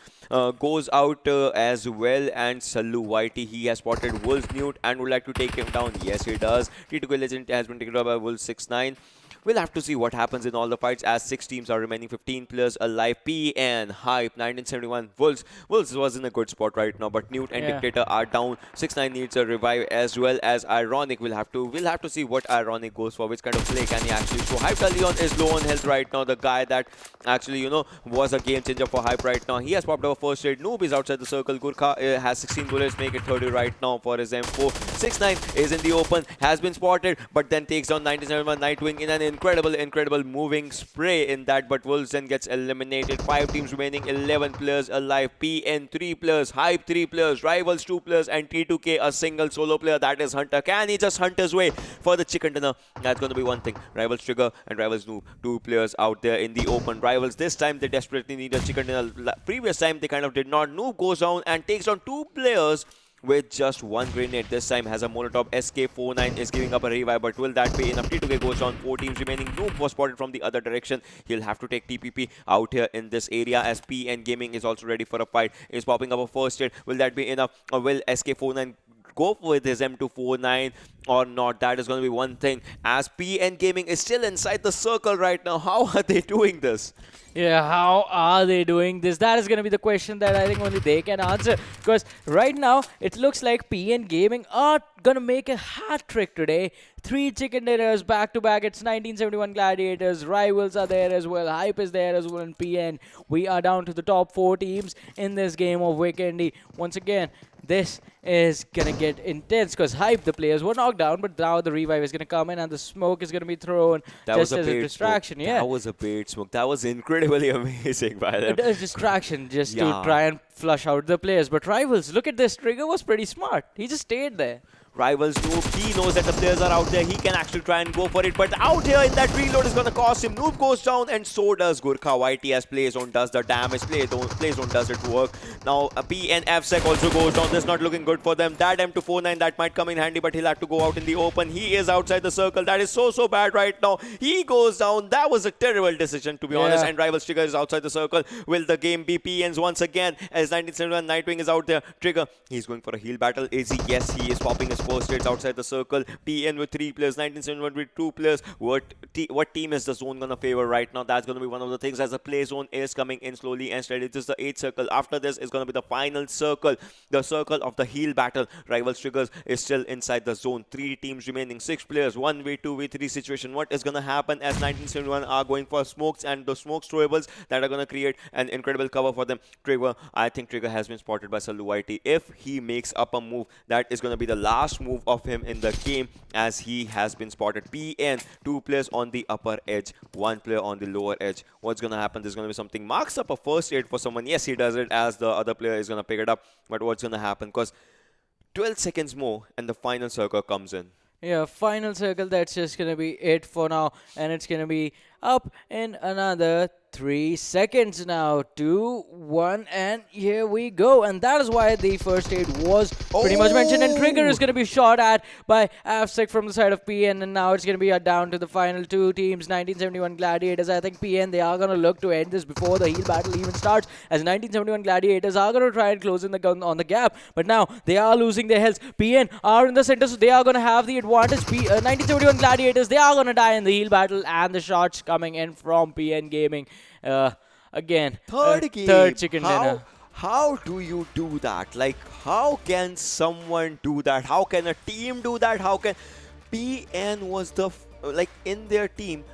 goes out as well. And Sallu Whitey, he has spotted Wolves Newt and would like to take him down. Yes, he does. T2K Legend has been taken out by Wolves 6-9. We'll have to see what happens in all the fights, as 6 teams are remaining, 15 players alive. PN, Hype, 1971, Wolves. Wolves was in a good spot right now, but Newt and Dictator are down. 6-9 needs a revive, as well as Ironic. We'll have to see what Ironic goes for, which kind of play can he actually show. Hype Leon is low on health right now. The guy that actually, was a game changer for Hype right now. He has popped up a first aid. Noob is outside the circle. Gurkha has 16 bullets, make it 30 right now for his M4. 6-9 is in the open, has been spotted, but then takes down 97 Nightwing in an incredible moving spray in that, but Wolves then gets eliminated. 5 teams remaining, 11 players alive. PN 3 players, Hype 3 players, Rivals 2 players, and T2K a single solo player, that is Hunter. Can he just hunt his way for the chicken dinner? That's going to be one thing. Rivals Trigger and Rivals Noob, 2 players out there in the open. Rivals this time they desperately need a chicken dinner. Previous time they kind of did not. Noob goes down and takes on 2 players with just 1 grenade. This time has a Molotov. SK49 is giving up a revive, but will that be enough? T2K goes down, 4 teams remaining. Noob was spotted from the other direction. He'll have to take TPP out here in this area, as PN Gaming is also ready for a fight. Is popping up a first hit. Will that be enough, or will SK49 go with his M249 or not? That is going to be one thing, as PN Gaming is still inside the circle right now. How are they doing this? Yeah, how are they doing this? That is going to be the question that I think only they can answer. Because right now, it looks like PN Gaming are going to make a hat trick today. 3 chicken dinners back to back. It's 1971 Gladiators. Rivals are there as well. Hype is there as well. And PN, we are down to the top 4 teams in this game of Vikendi. Once again, this is going to get intense, because Hype, the players were knocked down, but now the revive is going to come in and the smoke is going to be thrown just as a distraction. Smoke. Yeah, that was a bait smoke. That was incredibly amazing by them. It is distraction just to try and flush out the players. But Rivals, look at this. Trigger was pretty smart. He just stayed there. Rivals Noob, he knows that the players are out there. He can actually try and go for it, but out here in that reload is going to cost him. Noob goes down, and so does Gurkha. YT as Play Zone does the damage. Play Zone does it work. Now PNF Sec also goes down. This is not looking good for them. That M249 that might come in handy, but he'll have to go out in the open. He is outside the circle. That is so bad right now. He goes down. That was a terrible decision, to be honest. And Rivals Trigger is outside the circle. Will the game be PN's once again, as 1971 Nightwing is out there? Trigger, he's going for a heal battle. Is he? Yes, he is popping his players, first raids outside the circle, PN with 3 players, 1971 with 2 players. What team is the zone gonna favor right now? That's gonna be one of the things, as the play zone is coming in slowly and steady. This is the 8th circle. After this is gonna be the final circle, the circle of the heal battle. Rivals Triggers is still inside the zone. 3 teams remaining, 6 players, 1v2v3 situation. What is gonna happen, as 1971 are going for smokes and the smoke throwables that are gonna create an incredible cover for them. Trigger, I think Trigger has been spotted by Salu YT. If he makes up a move, that is gonna be the last move of him in the game, as he has been spotted. PN, 2 players on the upper edge, 1 player on the lower edge. What's gonna happen? There's gonna be something. Marks up a first aid for someone. Yes, he does it, as the other player is gonna pick it up. But what's gonna happen? Because 12 seconds more and the final circle comes in. Yeah, final circle, that's just going to be it for now. And it's going to be up in another 3 seconds now. 2, 1, and here we go. And that is why the first aid was pretty much mentioned. And Trigger is going to be shot at by Afsec from the side of PN. And now it's going to be down to the final 2 teams. 1971 Gladiators. I think PN, they are going to look to end this before the heal battle even starts, as 1971 Gladiators are going to try and close in the gun on the gap. But now they are losing their health. PN are in the center, so they are going to have the advantage. 1971 Gladiators, they are going to die in the heal battle. And the shots coming in from PN Gaming. Again, third chicken dinner. How do you do that? Like, how can someone do that? How can a team do that? How can... PN was the, in their team,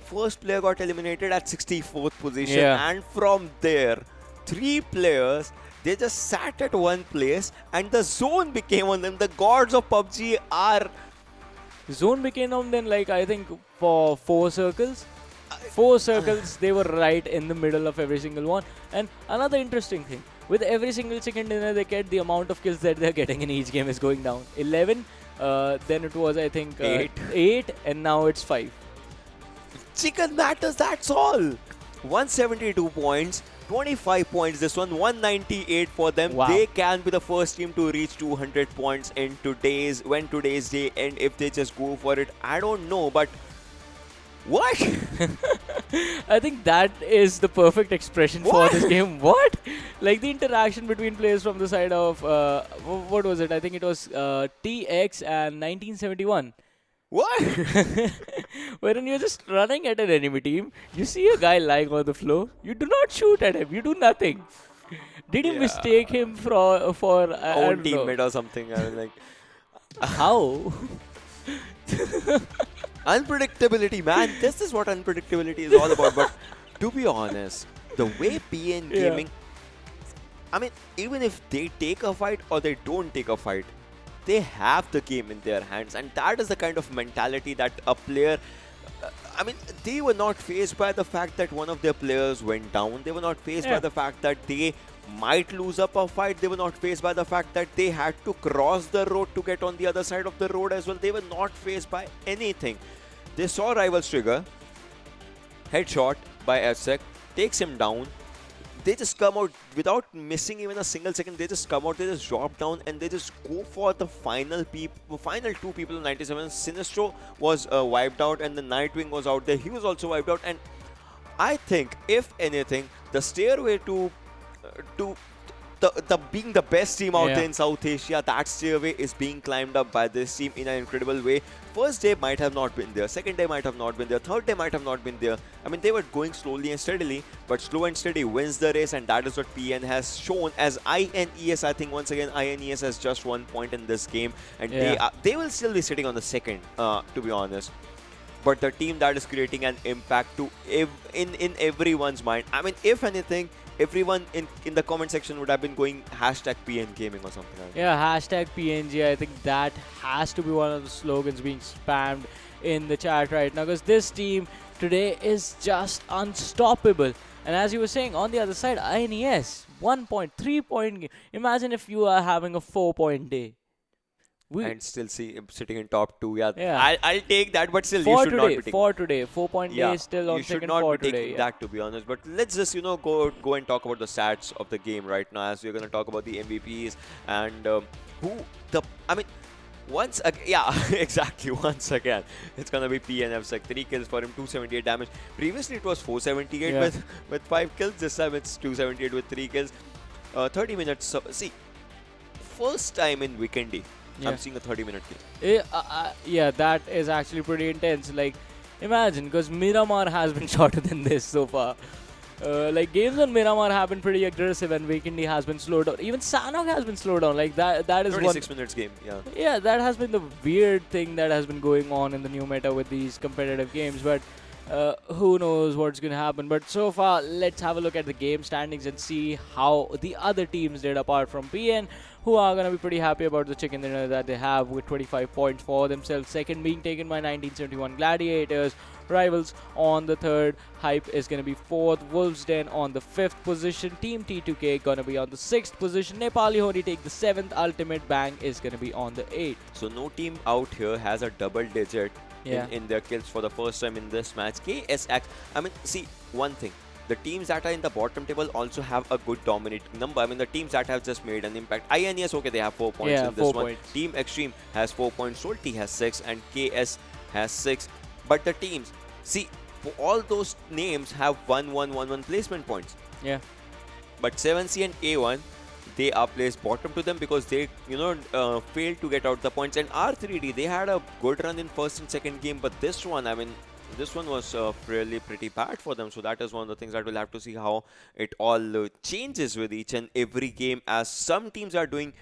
first player got eliminated at 64th position. Yeah. And from there, 3 players, they just sat at one place and the zone became on them. The gods of PUBG are... Zone became on then, I think, for 4 circles. 4 circles, they were right in the middle of every single one. And another interesting thing, with every single chicken dinner they get, the amount of kills that they're getting in each game is going down. 11, then it was, I think, 8, and now it's 5. Chicken matters, that's all. 172 points, 25 points this one, 198 for them. Wow. They can be the first team to reach 200 points in today's day end if they just go for it. I don't know, but what? I think that is the perfect expression for this game. What? Like the interaction between players from the side of, what was it? I think it was TX and 1971. What? Wherein you're just running at an enemy team, you see a guy lying on the floor, you do not shoot at him, you do nothing. Did you mistake him for own teammate or something? I was like, how? Unpredictability, man. This is what unpredictability is all about. But to be honest, the way PN Gaming, I mean, even if they take a fight or they don't take a fight, they have the game in their hands, and that is the kind of mentality that a player... I mean, they were not faced by the fact that one of their players went down. They were not faced by the fact that they might lose up a fight. They were not faced by the fact that they had to cross the road to get on the other side of the road as well. They were not faced by anything. They saw Rivals Trigger, headshot by Afsec, takes him down. They just come out without missing even a single second. They just come out, they just drop down, and they just go for the final 2 people in 97. Sinistro was wiped out, and the Nightwing was out there. He was also wiped out. And I think, if anything, the stairway to being the best team out there in South Asia, that stairway is being climbed up by this team in an incredible way. First day might have not been there, second day might have not been there, third day might have not been there. I mean, they were going slowly and steadily, but slow and steady wins the race, and that is what PN has shown. As INES, I think once again INES has just 1 point in this game, and they will still be sitting on the second, to be honest. But the team that is creating an impact to in everyone's mind. I mean, if anything, everyone in the comment section would have been going hashtag PN Gaming or something like that. Yeah, hashtag PNG. I think that has to be one of the slogans being spammed in the chat right now, because this team today is just unstoppable. And as you were saying, on the other side, INES, 1 point, 3 point game. Imagine if you are having a 4-point day. And still sitting in top 2. I'll take that, but still, you should not be taking... For today, 4-point day is still on second for today. You should not be taking that, to be honest. But let's just, go and talk about the stats of the game right now, as we're going to talk about the MVPs and once again, exactly, once again, it's going to be PNF's 3 kills for him, 278 damage. Previously, it was 478 with 5 kills. This time, it's 278 with 3 kills. 30 minutes. So, see, first time in Vikendi, Yeah. I'm seeing a 30-minute game. Yeah, that is actually pretty intense. Like, imagine, because Miramar has been shorter than this so far. Like, games on Miramar have been pretty aggressive, and Vikendi has been slowed down. Even Sanhok has been slowed down. Like, that is 26 minutes game, yeah. Yeah, that has been the weird thing that has been going on in the new meta with these competitive games. But who knows what's going to happen. But so far, let's have a look at the game standings and see how the other teams did apart from PN, who are going to be pretty happy about the chicken dinner that they have with 25 points for themselves. Second being taken by 1971 Gladiators. Rivals on the third. Hype is going to be fourth. Wolves Den on the fifth position. Team T2K going to be on the sixth position. Nepali Ho Ni take the seventh. Ultimate Bang is going to be on the eighth. So no team out here has a double digit in their kills for the first time in this match. KSX, I mean, see, one thing. The teams that are in the bottom table also have a good dominating number. I mean, the teams that have just made an impact. INES, okay, they have 4 points in this one. Points. Team Xtreme has 4 points. Solti has 6 and KS has 6. But the teams, see, all those names have 1-1-1-1 placement points. Yeah. But 7C and A1, they are placed bottom to them because they, failed to get out the points. And R3D, they had a good run in first and second game. But this one, I mean, this one was really pretty bad for them. So that is one of the things that we'll have to see how it all changes with each and every game, as some teams are doing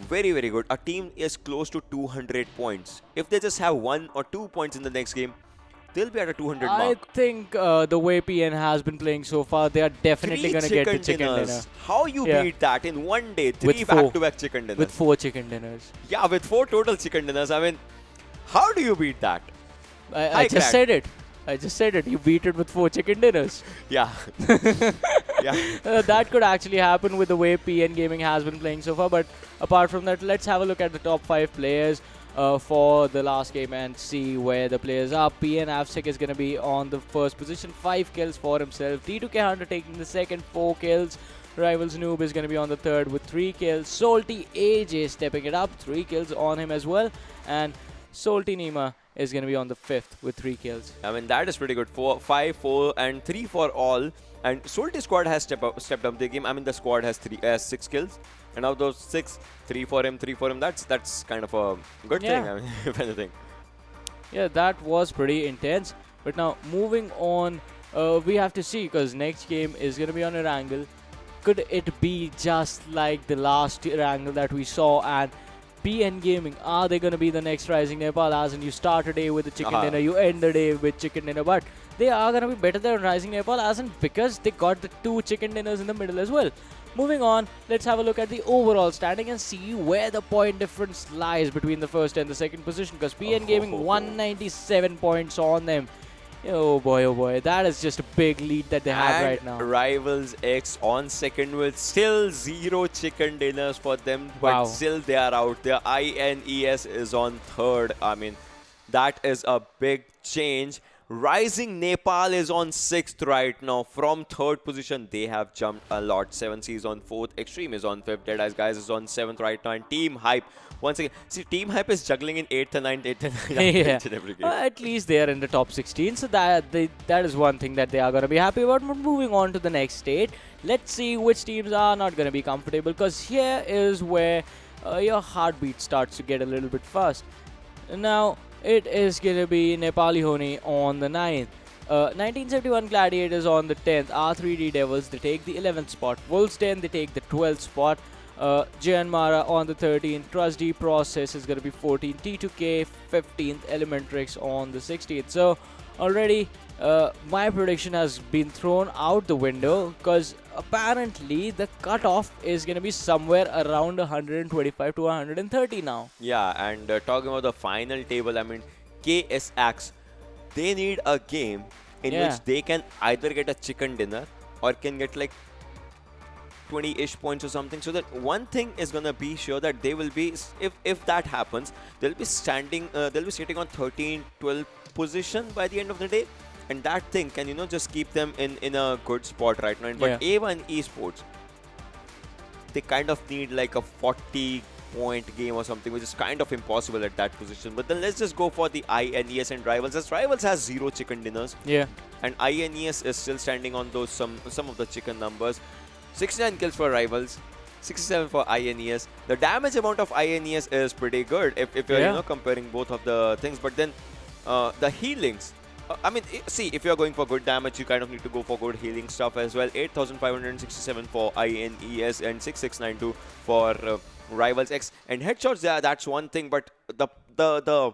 very, very good. A team is close to 200 points. If they just have 1 or 2 points in the next game, they'll be at a 200 mark. I think the way PN has been playing so far, they are definitely going to get the chicken dinner. How you beat that in one day? 3 back-to-back chicken dinners. With 4 chicken dinners. Yeah, with 4 total chicken dinners. I mean, how do you beat that? I just said it. I just said it. You beat it with 4 chicken dinners. Yeah. Yeah. That could actually happen with the way PN Gaming has been playing so far. But apart from that, let's have a look at the top 5 players for the last game and see where the players are. PN Avsik is going to be on the first position, 5 kills for himself. T2K Hunter taking the second, 4 kills. Rivals Noob is going to be on the third with 3 kills. Salty AJ stepping it up, 3 kills on him as well. And Salty Nima is going to be on the fifth with 3 kills. I mean, that is pretty good. 5, 4 and 3 for all. And Salty squad has stepped up the game. I mean, the squad has 6 kills. And out of those 6, 3 for him, 3 for him. That's kind of a good thing, I mean, if anything. Yeah, that was pretty intense. But now, moving on, we have to see, because next game is going to be on Erangel. Could it be just like the last Erangel that we saw? And PN Gaming, are they going to be the next Rising Nepal? As in, you start a day with a chicken dinner, you end the day with chicken dinner. But they are going to be better than Rising Nepal, as in, because they got the 2 chicken dinners in the middle as well. Moving on, let's have a look at the overall standing and see where the point difference lies between the first and the second position. Because PN Gaming 197 points on them. Oh boy, that is just a big lead that they have right now. Rivals X on second with still 0 chicken dinners for them, Wow. but still they are out. Their INES is on third. I mean, that is a big change. Rising Nepal is on 6th right now. From 3rd position, they have jumped a lot. 7C is on 4th. Xtreme is on 5th. Deadeyes Guys is on 7th right now. And Team Hype, once again, see, Team Hype is juggling in 8th and 9th, 8th and 9th Yeah. each and every game. At least they are in the top 16. So that is one thing that they are going to be happy about. But moving on to the next state, let's see which teams are not going to be comfortable. Because here is where your heartbeat starts to get a little bit fast. Now, it is going to be Nepali Ho Ni on the 9th. 1971 Gladiators on the 10th. R3D Devils, they take the 11th spot. Wolves Den, they take the 12th spot. Jyanmaara on the 13th. Trust D Process is going to be 14th. T2K 15th. Elementrix on the 16th. So, already my prediction has been thrown out the window, because apparently the cutoff is going to be somewhere around 125 to 130 now. Yeah, and talking about the final table, I mean, KSX, they need a game in which they can either get a chicken dinner or can get like 20-ish points or something. So that one thing is gonna be sure that they will be, if that happens, they'll be sitting on 13, 12 position by the end of the day. And that thing can, just keep them in a good spot right now. But A1 Esports, they kind of need like a 40-point game or something, which is kind of impossible at that position. But then let's just go for the INES and Rivals, as Rivals has 0 chicken dinners. Yeah. And INES is still standing on those some of the chicken numbers. 69 kills for Rivals, 67 for INES. The damage amount of INES is pretty good if you're comparing both of the things. But then the healings. I mean, see, if you're going for good damage, you kind of need to go for good healing stuff as well. 8,567 for INES and 6,692 for Rivals X. And headshots, yeah, that's one thing. But the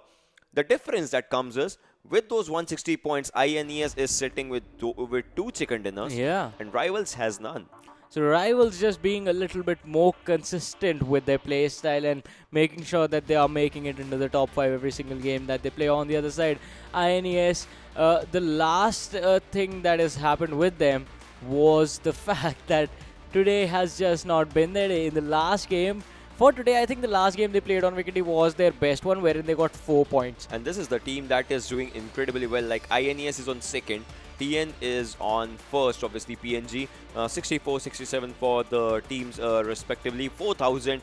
difference that comes is with those 160 points, INES is sitting with two chicken dinners. Yeah. And Rivals has none. So Rivals just being a little bit more consistent with their play style and making sure that they are making it into the top 5 every single game that they play. On the other side, INES, the last thing that has happened with them was the fact that today has just not been their day. In the last game, for today, I think the last game they played on Vikendi was their best one, wherein they got 4 points. And this is the team that is doing incredibly well. Like INES is on second. TN is on first, obviously PNG, 64, 67 for the teams respectively, 4,000.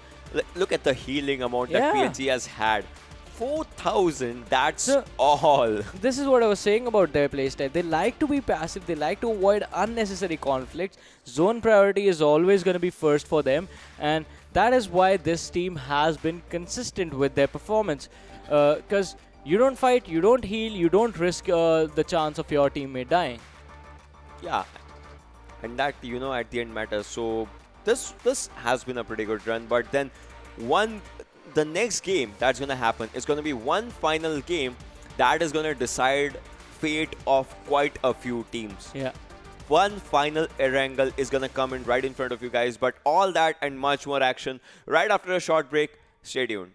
Look at the healing amount that PNG has had. 4,000, that's all. This is what I was saying about their playstyle. They like to be passive, they like to avoid unnecessary conflicts. Zone priority is always going to be first for them, and that is why this team has been consistent with their performance. Because you don't fight, you don't heal, you don't risk the chance of your teammate dying. Yeah, and that, at the end matters. So this has been a pretty good run, but then the next game that's going to happen is going to be one final game that is going to decide fate of quite a few teams. Yeah. One final Erangel is going to come in right in front of you guys, but all that and much more action right after a short break. Stay tuned.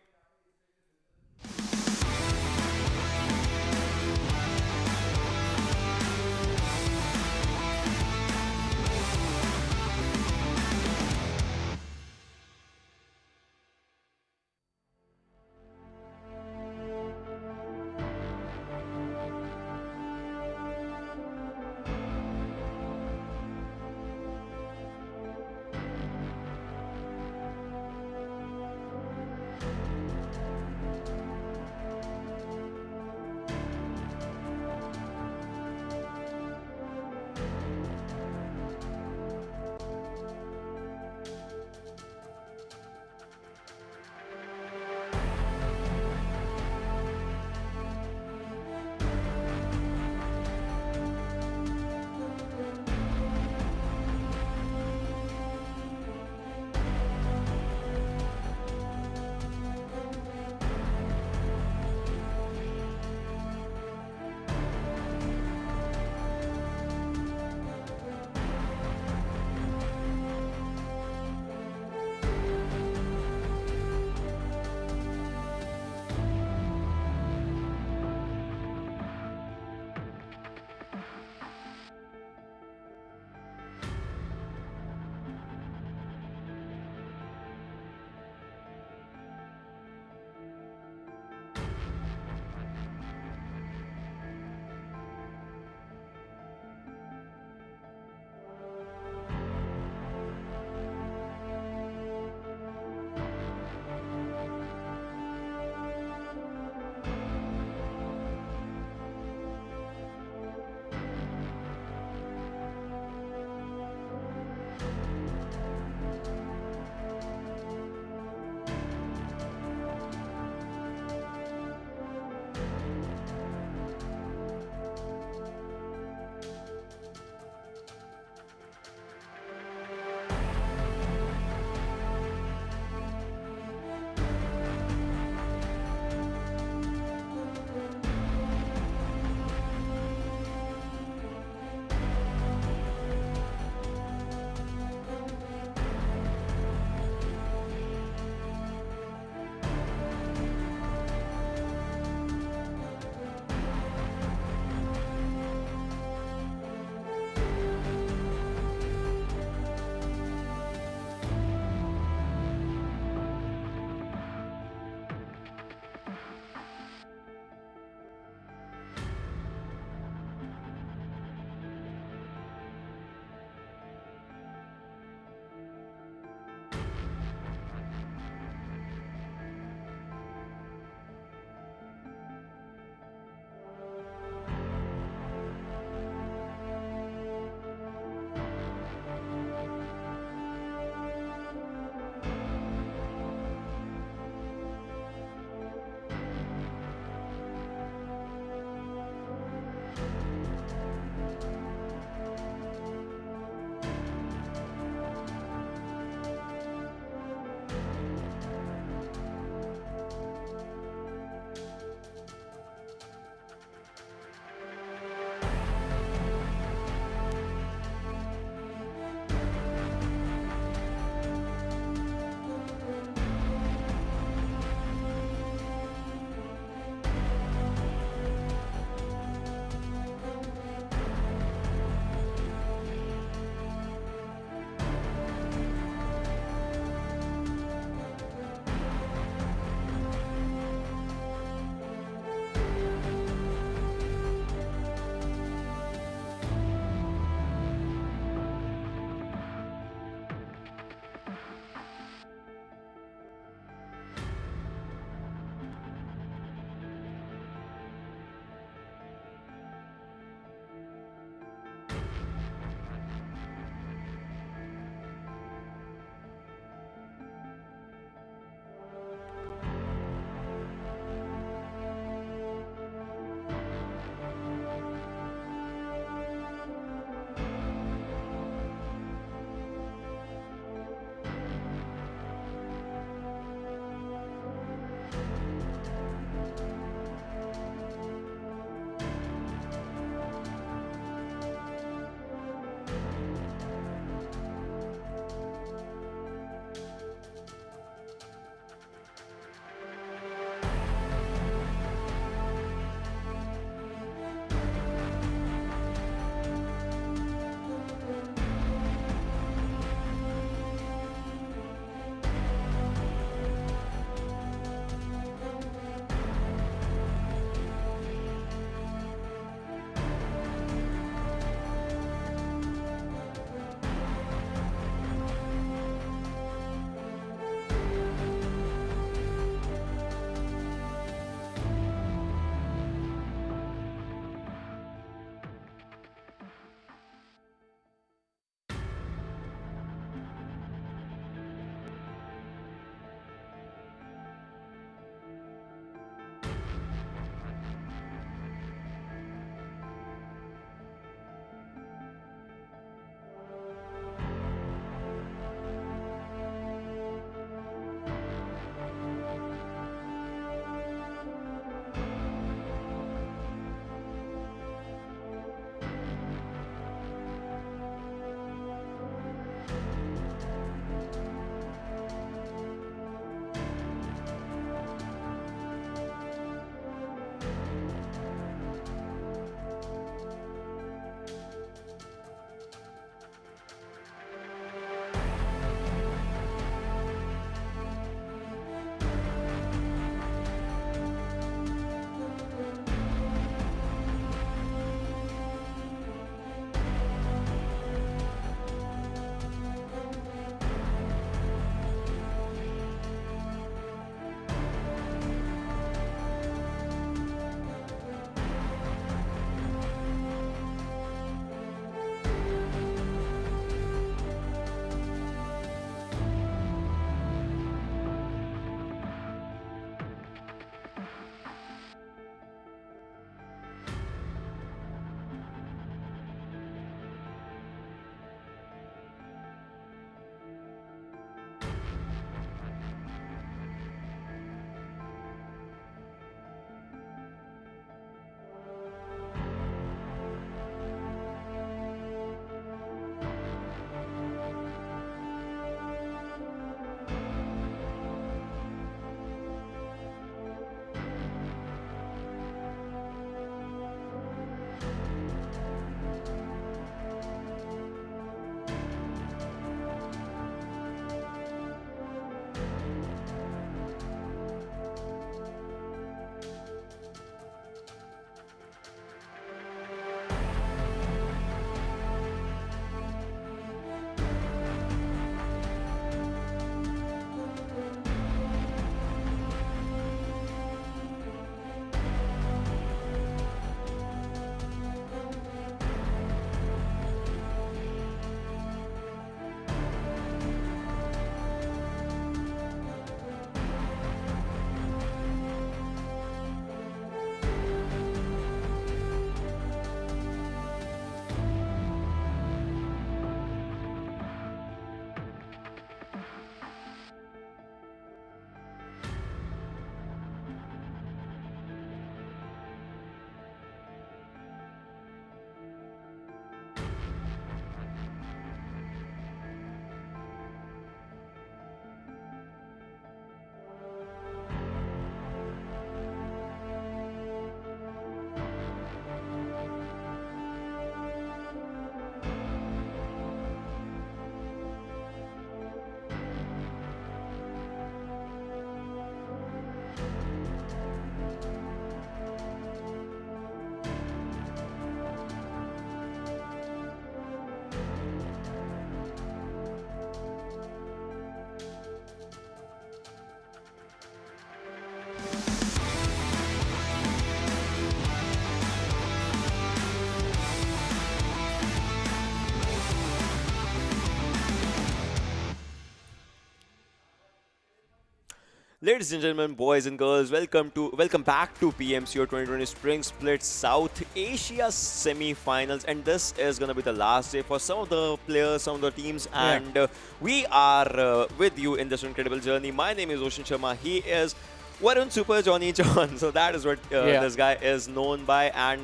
Ladies and gentlemen, boys and girls, welcome back to PMCO 2020 Spring Split South Asia semi-finals, and this is gonna be the last day for some of the players, some of the teams, and we are with you in this incredible journey. My name is Oshin Sharma. He is Varun Super Johnny John. So that is what this guy is known by. And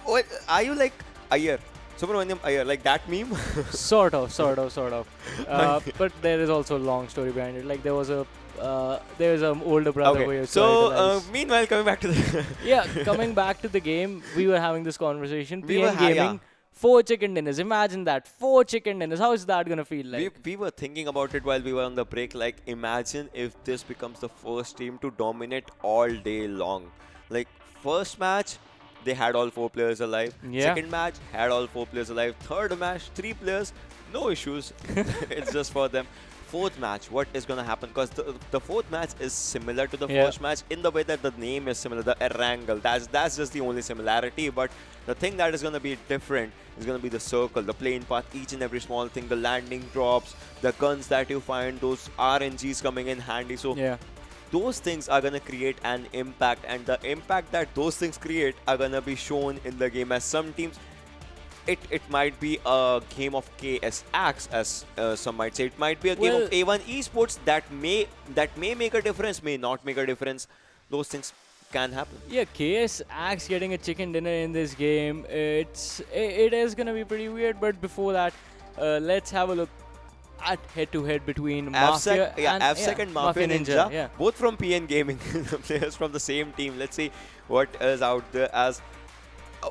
what are you like Iyer? Subramaniam Iyer, like that meme? Sort of. But there is also a long story behind it. Like there is an older brother who used to idolize. Meanwhile, coming back to the coming back to the game, we were having this conversation. We were Gaming, 4 chicken dinners. Imagine that, 4 chicken dinners. How is that gonna feel like? we were thinking about it while we were on the break. Like, imagine if this becomes the first team to dominate all day long. Like, first match, they had all 4 players alive. Second match, had all 4 players alive. Third match, 3 players, no issues. It's just for them. Fourth match, what is going to happen? Because the fourth match is similar to the first match in the way that the name is similar, the Erangel. That's just the only similarity. But the thing that is going to be different is going to be the circle, the plane path, each and every small thing, the landing drops, the guns that you find, those RNGs coming in handy. So those things are going to create an impact, and the impact that those things create are going to be shown in the game. As some teams, it might be a game of KS Axe, as some might say. It might be a game of A1 Esports that may make a difference, may not make a difference. Those things can happen. Yeah, KS Axe getting a chicken dinner in this game, it is gonna be pretty weird. But before that, let's have a look at head-to-head between Mafia and Mafia Ninja, both from PN Gaming, the players from the same team. Let's see what is out there. As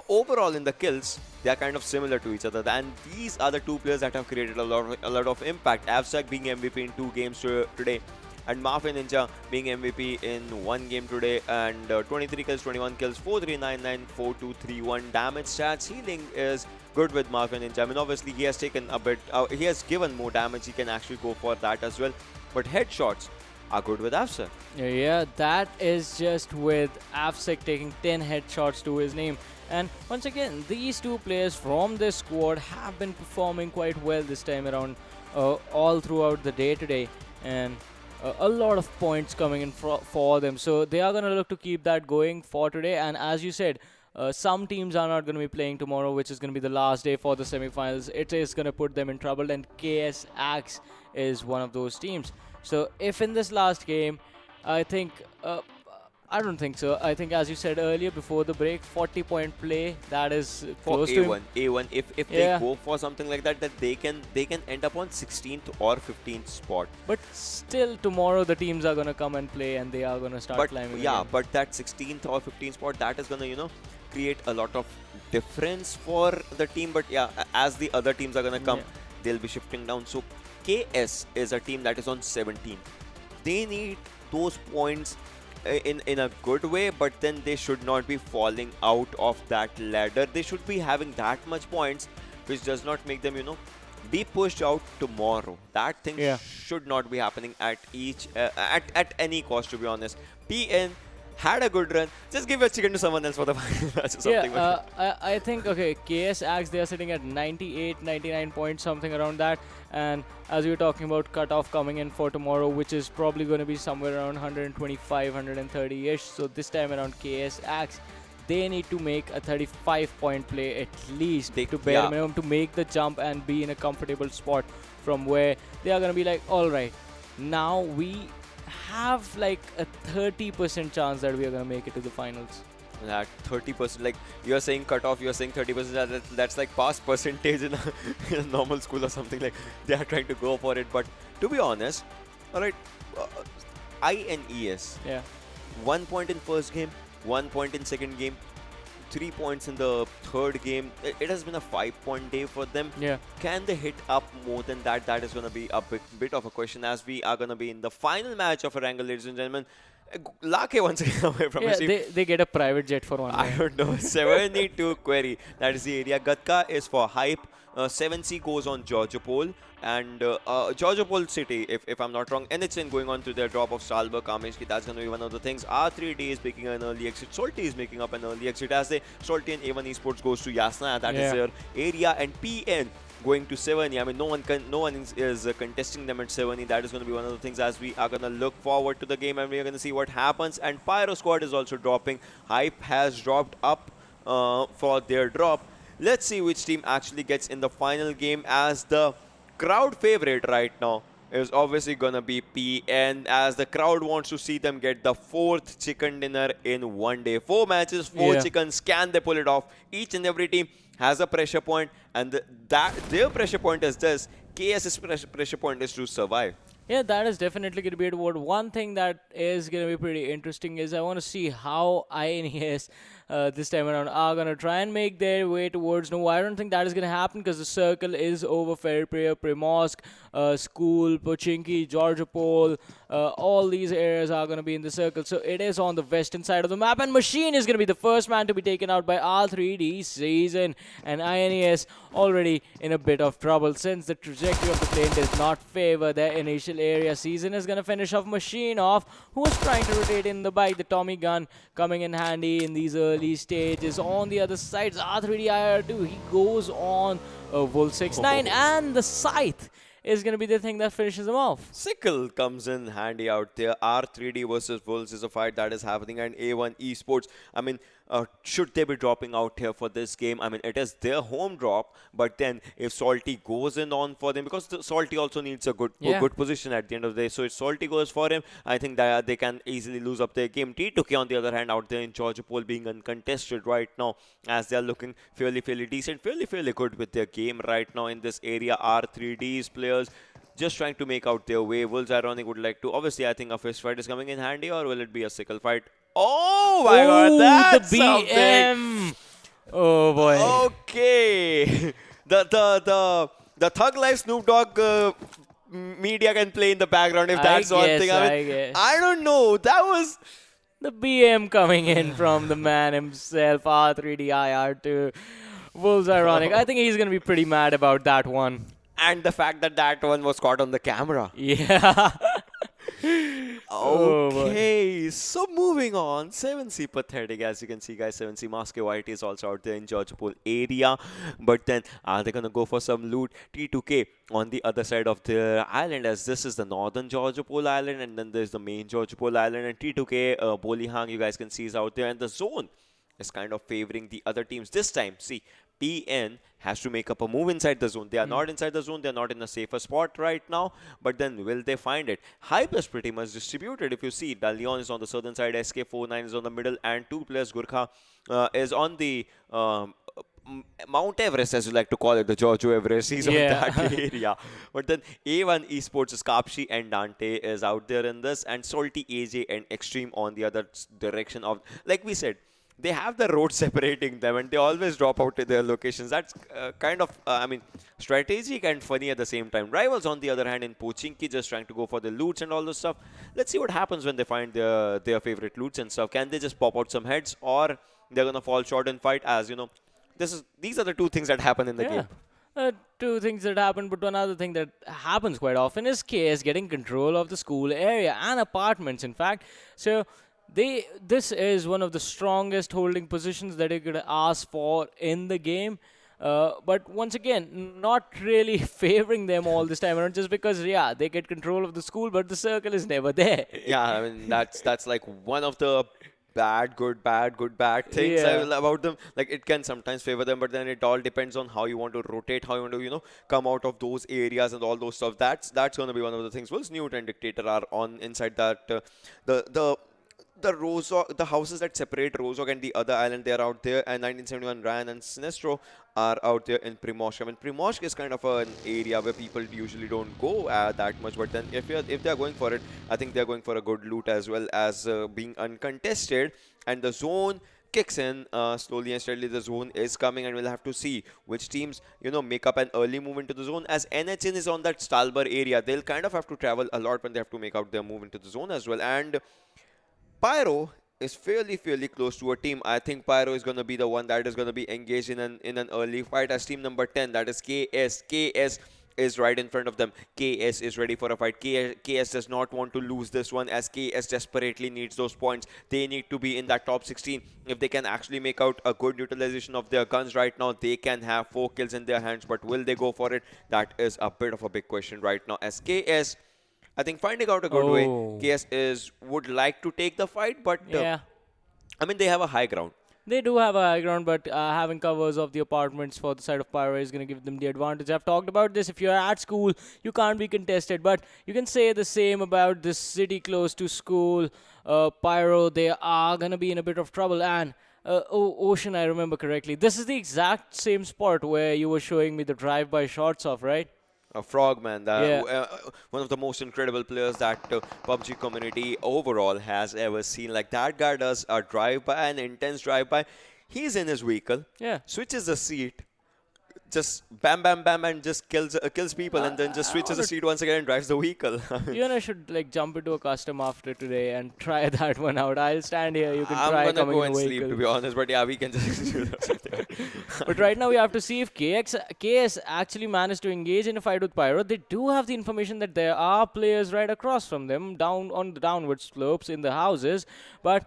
overall in the kills, they are kind of similar to each other, and these are the 2 players that have created a lot of impact. Avsec being MVP in 2 games today, and Mafia Ninja being MVP in 1 game today, and 23 kills, 21 kills, 4399, 4231 damage stats. Healing is good with Mafia Ninja. I mean, obviously he has taken a bit, he has given more damage. He can actually go for that as well. But headshots are good with Avsec. Yeah, that is just with Avsec taking 10 headshots to his name. And once again, these 2 players from this squad have been performing quite well this time around, all throughout the day today, and a lot of points coming in for them. So they are going to look to keep that going for today. And as you said, some teams are not going to be playing tomorrow, which is going to be the last day for the semifinals. It is going to put them in trouble, and KS Axe is one of those teams. So if in this last game, I think... I don't think so. I think, as you said earlier before the break, 40-point play, that is close to A1. If they go for something like that, they can end up on 16th or 15th spot. But still, tomorrow the teams are gonna come and play, and they are gonna start climbing. Yeah, again. but that 16th or 15th spot, that is gonna create a lot of difference for the team. But yeah, as the other teams are gonna come, they'll be shifting down. So KS is a team that is on 17th. They need those points in a good way, but then they should not be falling out of that ladder. They should be having that much points, which does not make them be pushed out tomorrow. That thing should not be happening at any cost, to be honest. PN had a good run. Just give a chicken to someone else for the final match or something. I think, KS Axe, they are sitting at 98, 99 points, something around that. And as we were talking about cutoff coming in for tomorrow, which is probably going to be somewhere around 125, 130-ish. So this time around, KS Axe, they need to make a 35-point play at least to bare minimum to make the jump and be in a comfortable spot from where they are going to be like, all right, now we have like a 30% chance that we are going to make it to the finals. That 30%, like you're saying cutoff, you're saying 30%, that's like pass percentage in a normal school or something. Like they are trying to go for it. But to be honest, alright, INES, 1 point in first game, 1 point in second game, 3 points in the third game. It has been a 5-point day for them. Can they hit up more than that? That is going to be a bit of a question, as we are going to be in the final match of Erangel, ladies and gentlemen. Lake once again away from his team. They get a private jet for one. I don't know. 72 query. That is the area. Gatka is for hype. 7C goes on Georgiopol. And Georgiopol City, if I'm not wrong, NHN going on to their drop of Stalberg, Kameshki. That's going to be one of the things. R3D is making an early exit. Salty is making up an early exit, as they Salty and A1 Esports goes to Yasna. That is their area. And PN going to 7E. I mean, no one is contesting them at 7E. That is going to be one of the things as we are going to look forward to the game, and we are going to see what happens. And Pyro squad is also dropping. Hype has dropped up for their drop. Let's see which team actually gets in the final game, as the crowd favorite right now is obviously gonna be PN, as the crowd wants to see them get the 4th chicken dinner in one day. 4 matches, 4 chickens. Can they pull it off? Each and every team has a pressure point, and their pressure point is this. KS's pressure point is to survive. Yeah, that is definitely going to be it. One thing that is going to be pretty interesting is I want to see how INES this time around are going to try and make their way towards No. I don't think that is going to happen because the circle is over Fairprayer, Primorsk, School, Pochinki, Georgiopol. All these areas are going to be in the circle. So it is on the western side of the map. And Machine is going to be the first man to be taken out by R3D Season. And INES already in a bit of trouble since the trajectory of the plane does not favor their initial area. Season is going to finish off Machine off, who was trying to rotate in the bike. The Tommy gun coming in handy in these early stages. On the other side, R3D IR2, he goes on Wolf 6-9, and the Scythe is going to be the thing that finishes him off. Sickle comes in handy out there. R3D versus Wolves is a fight that is happening, and A1 Esports, I mean, should they be dropping out here for this game? I mean, it is their home drop, but then if Salty goes in on for them, because Salty also needs a good position at the end of the day, so if Salty goes for him, I think that they can easily lose up their game. T2K, on the other hand, out there in Georgiopol being uncontested right now, as they are looking fairly decent, fairly good with their game right now in this area. R3D's players just trying to make out their way. Wolves Ironic would like to, obviously, I think a fist fight is coming in handy, or will it be a sickle fight? Oh my god, that's the BM! Something. Oh boy. Okay. the Thug Life Snoop Dogg media can play in the background if that's one thing. I don't know. That was the BM coming in from the man himself, R3DIR to Wolves Ironic. I think he's going to be pretty mad about that one. And the fact that one was caught on the camera. Yeah. Okay, so moving on, 7C pathetic, as you can see, guys. 7C Moscow White is also out there in Georgiopol area, but then are they gonna go for some loot? T2K on the other side of the island, as this is the northern Georgiopol island, and then there's the main Georgiopol island, and T2K Bolihang, you guys can see, is out there, and the zone is kind of favoring the other teams this time. See, PN has to make up a move inside the zone. They are not inside the zone. They are not in a safer spot right now. But then will they find it? Hype is pretty much distributed. If you see, Dalion is on the southern side, SK49 is on the middle, and 2 players, Gurkha is on the Mount Everest, as you like to call it, the Giorgio Everest. He's on that area. But then A1 Esports is Kapshi and Dante is out there in this, and Salty, AJ, and Xtreme on the other direction of, like we said, they have the road separating them, and they always drop out to their locations. That's kind of, strategic and funny at the same time. Rivals, on the other hand, in Pochinki, just trying to go for the loots and all this stuff. Let's see what happens when they find their favorite loots and stuff. Can they just pop out some heads, or they're going to fall short in fight? As you know, these are the two things that happen in the game. Two things that happen, but one other thing that happens quite often is KS getting control of the school area and apartments, in fact. So this is one of the strongest holding positions that you could ask for in the game. But once again, not really favoring them all this time around, just because, they get control of the school, but the circle is never there. Yeah, I mean, that's like one of the bad things about them. Like, it can sometimes favor them, but then it all depends on how you want to rotate, how you want to, come out of those areas and all those stuff. That's going to be one of the things. Wolves Newt and Dictator are on inside that, the houses that separate Rozhok and the other island, they are out there, and 1971 Ryan and Sinestro are out there in Primorsk. I mean, Primorsk is kind of an area where people usually don't go that much, but then if they are going for it, I think they are going for a good loot as well, as being uncontested, and the zone kicks in slowly and steadily. The zone is coming, and we'll have to see which teams make up an early move into the zone. As NHN is on that Stalber area, they'll kind of have to travel a lot when they have to make out their move into the zone as well. And Pyro is fairly close to a team. I think Pyro is going to be the one that is going to be engaged in an early fight, as team number 10, that is KS. KS is right in front of them. KS is ready for a fight. KS does not want to lose this one, as KS desperately needs those points. They need to be in that top 16. If they can actually make out a good utilization of their guns right now, they can have 4 kills in their hands. But will they go for it? That is a bit of a big question right now, as KS, I think, finding out a good way. KS would like to take the fight, but I mean, they have a high ground. They do have a high ground, but having covers of the apartments for the side of Pyro is going to give them the advantage. I've talked about this. If you're at school, you can't be contested, but you can say the same about this city close to school. Pyro, they are going to be in a bit of trouble. And Ocean, I remember correctly, this is the exact same spot where you were showing me the drive-by shots of, right? A Frogman, one of the most incredible players that PUBG community overall has ever seen. Like, that guy does a drive-by, an intense drive-by. He's in his vehicle, switches the seat, just bam, bam, bam, and just kills people, and then just switches the seat once again and drives the vehicle. You and I should like jump into a custom after today and try that one out. I'll stand here. You can I'm try gonna coming go in and a sleep, vehicle. to be honest. But yeah, we can just do that. But right now we have to see if KS actually managed to engage in a fight with Pyro. They do have the information that there are players right across from them, down on the downward slopes in the houses, but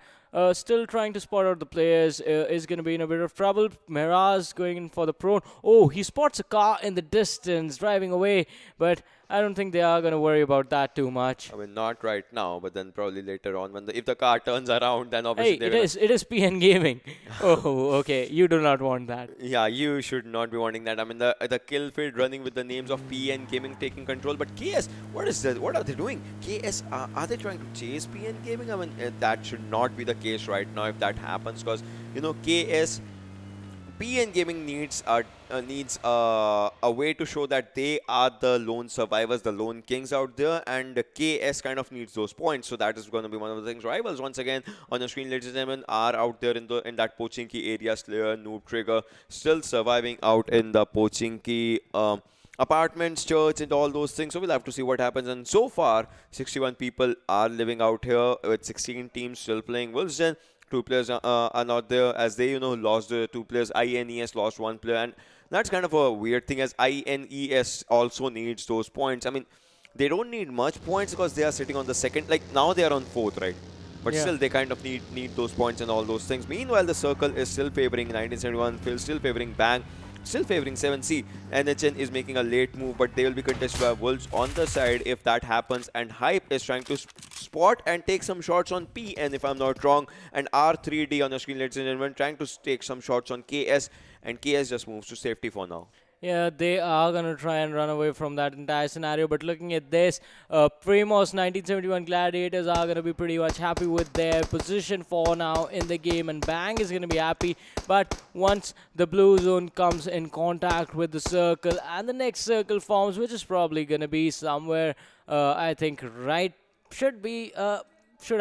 still trying to spot out the players is going to be in a bit of trouble. Miraz going in for the prone. Oh, he spots a car in the distance driving away, but I don't think they are going to worry about that too much. I mean, not right now, but then probably later on, when if the car turns around, then obviously it is PN Gaming. Oh, okay, you do not want that. Yeah, you should not be wanting that. I mean, the kill feed running with the names of PN Gaming taking control, but KS, what is that? What are they doing? KS, are they trying to chase PN Gaming? I mean, that should not be the case right now if that happens, because KS. PN Gaming needs a way to show that they are the lone survivors, the lone kings out there, and KS kind of needs those points. So that is going to be one of the things. Rivals, once again, on your screen, ladies and gentlemen, are out there in that Pochinki area. Slayer, Noob Trigger, still surviving out in the Pochinki apartments, church, and all those things. So we'll have to see what happens. And so far, 61 people are living out here with 16 teams still playing. Wolfsden, 2 players are not there, as they lost 2 players. INES lost 1 player, and that's kind of a weird thing, as INES also needs those points. I mean, they don't need much points because they are sitting on the second. Like, now they are on 4th, right? But still, they kind of need those points and all those things. Meanwhile, the circle is still favoring 1971, Phil still favoring Bang, still favoring 7C. NHN is making a late move, but they will be contested by Wolves on the side if that happens. And Hype is trying to spot and take some shots on PN, if I'm not wrong. And R3D on the screen, ladies and gentlemen, trying to take some shots on KS. And KS just moves to safety for now. Yeah, they are going to try and run away from that entire scenario. But looking at this, Primos 1971 Gladiators are going to be pretty much happy with their position for now in the game. And Bang is going to be happy. But once the blue zone comes in contact with the circle and the next circle forms, which is probably going to be somewhere, I think, right, should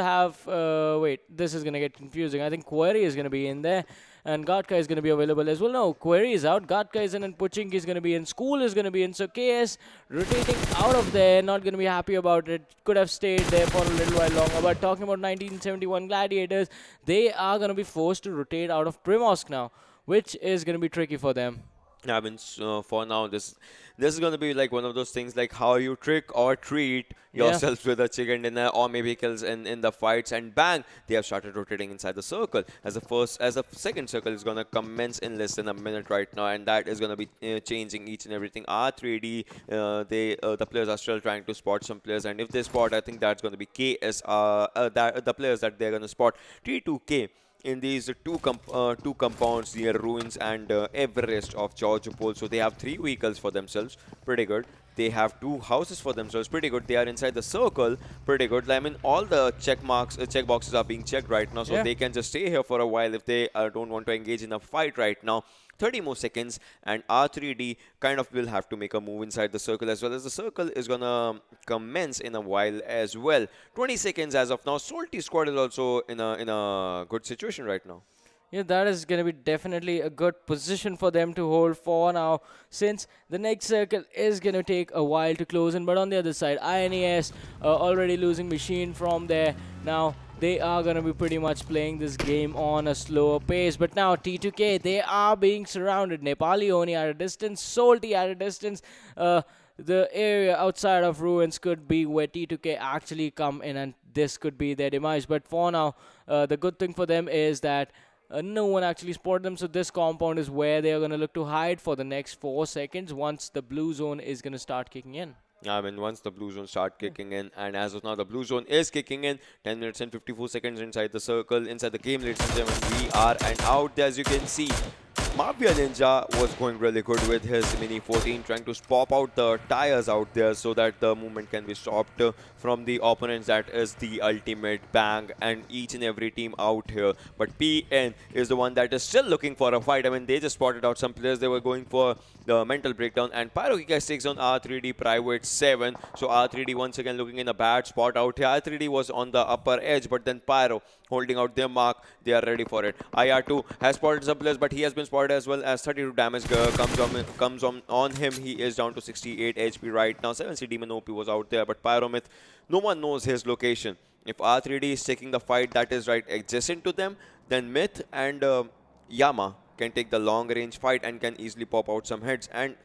have, wait, this is going to get confusing. I think Query is going to be in there. And Gatka is going to be available as well. No, Query is out. Gatka is in, and Pochinki is going to be in. School is going to be in. So KS rotating out of there. Not going to be happy about it. Could have stayed there for a little while longer. But talking about 1971 Gladiators, they are going to be forced to rotate out of Primorsk now, which is going to be tricky for them. I mean, for now, this is going to be like one of those things, like how you trick or treat yourself with a chicken dinner, or maybe kills in the fights. And Bang, they have started rotating inside the circle. As the second circle is going to commence in less than a minute right now, and that is going to be changing each and everything. R3D, the players are still trying to spot some players, and if they spot, I think that's going to be KS. The players that they're going to spot. T2K. In these two compounds near ruins and Everest of Georgopol. So they have 3 vehicles for themselves, pretty good. They have 2 houses for themselves, pretty good. They are inside the circle, pretty good. I mean, all the check boxes are being checked right now, so they can just stay here for a while if they don't want to engage in a fight right now. 30 more seconds, and R3D kind of will have to make a move inside the circle, as well as the circle is gonna commence in a while as well. 20 seconds as of now. Salty squad is also in a good situation right now. Yeah, that is going to be definitely a good position for them to hold for now, since the next circle is going to take a while to close in. But on the other side, INES already losing machine from there. Now they are going to be pretty much playing this game on a slower pace. But now T2K, they are being surrounded. Nepali Ho Ni at a distance, Salty at a distance. the area outside of ruins could be where T2K actually come in, and this could be their demise. But for now, the good thing for them is that no one actually spotted them, so this compound is where they are going to look to hide for the next 4 seconds once the blue zone is going to start kicking in. I mean, once the blue zone start kicking in, and as of now, the blue zone is kicking in. 10 minutes and 54 seconds inside the circle, inside the game, ladies and gentlemen. We are and out there, as you can see. Mafia Ninja was going really good with his Mini 14, trying to pop out the tires out there so that the movement can be stopped from the opponents. That is the ultimate bang, and each and every team out here. But PN is the one that is still looking for a fight. I mean, they just spotted out some players. They were going for the mental breakdown, and Pyro Kikas takes on R3D Private 7. So R3D once again looking in a bad spot out here. R3D was on the upper edge, but then Pyro holding out their mark. They are ready for it. IR2 has spotted some players, but he has been spotted as well, as 32 damage comes on him. He is down to 68 HP right now. 7C Demon OP was out there, but Pyromyth, no one knows his location. If R3D is taking the fight that is right adjacent to them, then Myth and Yama can take the long range fight and can easily pop out some heads. And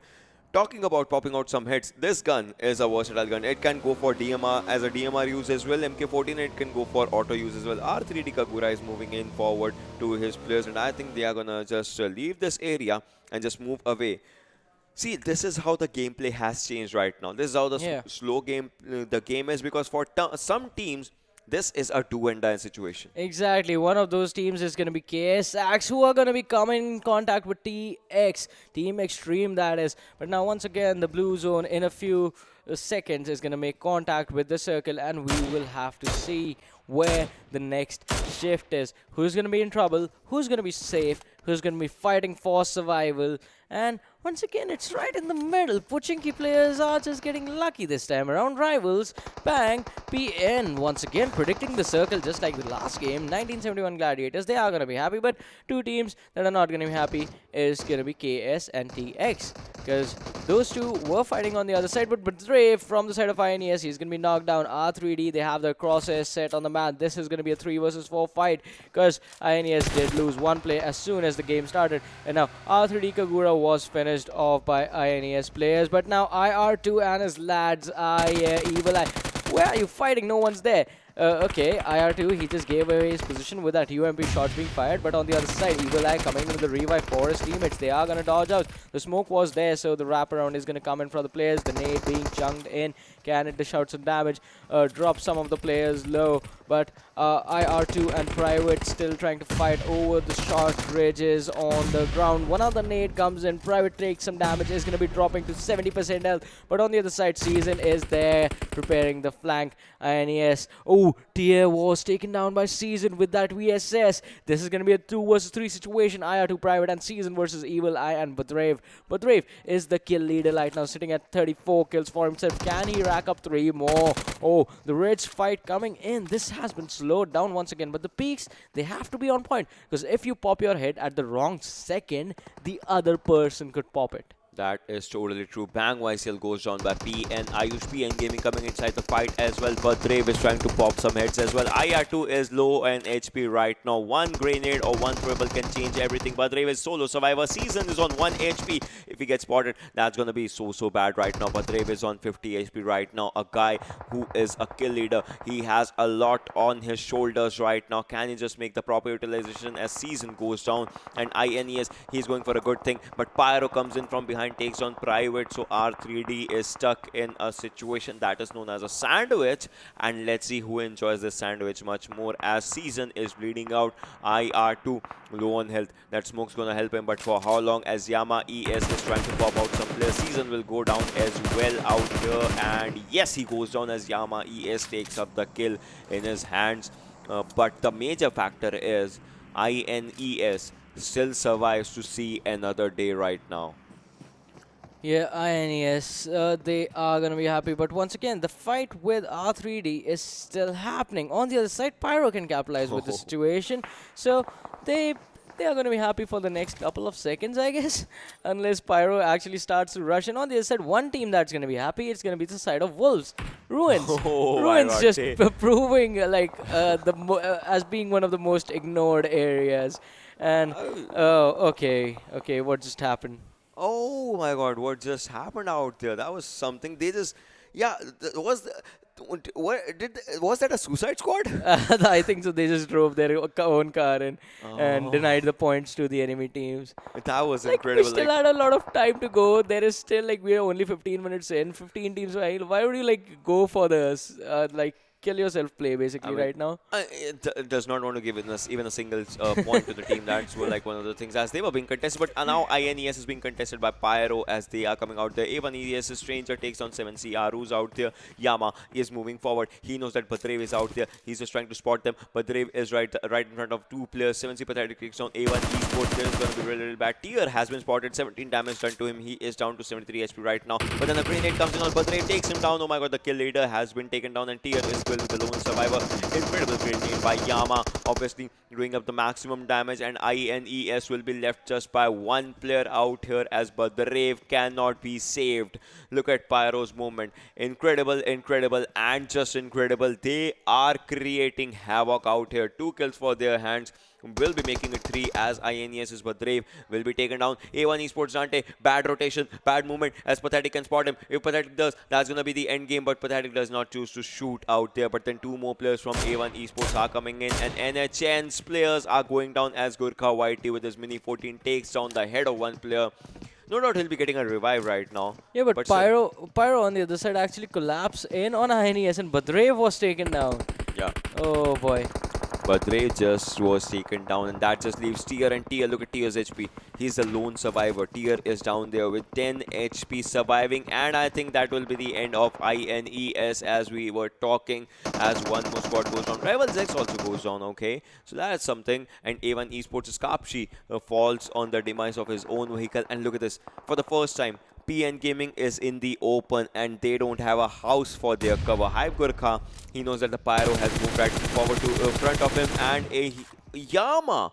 talking about popping out some hits, this gun is a versatile gun. It can go for DMR as a DMR use as well. MK14, it can go for auto use as well. R3D Kagura is moving in forward to his players, and I think they are gonna just leave this area and just move away. See, this is how the gameplay has changed right now. This is how the slow game the game is, because for some teams, this is a do and die situation. Exactly. One of those teams is going to be KSX, who are going to be coming in contact with TX, Team Xtreme, that is. But now, once again, the blue zone in a few seconds is going to make contact with the circle, and we will have to see where the next shift is. Who's going to be in trouble? Who's going to be safe? Who's going to be fighting for survival? And once again, it's right in the middle. Pochinki players are just getting lucky this time around. Rivals, bang, PN once again predicting the circle just like the last game. 1971 Gladiators, they are going to be happy. But two teams that are not going to be happy is going to be KS and TX. Because those two were fighting on the other side. But Brave from the side of INES, he's going to be knocked down. R3D, they have their crosshairs set on the mat. This is going to be a 3 versus 4 fight. Because INES did lose one play as soon as the game started. And now R3D Kagura was finished off by INES players, but now IR2 and his lads, Evil Eye, where are you fighting? No one's there. Okay, IR2, he just gave away his position with that UMP shots being fired, but on the other side, Evil Eye coming with the revive for his teammates. They are going to dodge out. The smoke was there, so the wraparound is going to come in for the players. The nade being chunked in. Can it dish out some damage? Drop some of the players low, but IR2 and Private still trying to fight over the short ridges on the ground. One other nade comes in. Private takes some damage. Is going to be dropping to 70% health, but on the other side, Season is there preparing the flank. INES. Oh, Tier was taken down by Season with that VSS. This is going to be a 2 versus 3 situation. IR2 Private and Season versus Evil Eye and Badrave. Badrave is the kill leader right now, sitting at 34 kills for himself. Can he rack up 3 more? Oh, the Ridge fight coming in. This has been slowed down once again, but the peaks, they have to be on point, because if you pop your head at the wrong second, the other person could pop it. That is totally true. Bang YCL goes down by PN. Ayush PN Gaming coming inside the fight as well. But Brave is trying to pop some heads as well. IR2 is low on HP right now. One grenade or one triple can change everything. But Brave is solo survivor. Season is on 1 HP. If he gets spotted, that's going to be so bad right now. But Brave is on 50 HP right now. A guy who is a kill leader. He has a lot on his shoulders right now. Can he just make the proper utilization as Season goes down? And INES, he's going for a good thing. But Pyro comes in from behind, takes on Private, so R3D is stuck in a situation that is known as a sandwich, and let's see who enjoys this sandwich much more, as Season is bleeding out. IR2 low on health. That smoke's gonna help him, but for how long, as Yama ES is trying to pop out some players. Season will go down as well out here, and yes, he goes down as Yama ES takes up the kill in his hands. But the major factor is INES still survives to see another day right now. Yeah, INES, they are going to be happy. But once again, the fight with R3D is still happening. On the other side, Pyro can capitalize with the situation. So they are going to be happy for the next couple of seconds, I guess. Unless Pyro actually starts to rush. And on the other side, one team that's going to be happy, it's going to be the side of Wolves. Ruins. Ruins just proving like as being one of the most ignored areas. And, oh, okay, what just happened? Oh my God, what just happened out there? That was something. They just, yeah, was that a suicide squad? I think so. They just drove their own car in and Oh, denied the points to the enemy teams. that was Like, we incredible. still Like, had a lot of time to go. There is still, like, we are only 15 minutes in, 15 teams. Why would you, like, go for this, like, kill yourself play, I basically, mean, right now? it does not want to give even a single point to the team. That's like one of the things as they were being contested. But now INES is being contested by Pyro as they are coming out there. A1 ES Stranger takes on 7C. Aru's out there. Yama is moving forward. He knows that Badrev is out there. He's just trying to spot them. Badrev is right in front of two players. 7C Pathetic takes on A1 Esports. There is going to be really bad. Tier has been spotted. 17 damage done to him. He is down to 73 HP right now. But then the grenade comes in on Badrev, takes him down. Oh my God, the kill leader has been taken down, and Tier is still the lone survivor. Incredible grenade by Yama, obviously doing up the maximum damage, and INES will be left just by one player out here as Badrev cannot be saved. Look at Pyro's movement. Incredible, incredible, and just incredible. They are creating havoc out here. 2 kills for their hands. Will be making it 3 as INES's Badrev will be taken down. A1 Esports Dante, bad rotation, bad movement as Pathetic can spot him. If Pathetic does, that's going to be the end game, but Pathetic does not choose to shoot out there. But then 2 more players from A1 Esports are coming in, and NHN's players are going down as Gurkha Whitey with his Mini 14 takes down the head of one player. No doubt he'll be getting a revive right now. Yeah, but Pyro on the other side actually collapsed in on INES, and Badrev was taken down. Yeah. Oh boy. Badrev just was taken down, and that just leaves Tier, and Tier, look at Tier's HP. He's the lone survivor. Tier is down there with 10 HP surviving, and I think that will be the end of INES as we were talking, as one more squad goes down. Rivals X also goes down, okay? So that's something, and A1 Esports' Kapshi falls on the demise of his own vehicle, and look at this. For the first time, PN Gaming is in the open and they don't have a house for their cover. Hype Gurkha, he knows that the Pyro has moved right forward to front of him, and a Yama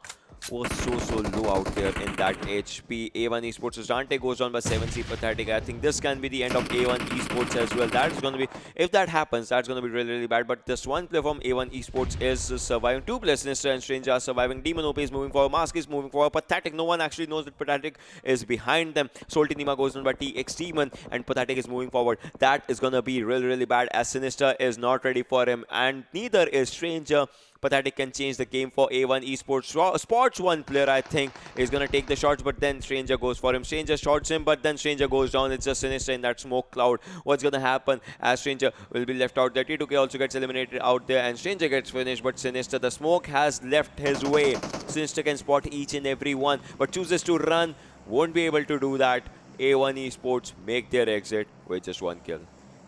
was so low out there in that HP. A1 Esports' Dante goes on by 7C Pathetic. I think this can be the end of A1 Esports as well. That's going to be, if that happens, that's going to be really bad. But just one player from A1 Esports is surviving. 2 players, Sinister and Stranger, are surviving. Demon OP is moving forward. Mask is moving forward. Pathetic, no one actually knows that Pathetic is behind them. Salty Nima goes on by Team Xtreme, and Pathetic is moving forward. That is going to be really bad as Sinister is not ready for him, and neither is Stranger. Pathetic can change the game for A1 Esports. Spots one player, I think, is going to take the shots, but then Stranger goes for him. Stranger shots him, but then Stranger goes down. It's just Sinister in that smoke cloud. What's going to happen as Stranger will be left out there? T2K also gets eliminated out there, and Stranger gets finished, but Sinister, the smoke has left his way. Sinister can spot each and every one, but chooses to run. Won't be able to do that. A1 Esports make their exit with just 1 kill.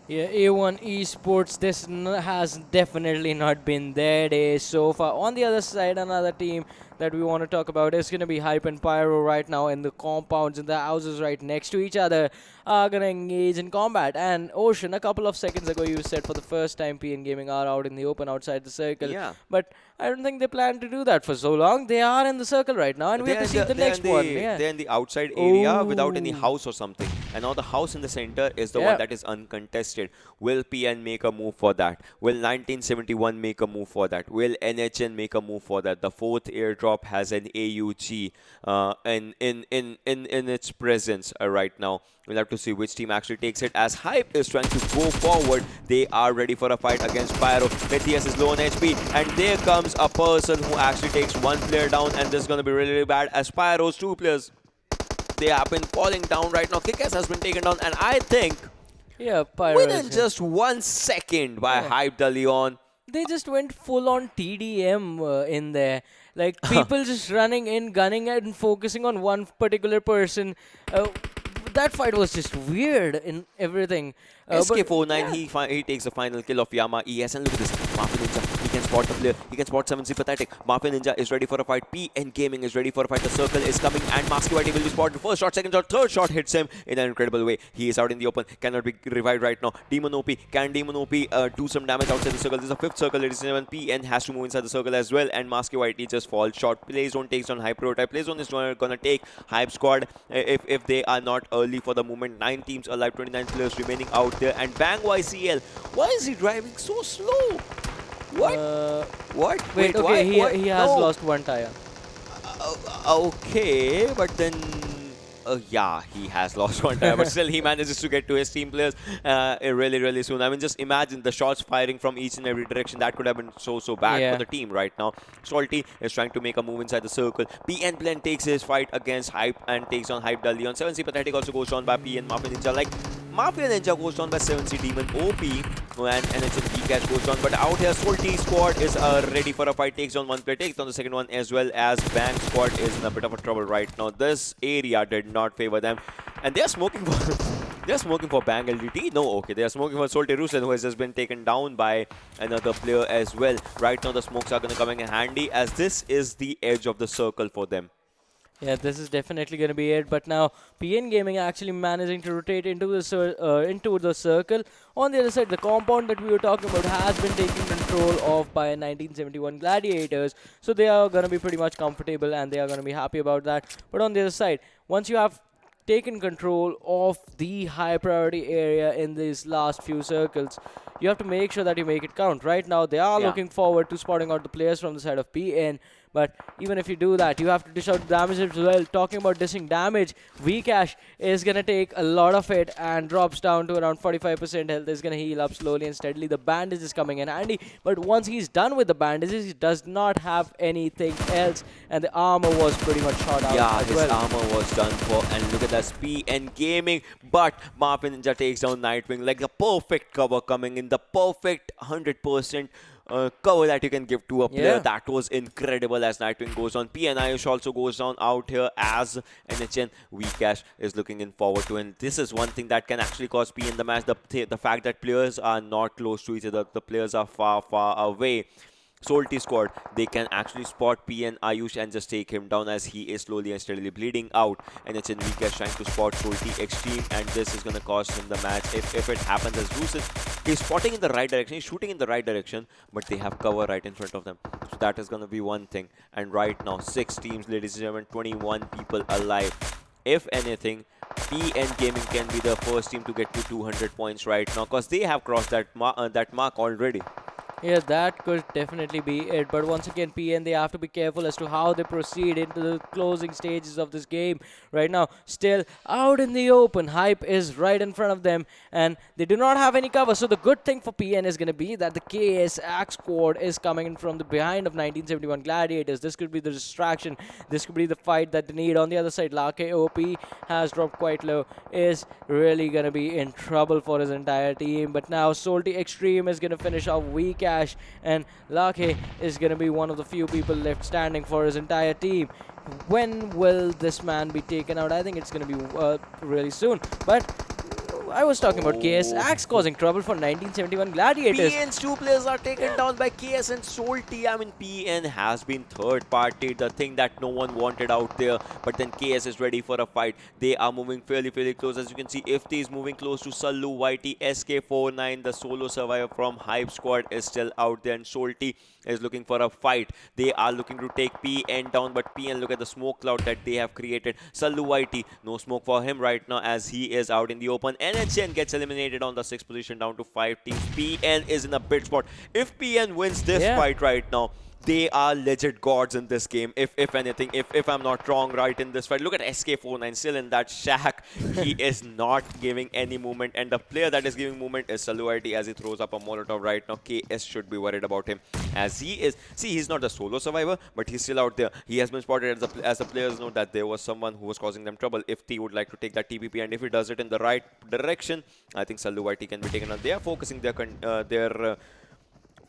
Yeah, A1 Esports, this has definitely not been their day so far. On the other side, another team that we want to talk about is going to be Hype and Pyro right now in the compounds, in the houses right next to each other, are going to engage in combat. And Ocean, a couple of seconds ago, you said for the first time PN Gaming are out in the open outside the circle. Yeah. But I don't think they plan to do that for so long. They are in the circle right now, and we have to see the next one. Yeah. They're in the outside area without any house or something. And now the house in the center is the one that is uncontested. Will PN make a move for that? Will 1971 make a move for that? Will NHN make a move for that? The 4th airdrop has an AUG in its presence right now. We'll have to see which team actually takes it. As Hype is trying to go forward, they are ready for a fight against Pyro. Matthias is low on HP, and there comes a person who actually takes 1 player down, and this is going to be really bad as Pyro's 2 players, they have been falling down right now. Kickass has been taken down, and I think Pyro within just 1 second by Hype the Leon. They just went full on TDM in there. Like, people just running in, gunning and focusing on one particular person. That fight was just weird in everything. SK49, he takes the final kill of Yama ES, and look at this. Mafia Ninja, he can spot the player, he can spot 7C Pathetic. Mafia Ninja is ready for a fight. PN Gaming is ready for a fight. The circle is coming, and Masky Whitey will be spotted. First shot, second shot, third shot hits him in an incredible way. He is out in the open, cannot be revived right now. Demon OP, can Demon OP do some damage outside the circle? This is a 5th circle, ladies and gentlemen. PN has to move inside the circle as well, and Masky Whitey just falls short. Playzone takes on Hype Prototype. Playzone is gonna take Hype Squad if they are not early for the moment. 9 teams alive, 29 players remaining out there, and Bang YCL, why is he driving so slow? What? Wait, okay, he has lost 1 tire. Okay, but then Yeah, he has lost one time, but still he manages to get to his team players really, really soon. I mean, just imagine the shots firing from each and every direction. That could have been so bad for the team right now. Salty is trying to make a move inside the circle. PN Blend takes his fight against Hype and takes on Hype Dudley. On 7C, Pathetic also goes down by PN Mafia Ninja. Like, Mafia Ninja goes down by 7C Demon OP, and NHN Vcash goes down. But out here, Salty squad is ready for a fight. Takes on one player, takes on the second one, as well as Bang squad is in a bit of a trouble right now. This area did not favor them, and they are smoking for they are smoking for Bang LDT. No, okay, they are smoking for Salty Rusen, who has just been taken down by another player as well. Right now, the smokes are going to come in handy, as this is the edge of the circle for them. Yeah, this is definitely going to be it. But now PN Gaming actually managing to rotate into the circle. On the other side, the compound that we were talking about has been taken control of by 1971 Gladiators. So they are going to be pretty much comfortable and they are going to be happy about that. But on the other side, once you have taken control of the high priority area in these last few circles, you have to make sure that you make it count. Right now, they are looking forward to spotting out the players from the side of PN. But even if you do that, you have to dish out damage as well. Talking about dishing damage, Vcash is going to take a lot of it and drops down to around 45% health. Is going to heal up slowly and steadily. The bandage is coming in handy. But once he's done with the bandages, he does not have anything else. And the armor was pretty much shot out. Yeah, his armor was done for. And look at that PN Gaming. But Mafia Ninja takes down Nightwing. Like the perfect cover coming in. The perfect 100% cover that you can give to a player. That was incredible as Nightwing goes on. PN Ayush also goes down out here as NHN Vcash is looking in forward to. And this is one thing that can actually cause PN the match. The fact that players are not close to each other. The players are far away. Salty squad, they can actually spot PN Ayush and just take him down as he is slowly and steadily bleeding out. And it's Vikesh trying to spot Salty Xtreme, and this is going to cost him the match if it happens as Lucid. He's spotting in the right direction, he's shooting in the right direction, but they have cover right in front of them. So that is going to be one thing. And right now, 6 teams, ladies and gentlemen, 21 people alive. If anything, PN Gaming can be the first team to get to 200 points right now, because they have crossed that mark already. Yeah, that could definitely be it. But once again, PN, they have to be careful as to how they proceed into the closing stages of this game. Right now, still out in the open. Hype is right in front of them, and they do not have any cover. So the good thing for PN is going to be that the KSX squad is coming in from the behind of 1971 Gladiators. This could be the distraction. This could be the fight that they need. On the other side, Lanka OP has dropped quite low. Is really going to be in trouble for his entire team. But now, Salty Xtreme is going to finish off Vikesh, and Lake is going to be one of the few people left standing for his entire team. When will this man be taken out? I think it's going to be really soon. But I was talking about KSX causing trouble for 1971 Gladiators. PN's 2 players are taken down by KS and Salty. I mean, PN has been third party, the thing that no one wanted out there. But then KS is ready for a fight. They are moving fairly close. As you can see, Ifti is moving close to Sallu, YT, SK49. The solo survivor from Hype Squad is still out there. And Salty is looking for a fight. They are looking to take PN down. But PN, look at the smoke cloud that they have created. Sallu, YT, no smoke for him right now as he is out in the open. NHN gets eliminated on the 6th position down to 5 teams. PN is in a bid spot. If PN wins this fight right now, they are legit gods in this game. If anything, if I'm not wrong right in this fight. Look at SK49 still in that shack. He is not giving any movement, and the player that is giving movement is Saluarity as he throws up a Molotov right now. KS should be worried about him as he is. See, he's not a solo survivor, but he's still out there. He has been spotted as the players know that there was someone who was causing them trouble. If T would like to take that TPP, and if he does it in the right direction, I think Saluarity can be taken out. They are focusing their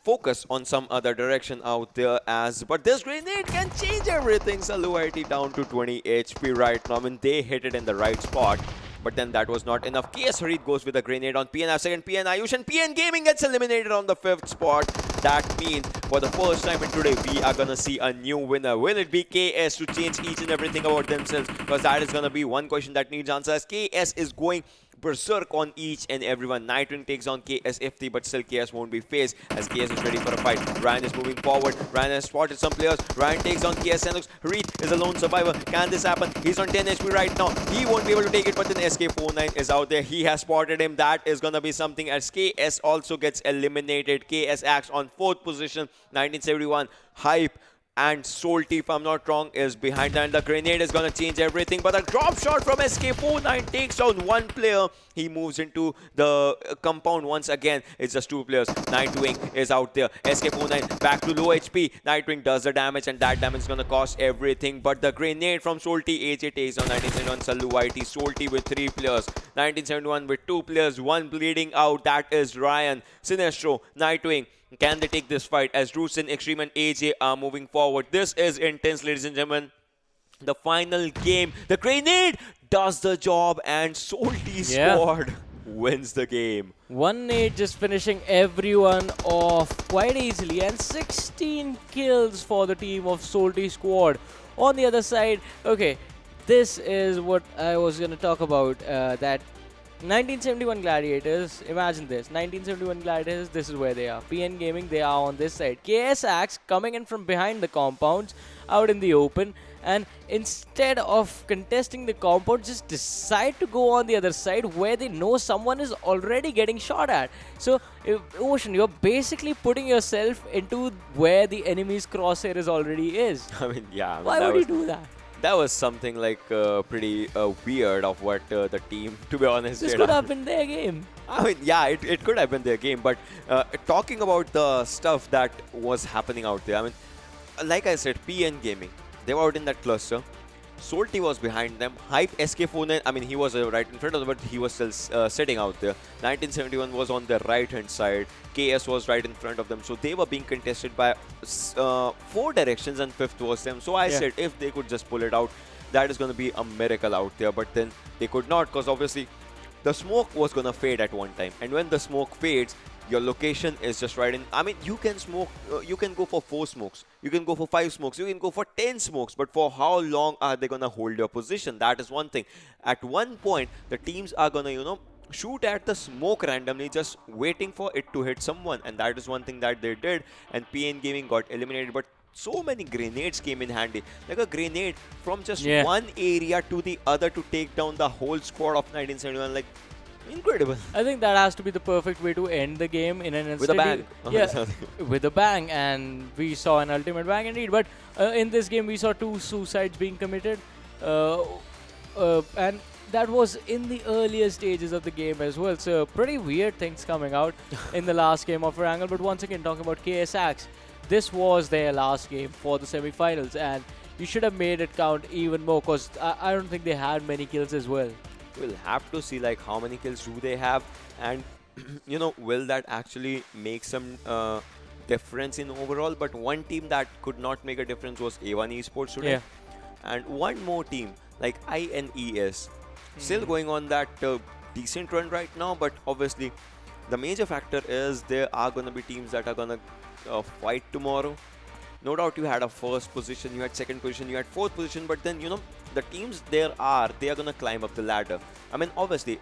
focus on some other direction out there but this grenade can change everything. Saluarity down to 20 HP right now. I mean, they hit it in the right spot, but then that was not enough. KS Harit goes with a grenade on PN. Second, PN Ayush, and PN Gaming gets eliminated on the 5th spot. That means for the first time in today, we are gonna see a new winner. Will it be KS to change each and everything about themselves? Because that is gonna be one question that needs answer, as KS is going berserk on each and everyone. Nightwing takes on KS Ifti, but still KS won't be faced as KS is ready for a fight. Ryan is moving forward. Ryan has spotted some players. Ryan takes on KS Sanhok. Harit is a lone survivor. Can this happen? He's on 10 HP right now. He won't be able to take it, but then SK49 is out there. He has spotted him. That is gonna be something as KS also gets eliminated. KS acts on 4th position. 1971 Hype And Solti, if I'm not wrong, is behind that. And the grenade is going to change everything. But a drop shot from SK49 takes down one player. He moves into the compound once again. It's just two players. Nightwing is out there. SK49 back to low HP. Nightwing does the damage, and that damage is going to cost everything. But the grenade from Solti, AJ takes down 1971 Sallu YT. Solti with 3 players. 1971 with 2 players. 1 bleeding out. That is Ryan. Sinestro, Nightwing. Can they take this fight as Roots and Xtreme and AJ are moving forward? This is intense, ladies and gentlemen. The final game. The grenade does the job, and Solti squad wins the game. 1-8 just finishing everyone off quite easily, and 16 kills for the team of Solti squad. On the other side, okay, this is what I was going to talk about, that 1971 Gladiators, imagine this, 1971 Gladiators, this is where they are. PN Gaming, they are on this side. KS Axe coming in from behind the compounds, out in the open, and instead of contesting the compound, just decide to go on the other side where they know someone is already getting shot at. So, Ocean, you're basically putting yourself into where the enemy's crosshair is already is. I mean, yeah. I mean, Why would you do that? That was something like pretty weird of what the team, to be honest, This did. could have been their game. I mean, yeah, it could have been their game, but talking about the stuff that was happening out there, I mean, like I said, PN Gaming, they were out in that cluster. Solti was behind them. Hype SK49, I mean, he was right in front of them, but he was still sitting out there. 1971 was on their right-hand side. KS was right in front of them. So they were being contested by 4 directions, and 5th was them. So I said, if they could just pull it out, that is going to be a miracle out there. But then they could not, because obviously the smoke was going to fade at one time. And when the smoke fades, your location is just right in. I mean, you can smoke, you can go for 4 smokes, you can go for 5 smokes, you can go for 10 smokes, but for how long are they going to hold your position? That is one thing. At one point, the teams are going to, shoot at the smoke randomly, just waiting for it to hit someone. And that is one thing that they did. And PN Gaming got eliminated. But so many grenades came in handy. Like a grenade from just one area to the other to take down the whole squad of 1971. Like, incredible. I think that has to be the perfect way to end the game in an instant. With a bang. Yeah, with a bang, and we saw an ultimate bang indeed. But in this game, we saw 2 suicides being committed, and that was in the earlier stages of the game as well. So pretty weird things coming out in the last game of Erangel. But once again, talking about KS Axe, this was their last game for the semi-finals, and you should have made it count even more, because I don't think they had many kills as well. We'll have to see like how many kills do they have, and will that actually make some difference in overall. But one team that could not make a difference was A1 Esports today. And one more team like INES, still going on that decent run right now. But obviously the major factor is there are going to be teams that are going to fight tomorrow. No doubt you had a 1st position, you had 2nd position, you had 4th position, but then the teams they are going to climb up the ladder. I mean, obviously,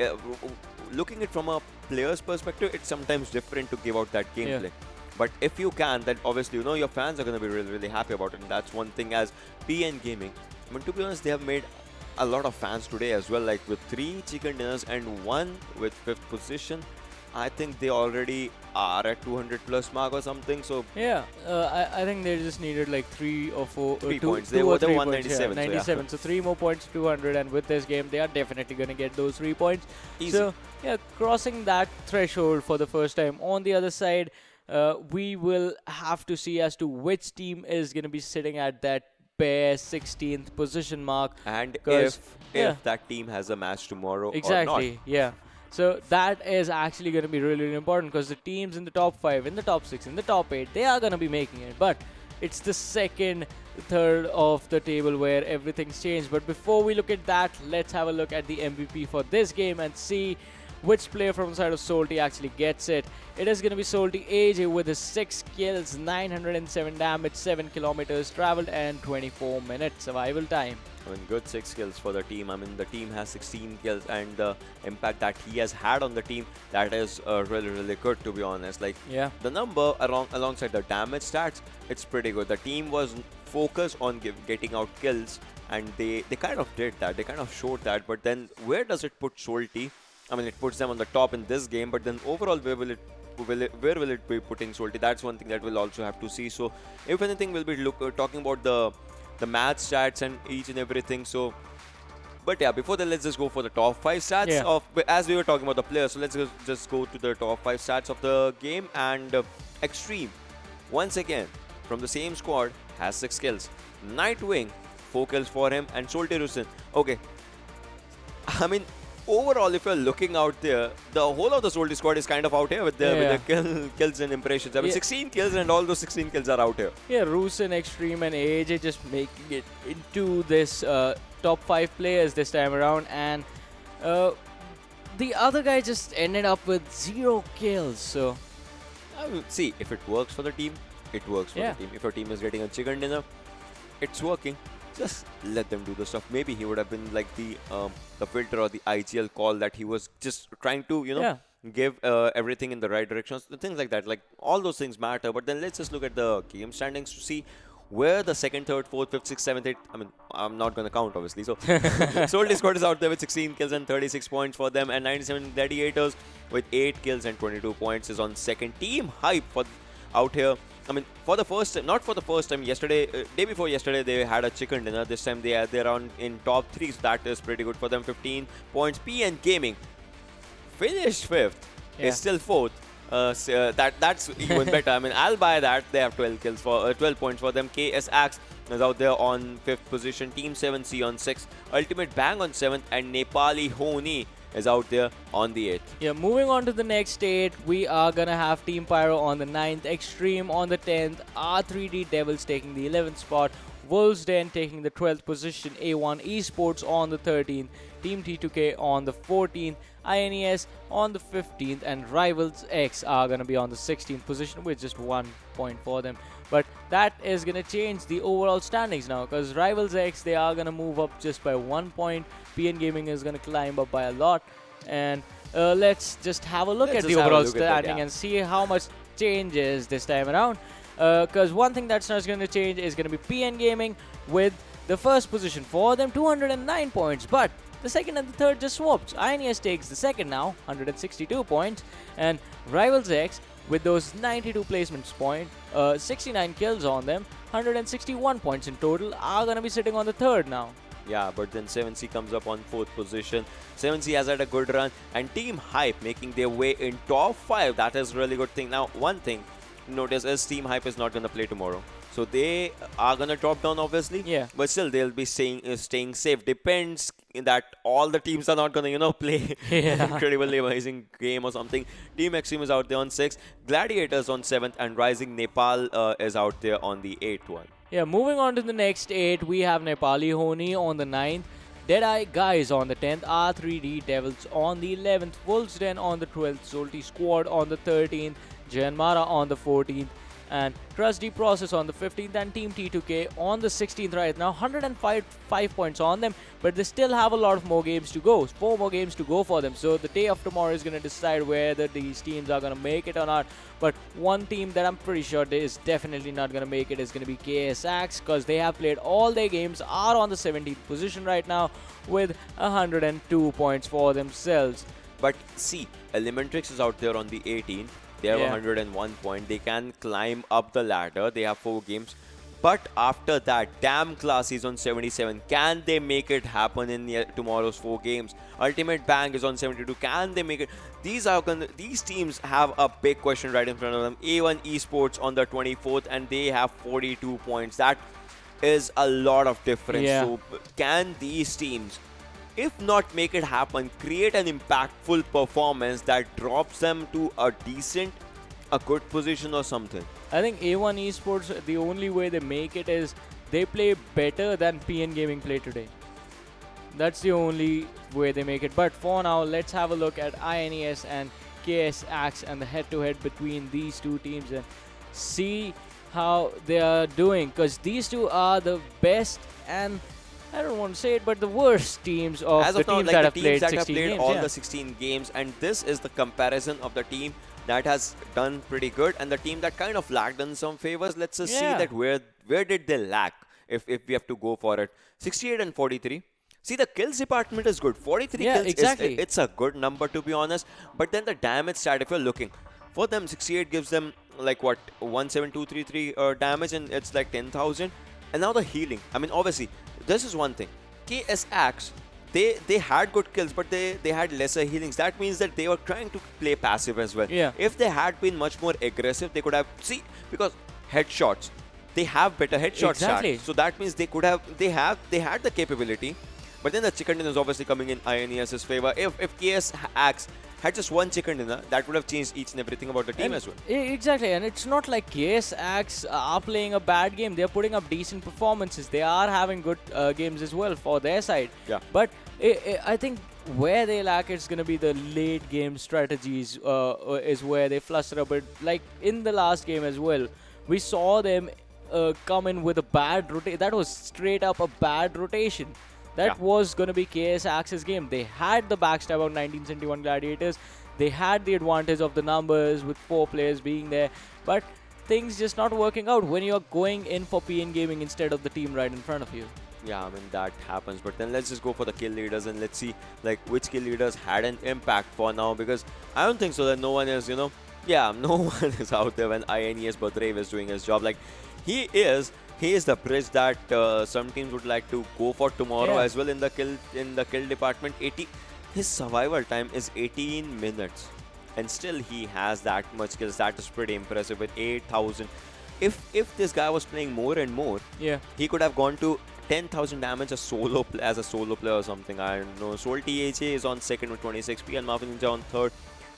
looking it from a player's perspective, it's sometimes different to give out that gameplay. But if you can, then obviously, your fans are going to be really, really happy about it. And that's one thing as PN Gaming. I mean, to be honest, they have made a lot of fans today as well, like with 3 chicken dinners and 1 with 5th position. I think they already are at 200 plus mark or something. So yeah, I think they just needed like 3 or 4 3 two, points. two They or were the 3 197. Points, 97. So 3 more points to 200, and with this game, they are definitely going to get those 3 points. Easy. So yeah, crossing that threshold for the first time. On the other side, we will have to see as to which team is going to be sitting at that bare 16th position mark. And if that team has a match tomorrow or not. Yeah. So that is actually going to be really, really important, because the teams in the top 5, in the top 6, in the top 8, they are going to be making it. But it's the 2nd, 3rd of the table where everything's changed. But before we look at that, let's have a look at the MVP for this game and see which player from the side of Solti actually gets it. It is going to be Solti AJ with his 6 kills, 907 damage, 7 kilometers traveled, and 24 minutes survival time. I mean, good 6 kills for the team. I mean, the team has 16 kills, and the impact that he has had on the team, that is really, really good, to be honest. Like, the number alongside the damage stats, it's pretty good. The team was focused on getting out kills, and they kind of did that. They kind of showed that. But then, where does it put Solti? I mean, it puts them on the top in this game, but then overall, where will it where will it be putting Salty? That's one thing that we'll also have to see. So if anything, we'll be talking about the match stats and each and everything. So, but yeah, before that, let's just go for the top 5 stats of, as we were talking about the players. So let's just go to the top 5 stats of the game. And Xtreme, once again, from the same squad, has 6 kills. Nightwing, 4 kills for him, and Solte Rusin. Okay, I mean, overall, if you're looking out there, the whole of the Solte squad is kind of out here with the kills and impressions. I mean, 16 kills, and all those 16 kills are out here. Yeah, Rusin, Xtreme, and AJ just making it into this top 5 players this time around, and the other guy just ended up with 0 kills. So, see, if it works for the team, it works for the team. If your team is getting a chicken dinner, it's working. Just let them do the stuff. Maybe he would have been like the filter or the IGL call that he was just trying to, give everything in the right directions. Things like that. Like, all those things matter. But then let's just look at the game standings to see where the 2nd, 3rd, 4th, 5th, 6th, 7th, 8th. I mean, I'm not going to count, obviously. So, Solte squad is out there with 16 kills and 36 points for them. And 97 Gladiators with 8 kills and 22 points is on 2nd. Team Hype for out here. I mean, for the first time, not for the first time, yesterday, day before yesterday, they had a chicken dinner. This time they're on in top 3, so that is pretty good for them. 15 points. PN Gaming finished 5th, is still 4th. That's even better. I mean, I'll buy that. They have 12 kills for 12 points for them. KS Axe is out there on 5th position. Team 7C on 6th. Ultimate Bang on 7th, and Nepali Ho Ni is out there on the 8th. Yeah, moving on to the next 8, we are gonna have Team Pyro on the 9th, Xtreme on the 10th, R3D Devils taking the 11th spot, Wolves Den taking the 12th position, A1 Esports on the 13th, Team T2K on the 14th, INES on the 15th, and Rivals X are gonna be on the 16th position with just 1 point for them. But that is gonna change the overall standings now, because Rivals X, they are gonna move up just by 1 point. PN Gaming is gonna climb up by a lot, and let's just have a look at the overall standing and see how much changes this time around. Because one thing that's not going to change is going to be PN Gaming with the first position for them, 209 points. But the second and the third just swapped. INES takes the second now, 162 points. And Rivals X with those 92 placements point, 69 kills on them, 161 points in total, are going to be sitting on the third now. Yeah, but then 7C comes up on 4th position. 7C has had a good run, and Team Hype making their way in top 5. That is really good thing. Now, one thing notice is Team Hype is not going to play tomorrow. So they are going to drop down, obviously. Yeah. But still, they'll be staying safe. Depends in that all the teams are not going to, play incredibly amazing game or something. Team Xtreme is out there on 6th. Gladiators on 7th. And Rising Nepal is out there on the 8th one. Yeah, moving on to the next 8, we have Nepali Ho Ni on the 9th, Deadeyes Guy on the 10th, R3D Devils on the 11th, Wolves Den on the 12th, Solte Squad on the 13th, Jyanmaara on the 14th, and Trust D Process on the 15th, and Team T2K on the 16th right now. 105 points on them, but they still have a lot of more games to go. 4 more games to go for them. So the day of tomorrow is going to decide whether these teams are going to make it or not. But one team that I'm pretty sure is definitely not going to make it is going to be KS Axe, because they have played all their games, are on the 17th position right now with 102 points for themselves. But see, Elementrix is out there on the 18th. They have 101 points. They can climb up the ladder. They have 4 games. But after that, Damn Class is on 77. Can they make it happen in tomorrow's 4 games? Ultimate Bang is on 72. Can they make it? These teams have a big question right in front of them. A1 Esports on the 24th, and they have 42 points. That is a lot of difference. Yeah. So can these teams, if not make it happen, create an impactful performance that drops them to a good position or something? I think A1 Esports, the only way they make it is they play better than PN Gaming play today. That's the only way they make it. But for now, let's have a look at INES and KS Axe and the head-to-head between these two teams and see how they are doing. Because these two are the best and, I don't want to say it, but the worst teams of the teams that have played 16 games. All the 16 games, and this is the comparison of the team that has done pretty good and the team that kind of lacked in some favors. Let's just see that where did they lack if we have to go for it. 68 and 43. See, the kills department is good. 43 kills, exactly. It's a good number, to be honest. But then the damage stat, if you're looking, For them, 68 gives them like what 17233 damage, and it's like 10,000. And now the healing. I mean, obviously, this is one thing. KS Axe, they had good kills, but they had lesser healings. That means that they were trying to play passive as well. Yeah. If they had been much more aggressive, they could have because headshots. They have better headshot Exactly. stats. So that means they had the capability. But then the chicken dinner is obviously coming in INES's favor. If KS Axe had just one chicken dinner, that would have changed each and everything about the team as well. Exactly, and it's not like KS Axe are playing a bad game. They're putting up decent performances. They are having good games as well for their side. Yeah. But I think where they lack it's going to be the late game strategies is where they fluster a bit. Like in the last game as well, we saw them come in with a bad rotation. That was straight up a bad rotation. That was going to be KS Axe's game. They had the backstab of 1971 Gladiators. They had the advantage of the numbers with 4 players being there. But things just not working out when you're going in for PN Gaming instead of the team right in front of you. Yeah, I mean, that happens. But then let's just go for the kill leaders and let's see like which kill leaders had an impact for now. Because I don't think so that no one is, no one is out there when INES Badrev is doing his job. Like, he is the bridge that some teams would like to go for tomorrow as well in the kill department. His survival time is 18 minutes, and still he has that much kills. That is pretty impressive with 8,000. If this guy was playing more and more, he could have gone to 10,000 damage as a solo player or something. I don't know. Soul THA is on second with 26, PN Marvin Ninja on third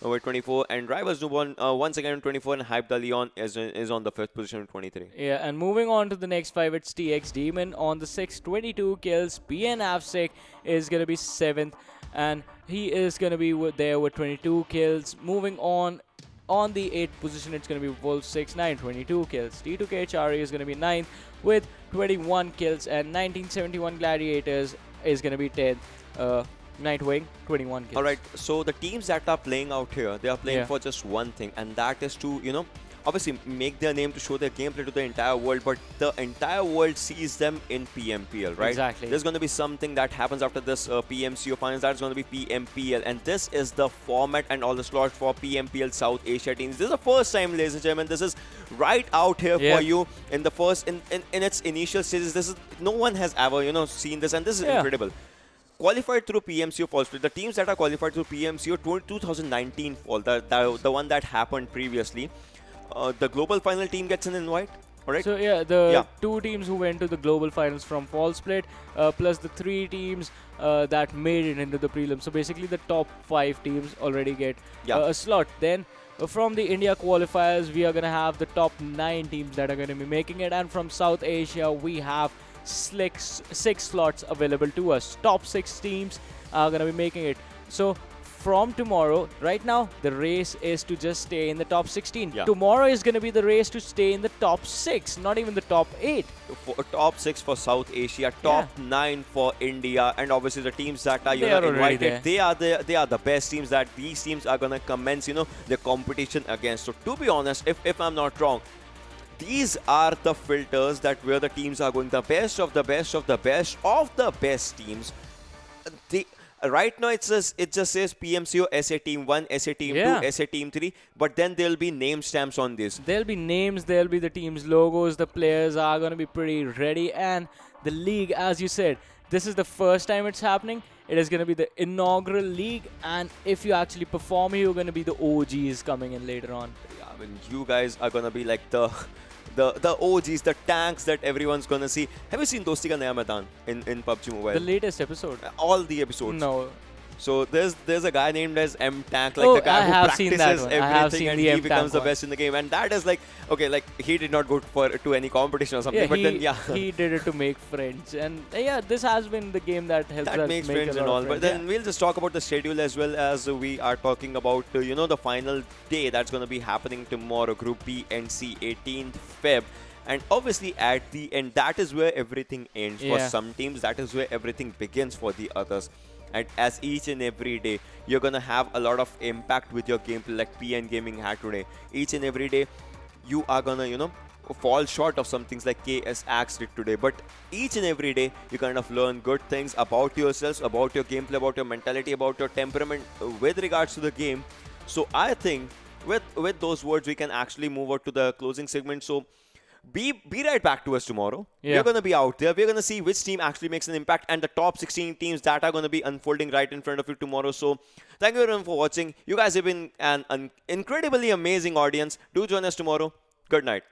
with 24, and Rivals Noob on once again on 24, and Hype Leon is on the 5th position with 23. Yeah, and moving on to the next 5, it's TX Demon on the 6th, 22 kills. PN Avsec is going to be 7th, and he is going to be there with 22 kills. Moving on the 8th position, it's going to be Wolf 69, 22 kills. T2K Chari is going to be 9th with 21 kills, and 1971 Gladiators is going to be 10th. Nightwing, 21 kills. Alright, so the teams that are playing out here, they are playing for just one thing, and that is to, obviously make their name to show their gameplay to the entire world, but the entire world sees them in PMPL, right? Exactly. There's going to be something that happens after this PMCO Finals, that's going to be PMPL, and this is the format and all the slots for PMPL South Asia teams. This is the first time, ladies and gentlemen, this is right out here for you in the first, in its initial stages. This is, no one has ever, seen this, and this is incredible. Qualified through PMCO fall split. The teams that are qualified through PMCO 2019 fall, the one that happened previously, the global final team gets an invite. Alright? So the 2 teams who went to the global finals from fall split, plus the 3 teams that made it into the prelims. So basically the top 5 teams already get a slot. Then from the India qualifiers, we are going to have the top 9 teams that are going to be making it. And from South Asia, we have 6 slots available to us. Top 6 teams are going to be making it. So from tomorrow, right now, the race is to just stay in the top 16. Tomorrow is going to be the race to stay in the top 6, not even the top 8. Top 6 for South Asia, top 9 for India, and obviously the teams that are invited, they are the best teams that these teams are going to commence, the competition against. So to be honest, if I'm not wrong, these are the filters that where the teams are going, the best of the best of the best of the best teams. Right now it just says PMCO SA Team 1, SA Team 2, SA Team 3, but then there'll be name stamps on this. There'll be names, there'll be the team's logos, the players are going to be pretty ready, and the league, as you said, this is the first time it's happening. It is going to be the inaugural league, and if you actually perform, you're going to be the OGs coming in later on. Yeah, I mean, you guys are going to be like the OGs, the tanks that everyone's gonna see. Have you seen Dosti Ka Naya Maidan in PUBG Mobile? The latest episode? All the episodes. No. So there's a guy named as M Tank, like the guy who practices everything and he becomes the best in the game. And that is like, okay, like he did not go to any competition or something, but he did it to make friends. And this has been the game that helps us makes make friends and all. But then we'll just talk about the schedule as well, as we are talking about the final day that's going to be happening tomorrow, Group B and C, 18th Feb. And obviously at the end, that is where everything ends for some teams. That is where everything begins for the others. And as each and every day, you're going to have a lot of impact with your gameplay like PN Gaming had today. Each and every day, you are going to, fall short of some things like KS Axe did today. But each and every day, you kind of learn good things about yourselves, about your gameplay, about your mentality, about your temperament with regards to the game. So I think with those words, we can actually move out to the closing segment. So be right back to us tomorrow. Yeah. We're going to be out there. We're going to see which team actually makes an impact and the top 16 teams that are going to be unfolding right in front of you tomorrow. So thank you everyone for watching. You guys have been an incredibly amazing audience. Do join us tomorrow. Good night.